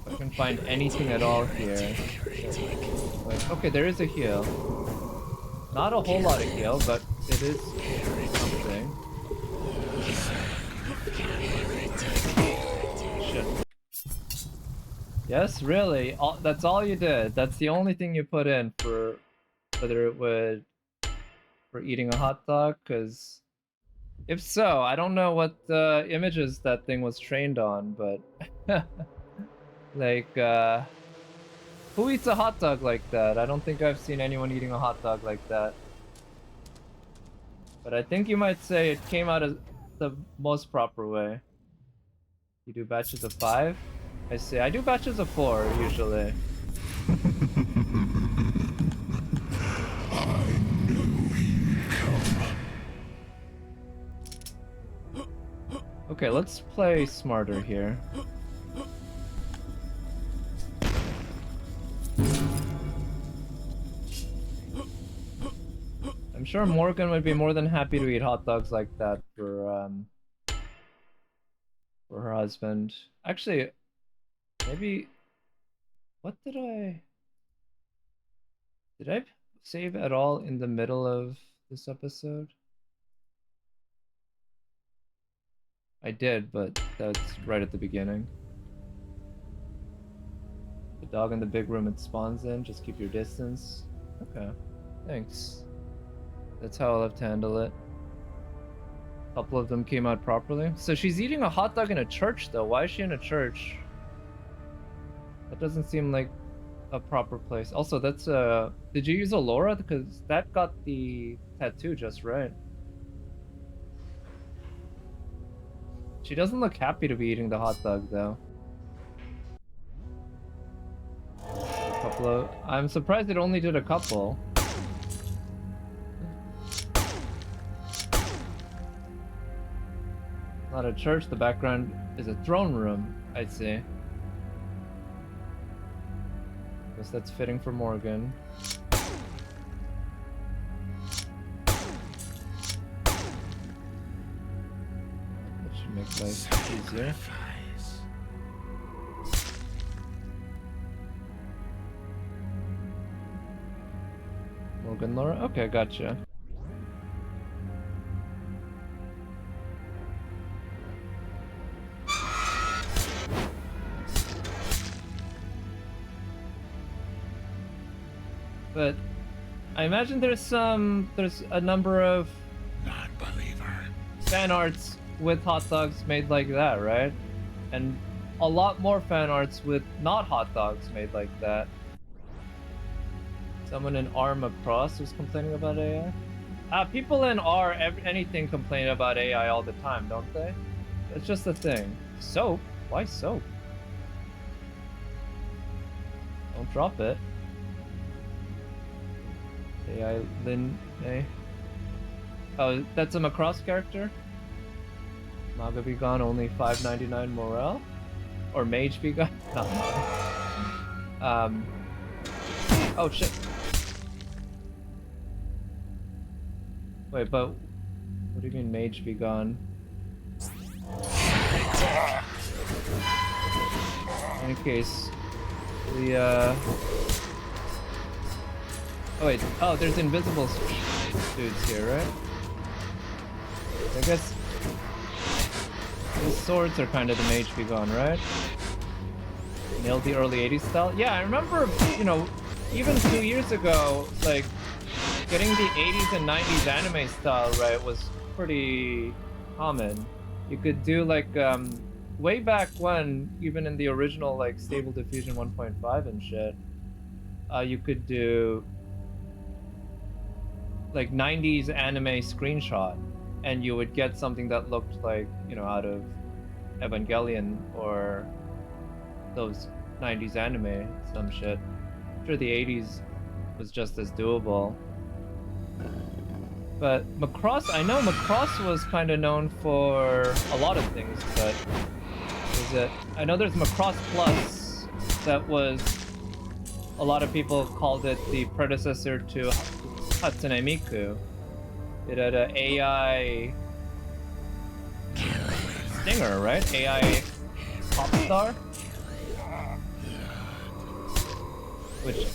A: I can find anything at all here. Like, okay, there is a heal. Not a whole lot of heal, but it is something. Shit. Yes, really? That's all you did? That's the only thing you put in for whether it would... for eating a hot dog? Because if so, I don't know what images that thing was trained on, but... like, who eats a hot dog like that? I don't think I've seen anyone eating a hot dog like that. But I think you might say it came out of the most proper way. You do batches of 5? I see. I do batches of 4, usually.
B: I knew you'd come.
A: Okay, let's play smarter here. I'm sure Morgan would be more than happy to eat hot dogs like that for her husband. Actually, maybe... what did I save at all in the middle of this episode? I did, but that's right at the beginning. The dog in the big room it spawns in, just keep your distance. Okay, thanks. That's how I'll have to handle it. A couple of them came out properly. So she's eating a hot dog in a church though. Why is she in a church? That doesn't seem like a proper place. Also, that's did you use Allura? Because that got the tattoo just right. She doesn't look happy to be eating the hot dog though. A couple of... I'm surprised it only did a couple. Not a church, the background is a throne room, I'd say. Guess that's fitting for Morgan. That should make life easier. Morgan Laura? Okay, gotcha. But I imagine there's a number of fan arts with hot dogs made like that, right? And a lot more fan arts with not hot dogs made like that. Someone in R Macross was complaining about AI. People in R, anything complain about AI all the time, don't they? It's just a thing. Soap? Why soap? Don't drop it. AI Lin A. Oh, that's a Macross character? Maga be gone, only $5.99 morale? Or Mage be gone? No. Oh shit. Wait, but what do you mean Mage be gone? In any case, the oh wait, oh, there's invisible dudes here, right? I guess these swords are kind of the Mage be gone, right? Nailed the early 80s style? Yeah, I remember, you know, even 2 years ago, like, getting the 80s and 90s anime style right was pretty common. You could do, like, way back when, even in the original, like, Stable Diffusion 1.5 and shit, you could do, like, 90s anime screenshot, and you would get something that looked like, you know, out of Evangelion or those 90s anime, some shit. I'm sure the 80s was just as doable. But Macross, I know Macross was kind of known for a lot of things, but is it? I know there's Macross Plus that was, a lot of people called it the predecessor to Hatsune Miku. It had an AI stinger, right? AI pop star? Which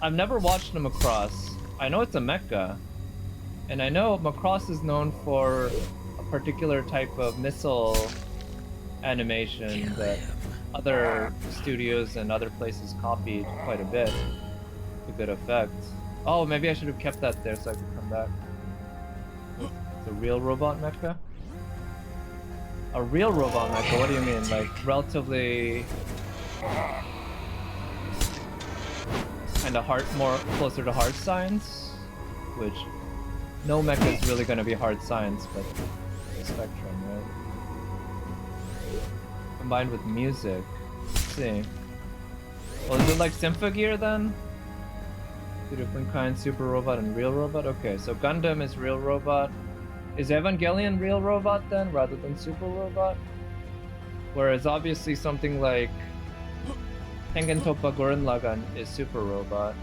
A: I've never watched a Macross. I know it's a mecha. And I know Macross is known for a particular type of missile animation that other studios and other places copied quite a bit to good effect. Oh, maybe I should have kept that there so I could come back. It's a real robot mecha? A real robot mecha? What do you mean? Like, relatively kind of more closer to hard science? Which, no mecha is really going to be hard science, but the spectrum, right? Combined with music. Let's see. Well, is it like Symphogear then? Two different kinds, super robot and real robot? Okay, so Gundam is real robot. Is Evangelion real robot then, rather than super robot? Whereas obviously something like Tengen Toppa Gurren Lagann is super robot.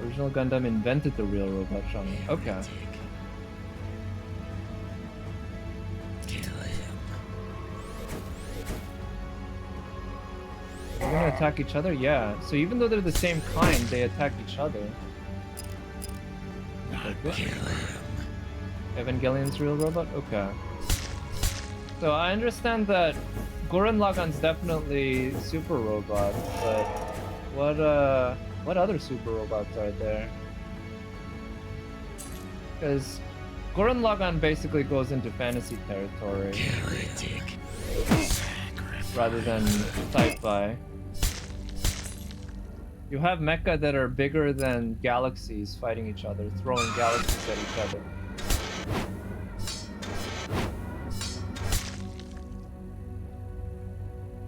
A: Original Gundam invented the real robot genre. Okay. They're gonna attack each other? Yeah. So even though they're the same kind, they attack each other. Evangelion's real robot? Okay. So I understand that Gurren Lagann's definitely super robot, but what other super robots are there? Because Gurren Lagann basically goes into fantasy territory rather than sci-fi. You have mecha that are bigger than galaxies fighting each other, throwing galaxies at each other.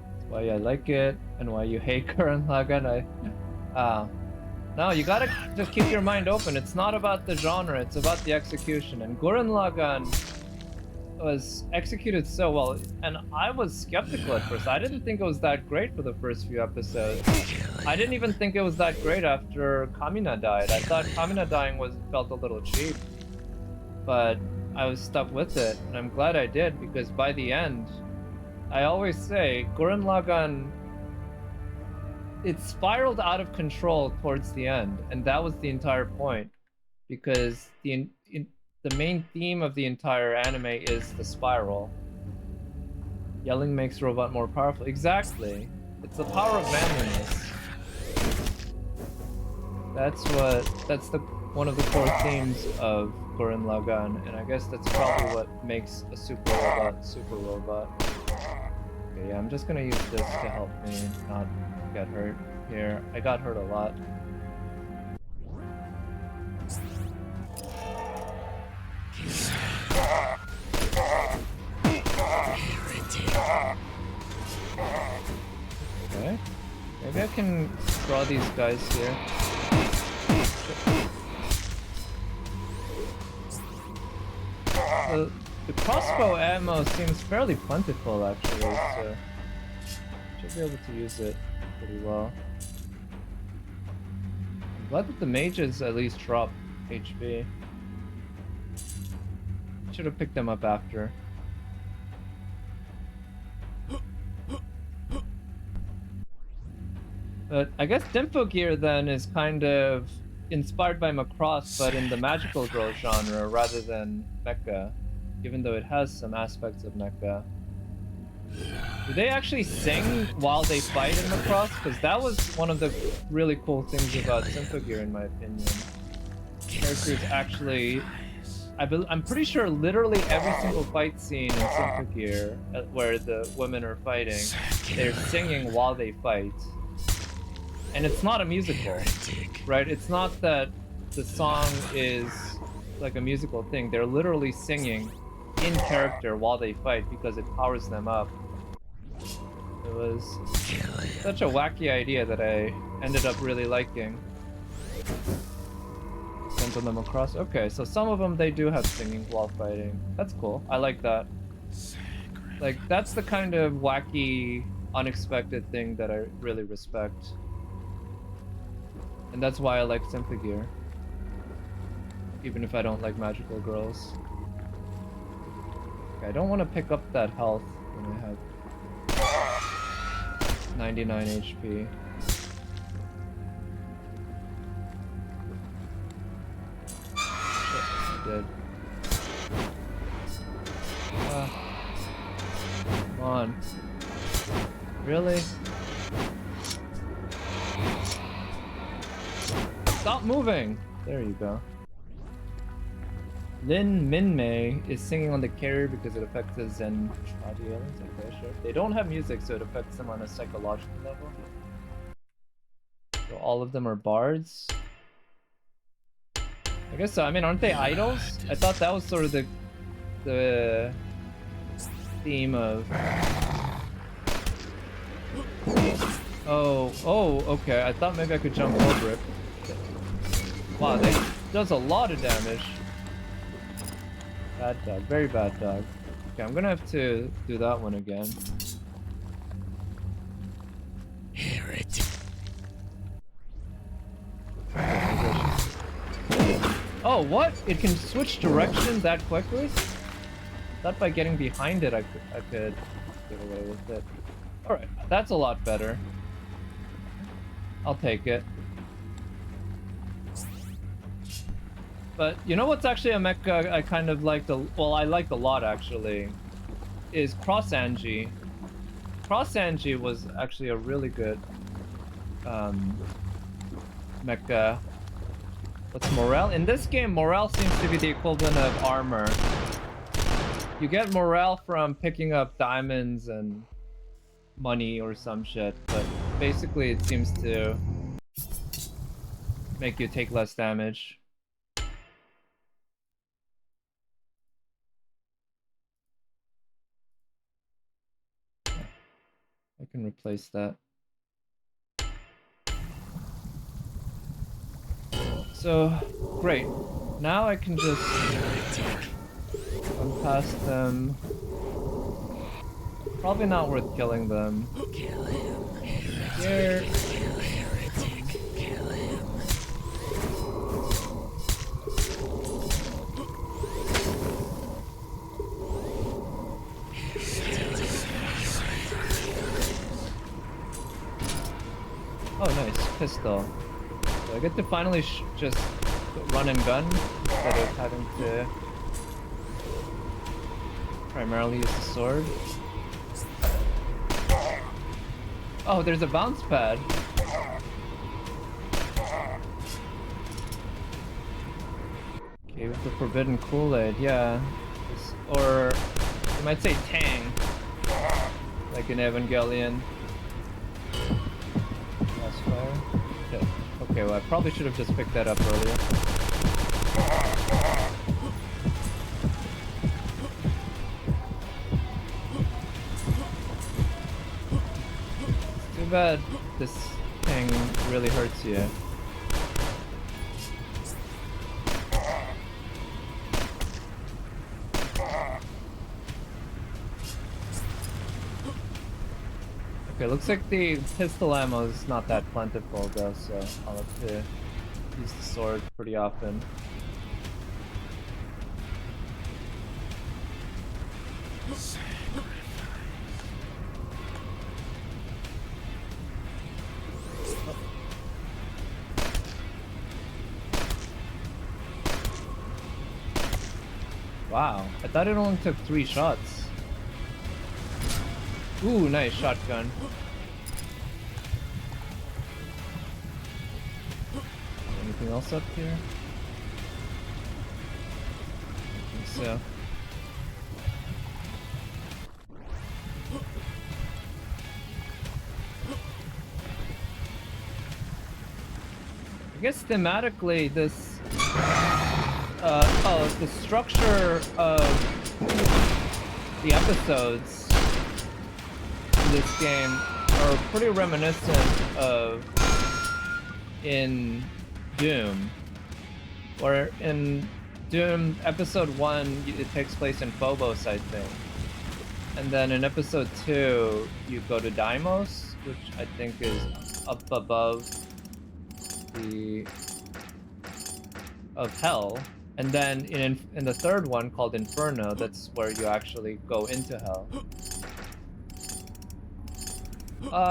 A: That's why I like it, and why you hate Gurren Lagann. No, you gotta just keep your mind open. It's not about the genre, it's about the execution. And Gurren Lagann was executed so well, and I was skeptical at first. I didn't think it was that great for the first few episodes. I didn't even think it was that great after Kamina died. I thought Kamina dying felt a little cheap. But I was stuck with it, and I'm glad I did, because by the end, I always say, Gurren Lagann, it spiraled out of control towards the end, and that was the entire point, because the main theme of the entire anime is the spiral. Yelling makes robot more powerful. Exactly. It's the power of manliness. That's one of the core themes of Gurren Lagann, and I guess that's probably what makes a super robot super robot. Okay, Okay, yeah, I'm just gonna use this to help me not get hurt here. I got hurt a lot. Okay. Maybe I can draw these guys here. The crossbow ammo seems fairly plentiful actually, so should be able to use it pretty well. I'm glad that the mages at least drop HP. Should have picked them up after. But I guess Dimpo Gear then is kind of inspired by Macross, but in the magical girl genre rather than mecha, even though it has some aspects of mecha. Do they actually sing while they fight in Macross? Because that was one of the really cool things about Dimpo Gear, in my opinion. Characters actually... I'm pretty sure literally every single fight scene in Dimpo Gear where the women are fighting, they're singing while they fight. And it's not a musical, right? It's not that the song is like a musical thing. They're literally singing in character while they fight because it powers them up. It was such a wacky idea that I ended up really liking. Sent them across. Okay, so some of them they do have singing while fighting. That's cool. I like that. Like, that's the kind of wacky, unexpected thing that I really respect. And that's why I like Dimpo Gear. Even if I don't like magical girls. Okay, I don't want to pick up that health when I have 99 HP. Shit, I did. Come on. Really? Stop moving! There you go. Lin Minmei is singing on the carrier because it affects the Zen Tradi aliens. Okay, sure. They don't have music, so it affects them on a psychological level. So all of them are bards? I guess so. I mean, aren't they idols? I thought that was sort of the theme of... Oh, okay. I thought maybe I could jump over it. Wow, that does a lot of damage. Bad dog, very bad dog. Okay, I'm gonna have to do that one again.
C: Hear it.
A: Oh, what? It can switch direction that quickly? Thought by getting behind it I could get away with it. Alright, that's a lot better. I'll take it. But you know what's actually a mecha I kind of liked, well, I liked a lot actually, is Cross Angie. Cross Angie was actually a really good mecha. What's morale? In this game, morale seems to be the equivalent of armor. You get morale from picking up diamonds and money or some shit, but basically it seems to make you take less damage. I can replace that. So, great. Now I can just run past them. Probably not worth killing them.
C: Kill him.
A: Here.
C: Kill heretic. Kill him.
A: Oh, nice. Pistol. So I get to finally just run and gun instead of having to primarily use the sword. Oh, there's a bounce pad. Okay, with the forbidden Kool-Aid, yeah. Or you might say Tang. Like in Evangelion. Last fire. Okay. Okay, well I probably should have just picked that up earlier. Too bad this thing really hurts you. Okay, looks like the pistol ammo is not that plentiful though, so I'll have to use the sword pretty often. Wow, I thought it only took 3 shots. Ooh, nice shotgun. Anything else up here? I think so. I guess thematically this the structure of the episodes in this game are pretty reminiscent of in Doom, where in Doom episode 1 it takes place in Phobos, I think, and then in episode 2 you go to Deimos, which I think is up above the of hell, and then in the third one called Inferno, that's where you actually go into hell.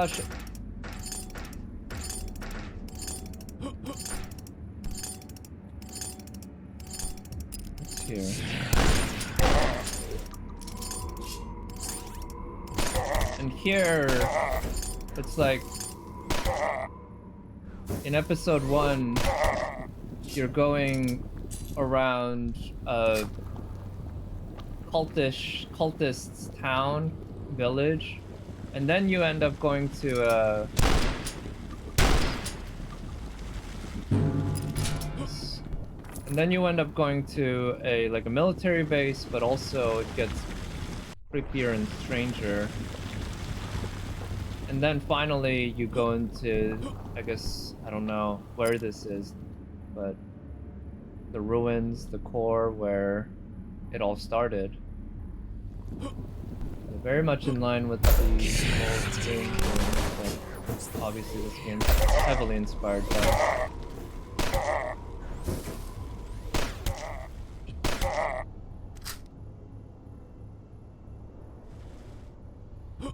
A: Shit. What's here? And here, it's like in episode 1, you're going around a cultist's town, village, and then you end up going to a like a military base, but also it gets creepier and stranger. And then finally you go into, I guess, I don't know where this is, but the ruins, the core where it all started. Very much in line with the old game, but obviously this game's heavily inspired by.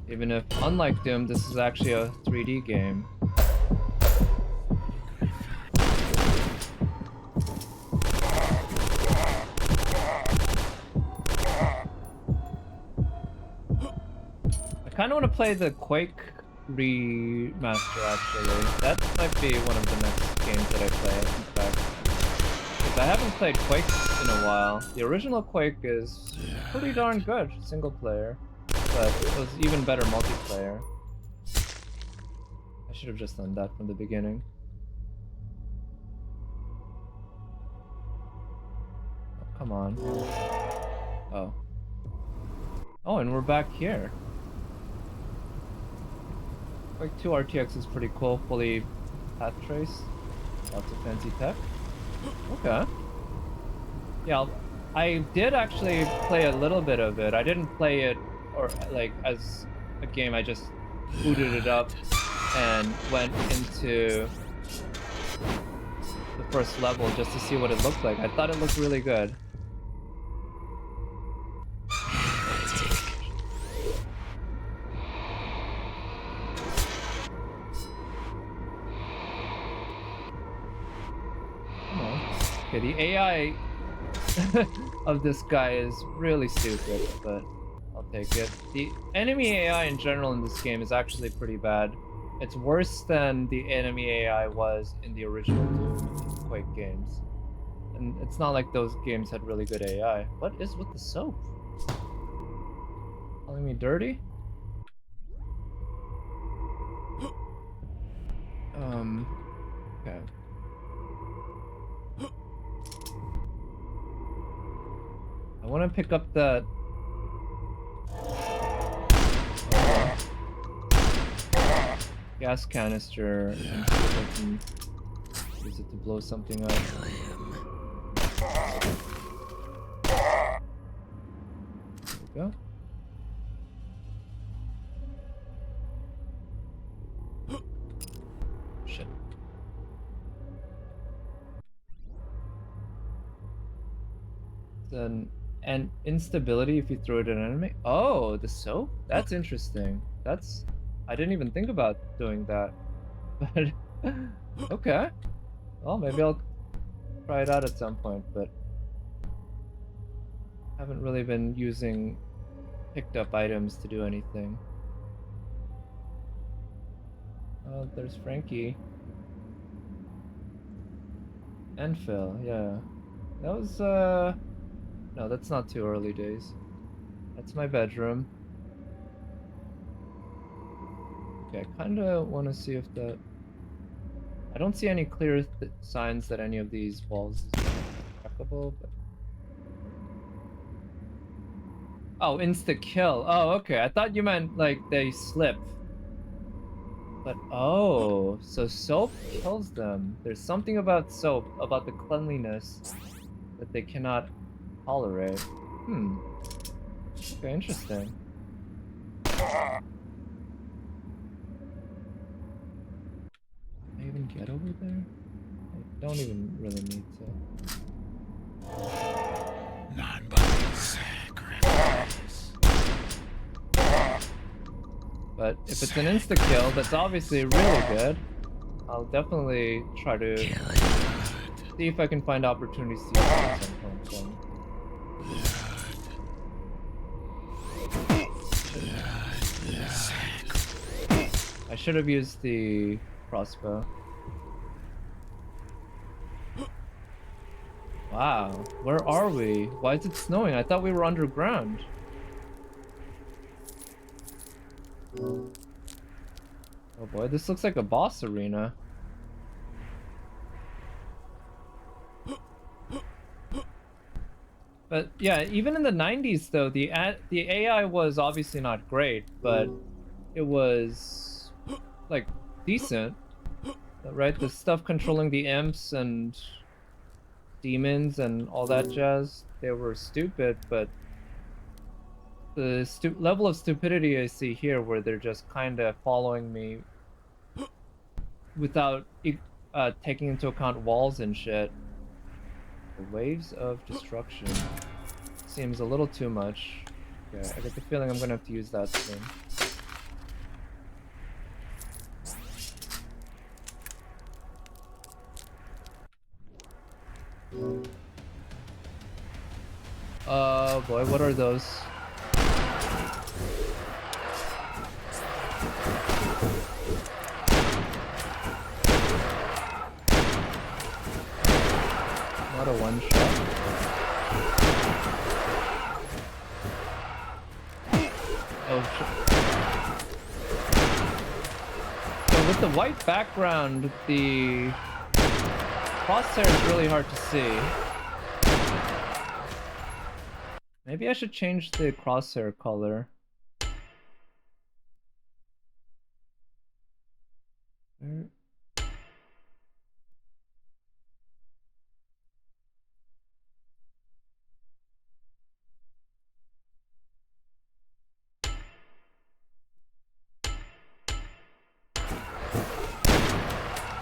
A: Even if, unlike Doom, this is actually a 3D game. I kind of want to play the Quake remaster, actually. That might be one of the next games that I play, in fact. Because I haven't played Quake in a while. The original Quake is pretty darn good, single player. But it was even better multiplayer. I should have just done that from the beginning. Oh, come on. Oh. Oh, and we're back here. Quake 2 RTX is pretty cool, fully path trace. Lots of fancy tech. Okay. Yeah, I did actually play a little bit of it. I didn't play it or like as a game, I just booted it up and went into the first level just to see what it looked like. I thought it looked really good. Okay, the AI of this guy is really stupid, but I'll take it. The enemy AI in general in this game is actually pretty bad. It's worse than the enemy AI was in the original Doom and Quake games. And it's not like those games had really good AI. What is with the soap? Calling me dirty? Okay. I want to pick up that. Gas canister and see if I can use it to blow something up.
C: Kill him.
A: There we go. Shit. An instability if you throw it at an enemy. Oh, the soap? That's interesting. I didn't even think about doing that. But okay. Well, maybe I'll try it out at some point, but haven't really been using picked up items to do anything. Oh, there's Frankie. And Phil, yeah. That was, no, that's not too early days. That's my bedroom. Okay, I kinda wanna see if that... I don't see any clear signs that any of these walls is trackable, but... Oh, insta-kill. Oh, okay. I thought you meant, like, they slip. But, oh, so soap kills them. There's something about soap, about the cleanliness, that they cannot tolerate. Okay, interesting. Can I even get over there? I don't even really need to.
C: Non-body sacrifice.
A: But if it's an insta-kill, that's obviously really good. I'll definitely try to see if I can find opportunities to use it at some point. Then. I should have used the crossbow. Wow, where are we? Why is it snowing? I thought we were underground. Oh boy, this looks like a boss arena. But yeah, even in the 90s though, the AI was obviously not great, but it was like decent, right? The stuff controlling the imps and demons and all that jazz, they were stupid, but the level of stupidity I see here, where they're just kind of following me without taking into account walls and shit. The waves of destruction seems a little too much. Okay, I get the feeling I'm gonna have to use that soon. Oh boy, what are those? Not a one shot. Oh shit. So with the white background, the crosshair is really hard to see. Maybe I should change the crosshair color.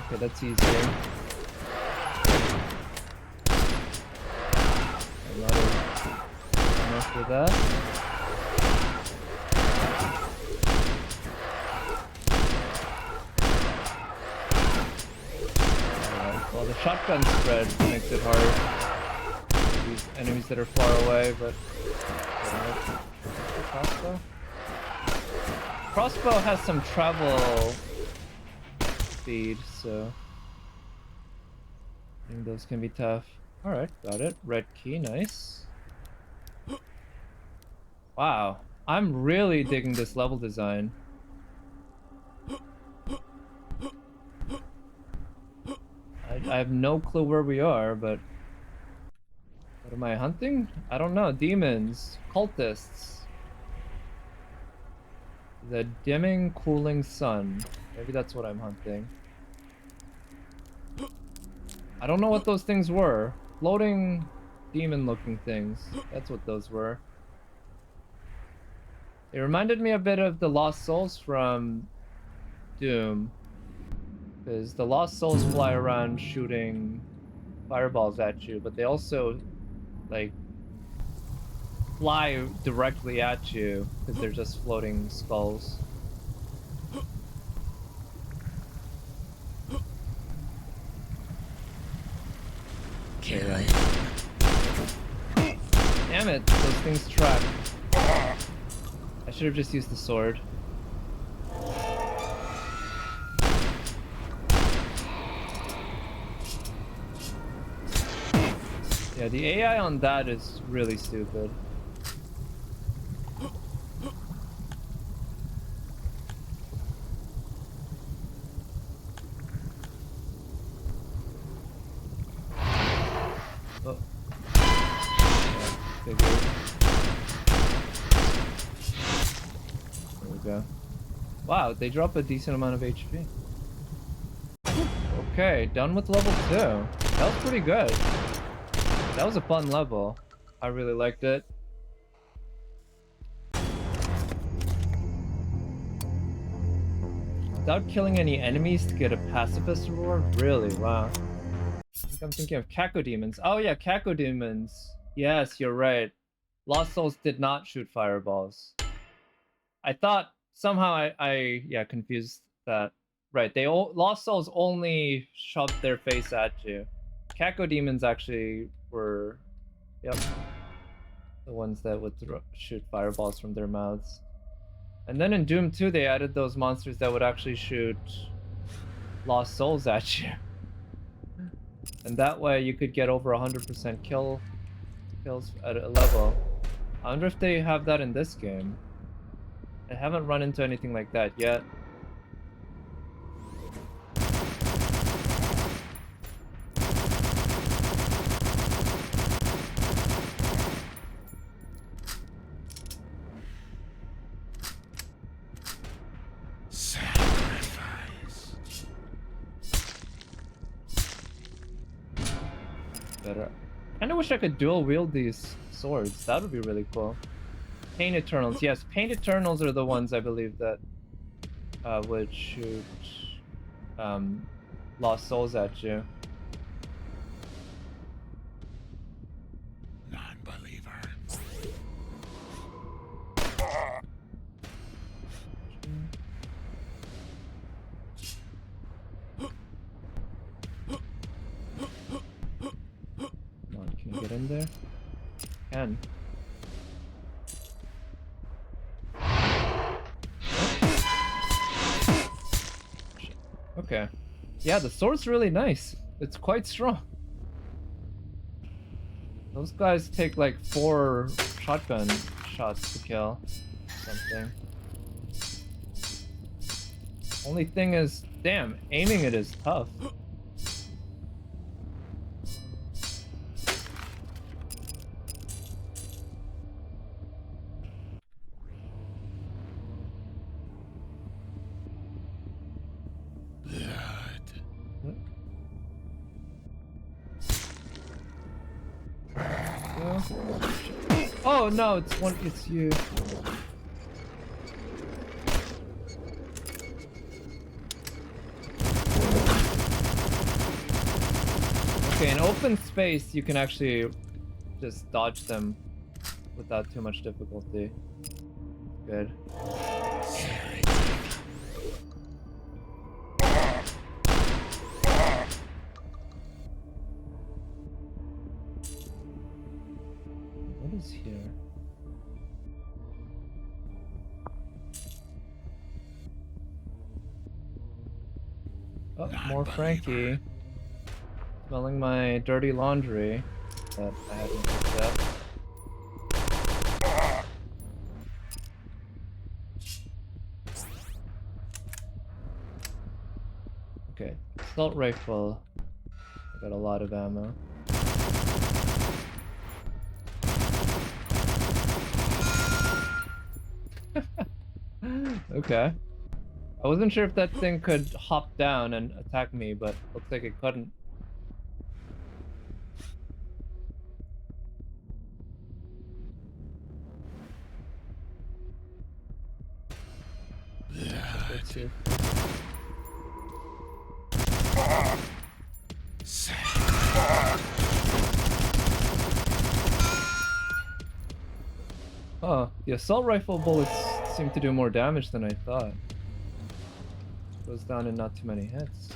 A: Okay, that's easier. A lot of mess with that. Alright, well the shotgun spread makes it hard for these enemies that are far away, but crossbow? Crossbow has some travel speed, so I think those can be tough. Alright, got it. Red key, nice. Wow, I'm really digging this level design. I have no clue where we are, but what am I hunting? I don't know. Demons, cultists. The dimming, cooling sun. Maybe that's what I'm hunting. I don't know what those things were. Floating, demon-looking things. That's what those were. It reminded me a bit of the Lost Souls from Doom. Because the Lost Souls fly around shooting fireballs at you, but they also, like, fly directly at you because they're just floating skulls.
C: Kill it.
A: Damn it, those things track. I should have just used the sword. Yeah, the AI on that is really stupid. Oh. Yeah, figured. There we go. Wow, they drop a decent amount of HP. Okay, done with level 2. That was pretty good. That was a fun level. I really liked it. Without killing any enemies to get a pacifist reward? Really? Wow. I think I'm thinking of Cacodemons. Oh yeah, Cacodemons. Yes, you're right. Lost Souls did not shoot fireballs. I thought somehow I confused that. Right, Lost Souls only shoved their face at you. Cacodemons actually were, yep, the ones that would shoot fireballs from their mouths. And then in Doom 2, they added those monsters that would actually shoot Lost Souls at you. And that way you could get over 100% kills at a level. I wonder if they have that in this game. I haven't run into anything like that yet. Better. I kinda wish I could dual wield these swords. That would be really cool. Pain Eternals. Yes, Pain Eternals are the ones I believe that would shoot Lost Souls at you.
C: Non-believer.
A: Come on, can you get in there? Can. Okay. Yeah, the sword's really nice. It's quite strong. Those guys take like 4 shotgun shots to kill something. Only thing is, damn, aiming it is tough. Oh no, it's you. Okay, in open space you can actually just dodge them without too much difficulty. Good. What is here? Oh, more Frankie. Smelling my dirty laundry that I haven't picked up. Okay, assault rifle. Got a lot of ammo. Okay. I wasn't sure if that thing could hop down and attack me, but looks like it couldn't. Let's see. Oh, the assault rifle bullets seem to do more damage than I thought. Goes down in not too many hits.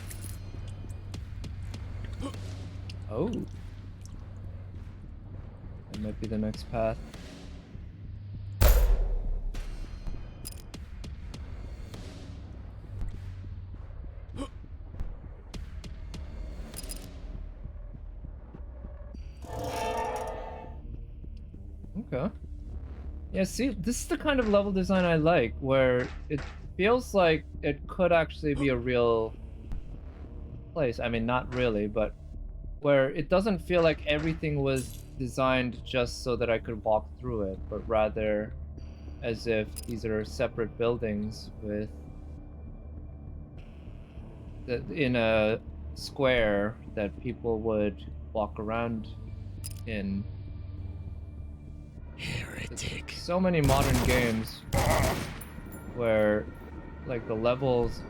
A: Oh. That might be the next path. Okay. Yeah, see, this is the kind of level design I like, where it feels like it could actually be a real place. I mean, not really, but where it doesn't feel like everything was designed just so that I could walk through it, but rather as if these are separate buildings with in a square that people would walk around in.
C: Heretic.
A: So many modern games where like the levels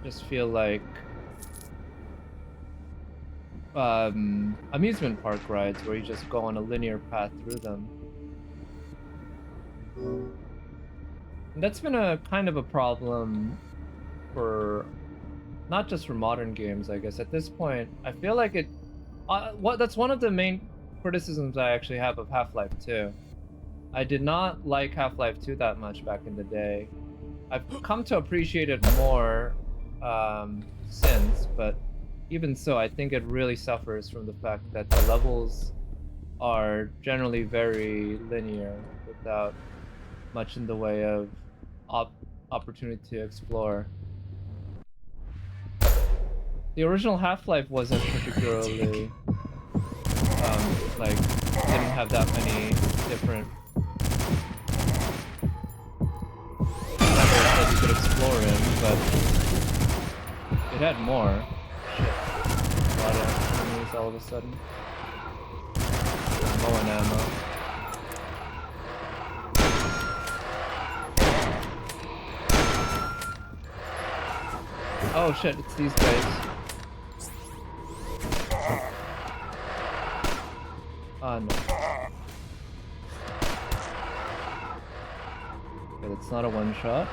A: just feel like amusement park rides where you just go on a linear path through them. And that's been a kind of a problem for not just for modern games, I guess. At this point, I feel like it that's one of the main criticisms I actually have of Half-Life 2. I did not like Half-Life 2 that much back in the day. I've come to appreciate it more since, but even so, I think it really suffers from the fact that the levels are generally very linear without much in the way of opportunity to explore. The original Half-Life wasn't particularly like didn't have that many different levels that you could explore in, but it had more. Shit. A lot of enemies all of a sudden. Low on ammo. Oh shit, it's these guys. Ah, no. Okay, that's not a one-shot.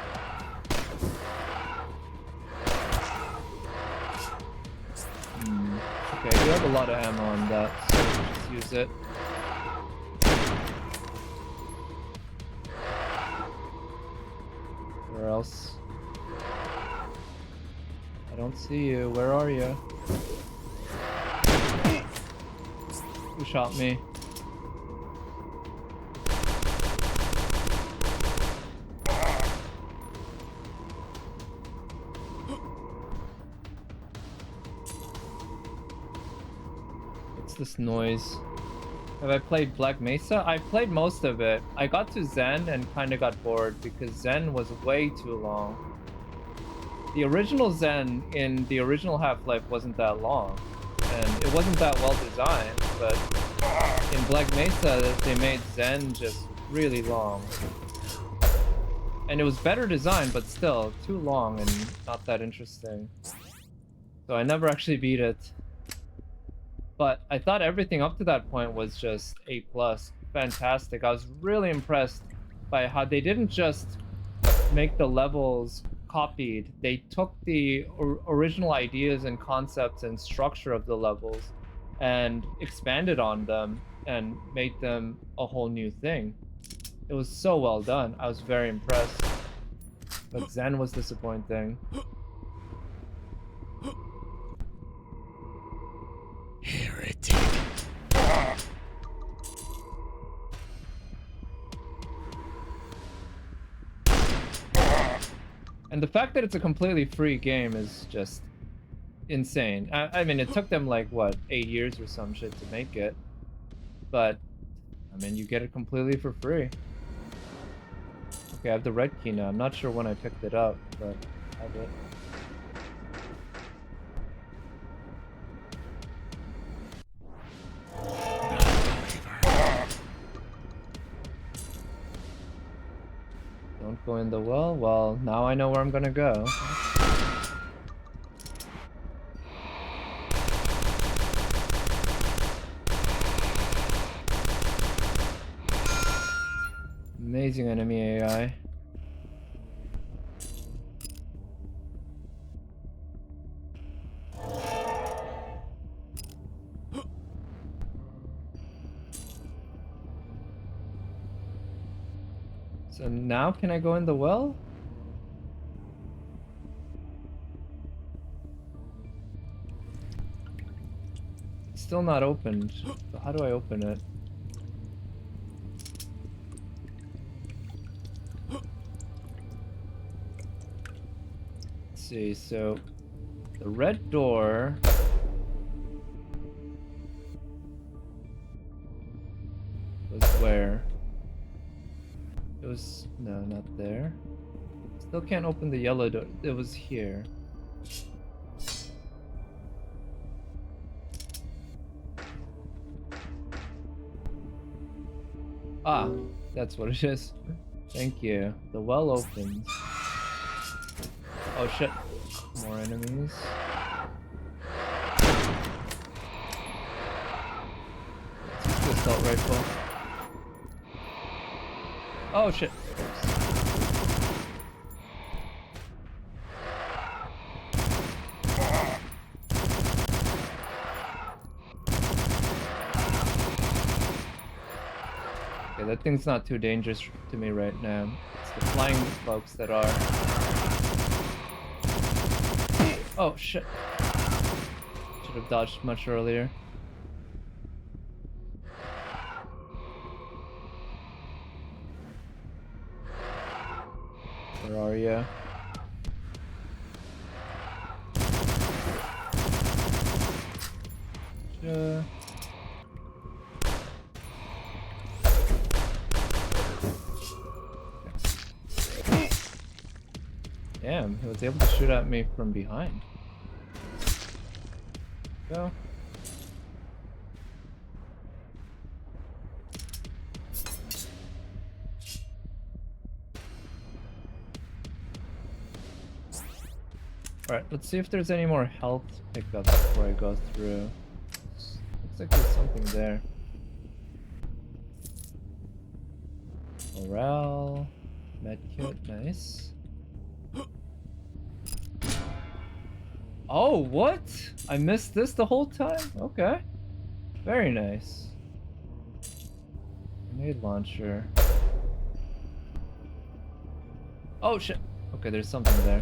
A: Okay, we have a lot of ammo on that, so just use it. Where else? I don't see you. Where are you? Who shot me? What's this noise? Have I played Black Mesa? I played most of it. I got to Zen and kind of got bored because Zen was way too long. The original Zen in the original Half-Life wasn't that long, and it wasn't that well designed, but in Black Mesa they made Zen just really long. And it was better designed, but still too long and not that interesting. So I never actually beat it. But I thought everything up to that point was just A+. Fantastic. I was really impressed by how they didn't just make the levels copied. They took the original ideas and concepts and structure of the levels and expanded on them and made them a whole new thing. It was so well done. I was very impressed. But Zen was disappointing.
C: Heretic.
A: And the fact that it's a completely free game is just insane. I mean, it took them like, what, 8 years or some shit to make it. But, I mean, you get it completely for free. Okay, I have the red key now. I'm not sure when I picked it up, but I have it. Don't go in the well? Well, now I know where I'm gonna go. Amazing enemy AI. So now can I go in the well? It's still not opened. So how do I open it? Let's see, so the red door was where? It was, no, not there. Still can't open the yellow door. It was here. Ah, that's what it is. Thank you. The well opens. Oh shit. More enemies. Let's use the assault rifle. Oh shit. Okay, that thing's not too dangerous to me right now. It's the flying folks that are. Oh shit. Should have dodged much earlier. Where are you? Damn, he was able to shoot at me from behind. Go. Alright, let's see if there's any more health pickups before I go through. Looks like there's something there. Morale, medkit, nice. Oh, what? I missed this the whole time? Okay. Very nice. Grenade launcher. Oh shit. Okay, there's something there.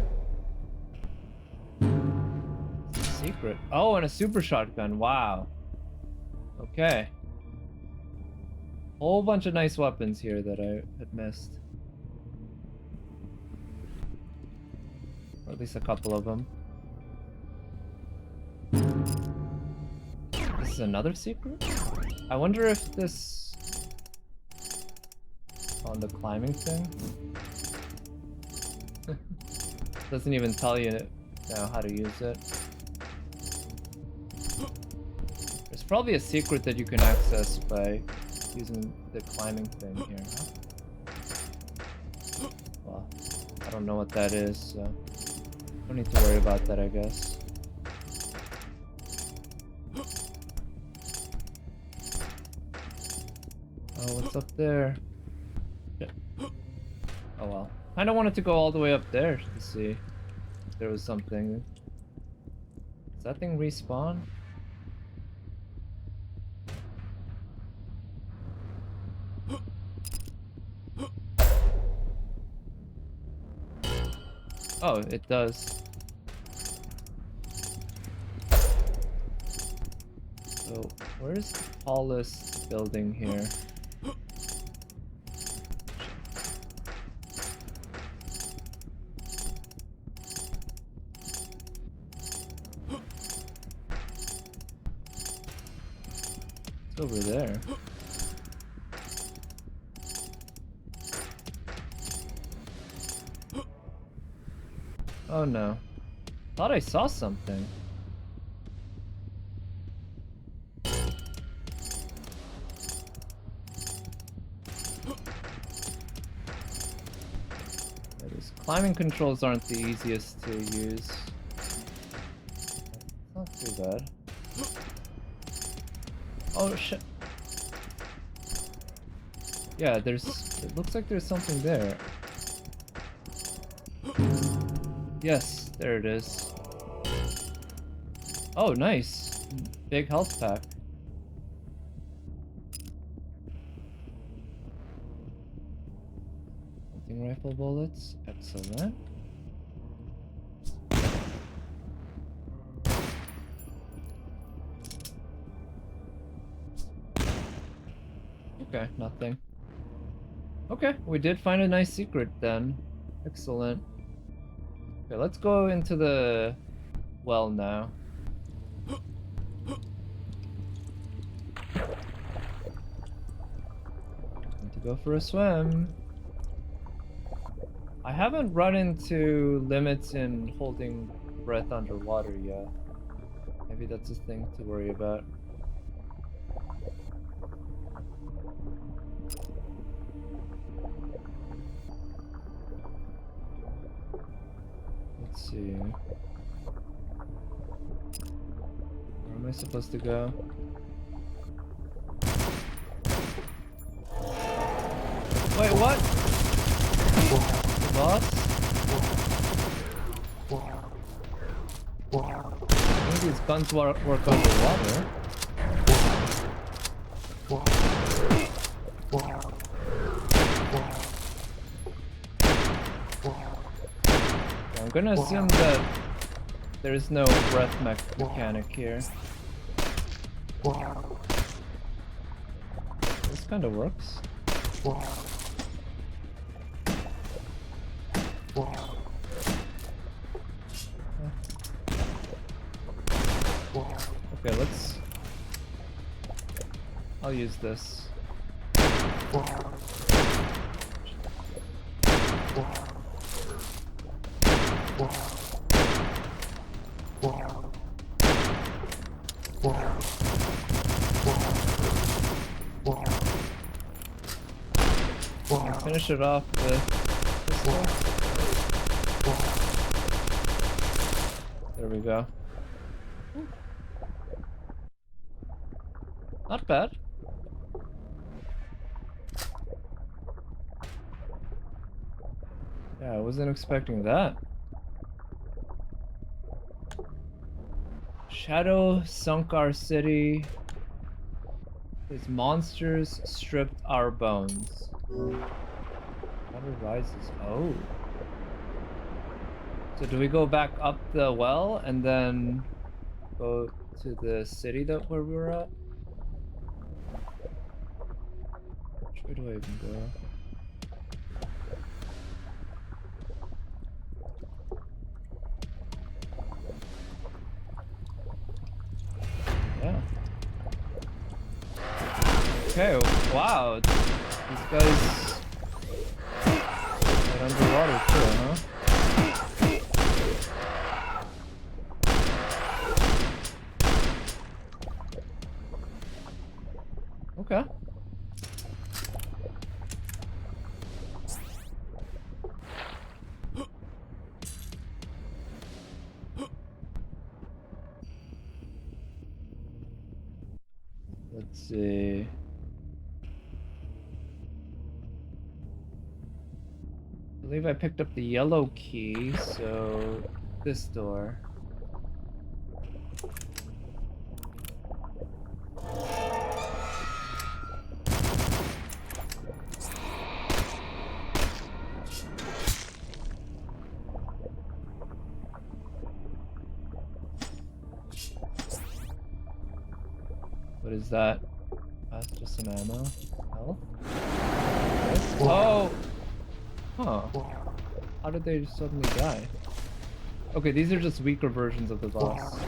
A: Secret. Oh, and a super shotgun. Wow. Okay. Whole bunch of nice weapons here that I had missed. Or at least a couple of them. This is another secret? I wonder if this... on the climbing thing? Doesn't even tell you now how to use it. There's probably a secret that you can access by using the climbing thing here, huh? Well, I don't know what that is, so don't need to worry about that, I guess. Oh, what's up there? Shit. Oh well. I don't want it to go all the way up there to see if there was something. Does that thing respawn? Oh, it does. So, where's the tallest building here? over there? Oh no. Thought I saw something. Yeah, these climbing controls aren't the easiest to use. Not too bad. Oh shit. Yeah, it looks like there's something there. Yes, there it is. Oh, nice. Big health pack. Hunting rifle bullets. Excellent. Okay, nothing. Okay, we did find a nice secret then. Excellent. Okay, let's go into the well now. Time to go for a swim. I haven't run into limits in holding breath underwater yet. Maybe that's a thing to worry about. Let's see. Where am I supposed to go? Wait, what? Boss? I think these guns work underwater. I'm gonna assume that there is no breath mechanic here. This kind of works. Okay, I'll use this. Finish it off with this one. There we go. Not bad. Yeah, I wasn't expecting that. Shadow sunk our city. These monsters stripped our bones. Water rises. Oh. So do we go back up the well and then go to the city where we were at? Where do I even go? Yeah. Okay, wow. These guys are underwater too, huh? Okay. Let's see. I believe I picked up the yellow key, so this door. What is that? That's just some ammo. Health? Oh! Huh. How did they suddenly die? Okay, these are just weaker versions of the boss.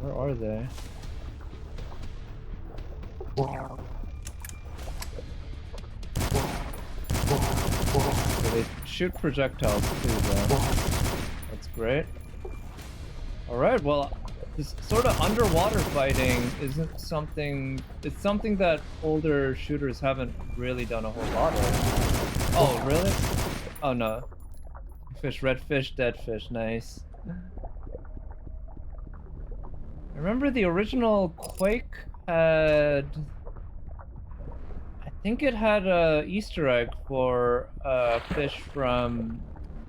A: Where are they? So they shoot projectiles too, though. That's great. Alright, well, this sort of underwater fighting isn't something... It's something that older shooters haven't really done a whole lot of. Oh, really? Oh, no. Fish, red fish, dead fish. Nice. I remember the original Quake had... I think it had a Easter egg for fish from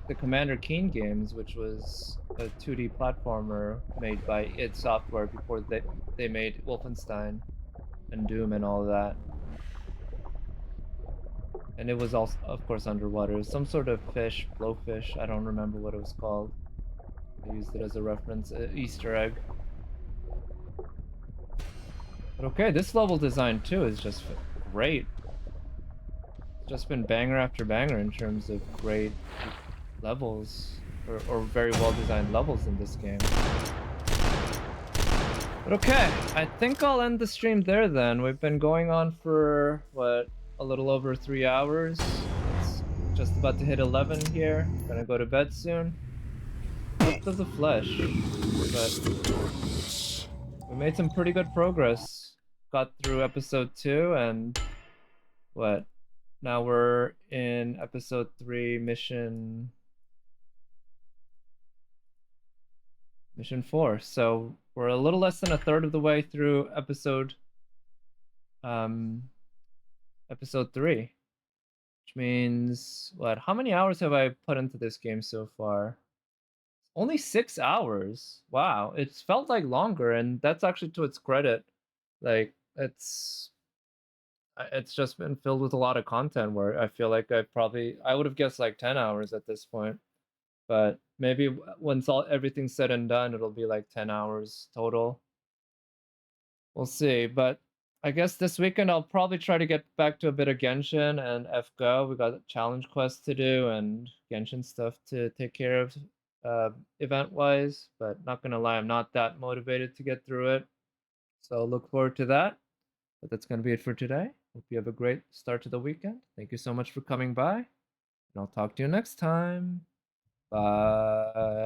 A: the Commander Keen games, which was a 2D platformer made by id Software before they made Wolfenstein and Doom and all that. And it was also, of course, underwater. It was some sort of fish, blowfish. I don't remember what it was called. I used it as a reference, Easter egg. But okay, this level design too is just great. It's just been banger after banger in terms of great levels, or very well designed levels in this game. But okay, I think I'll end the stream there then. We've been going on for, what, a little over 3 hours. It's just about to hit 11 here. Gonna go to bed soon. Gift of the flesh. But we made some pretty good progress. Got through episode 2 and what? Now we're in episode 3, mission 4. So we're a little less than a third of the way through episode 3, which means what? How many hours have I put into this game so far? Only 6 hours. Wow, it's felt like longer, and that's actually to its credit. Like it's just been filled with a lot of content where I feel like I would have guessed like 10 hours at this point. But maybe once everything's said and done, it'll be like 10 hours total. We'll see. But I guess this weekend I'll probably try to get back to a bit of Genshin and FGO. We got challenge quests to do and Genshin stuff to take care of event-wise. But not gonna lie, I'm not that motivated to get through it. So look forward to that. But that's gonna be it for today. Hope you have a great start to the weekend. Thank you so much for coming by. And I'll talk to you next time. Bye.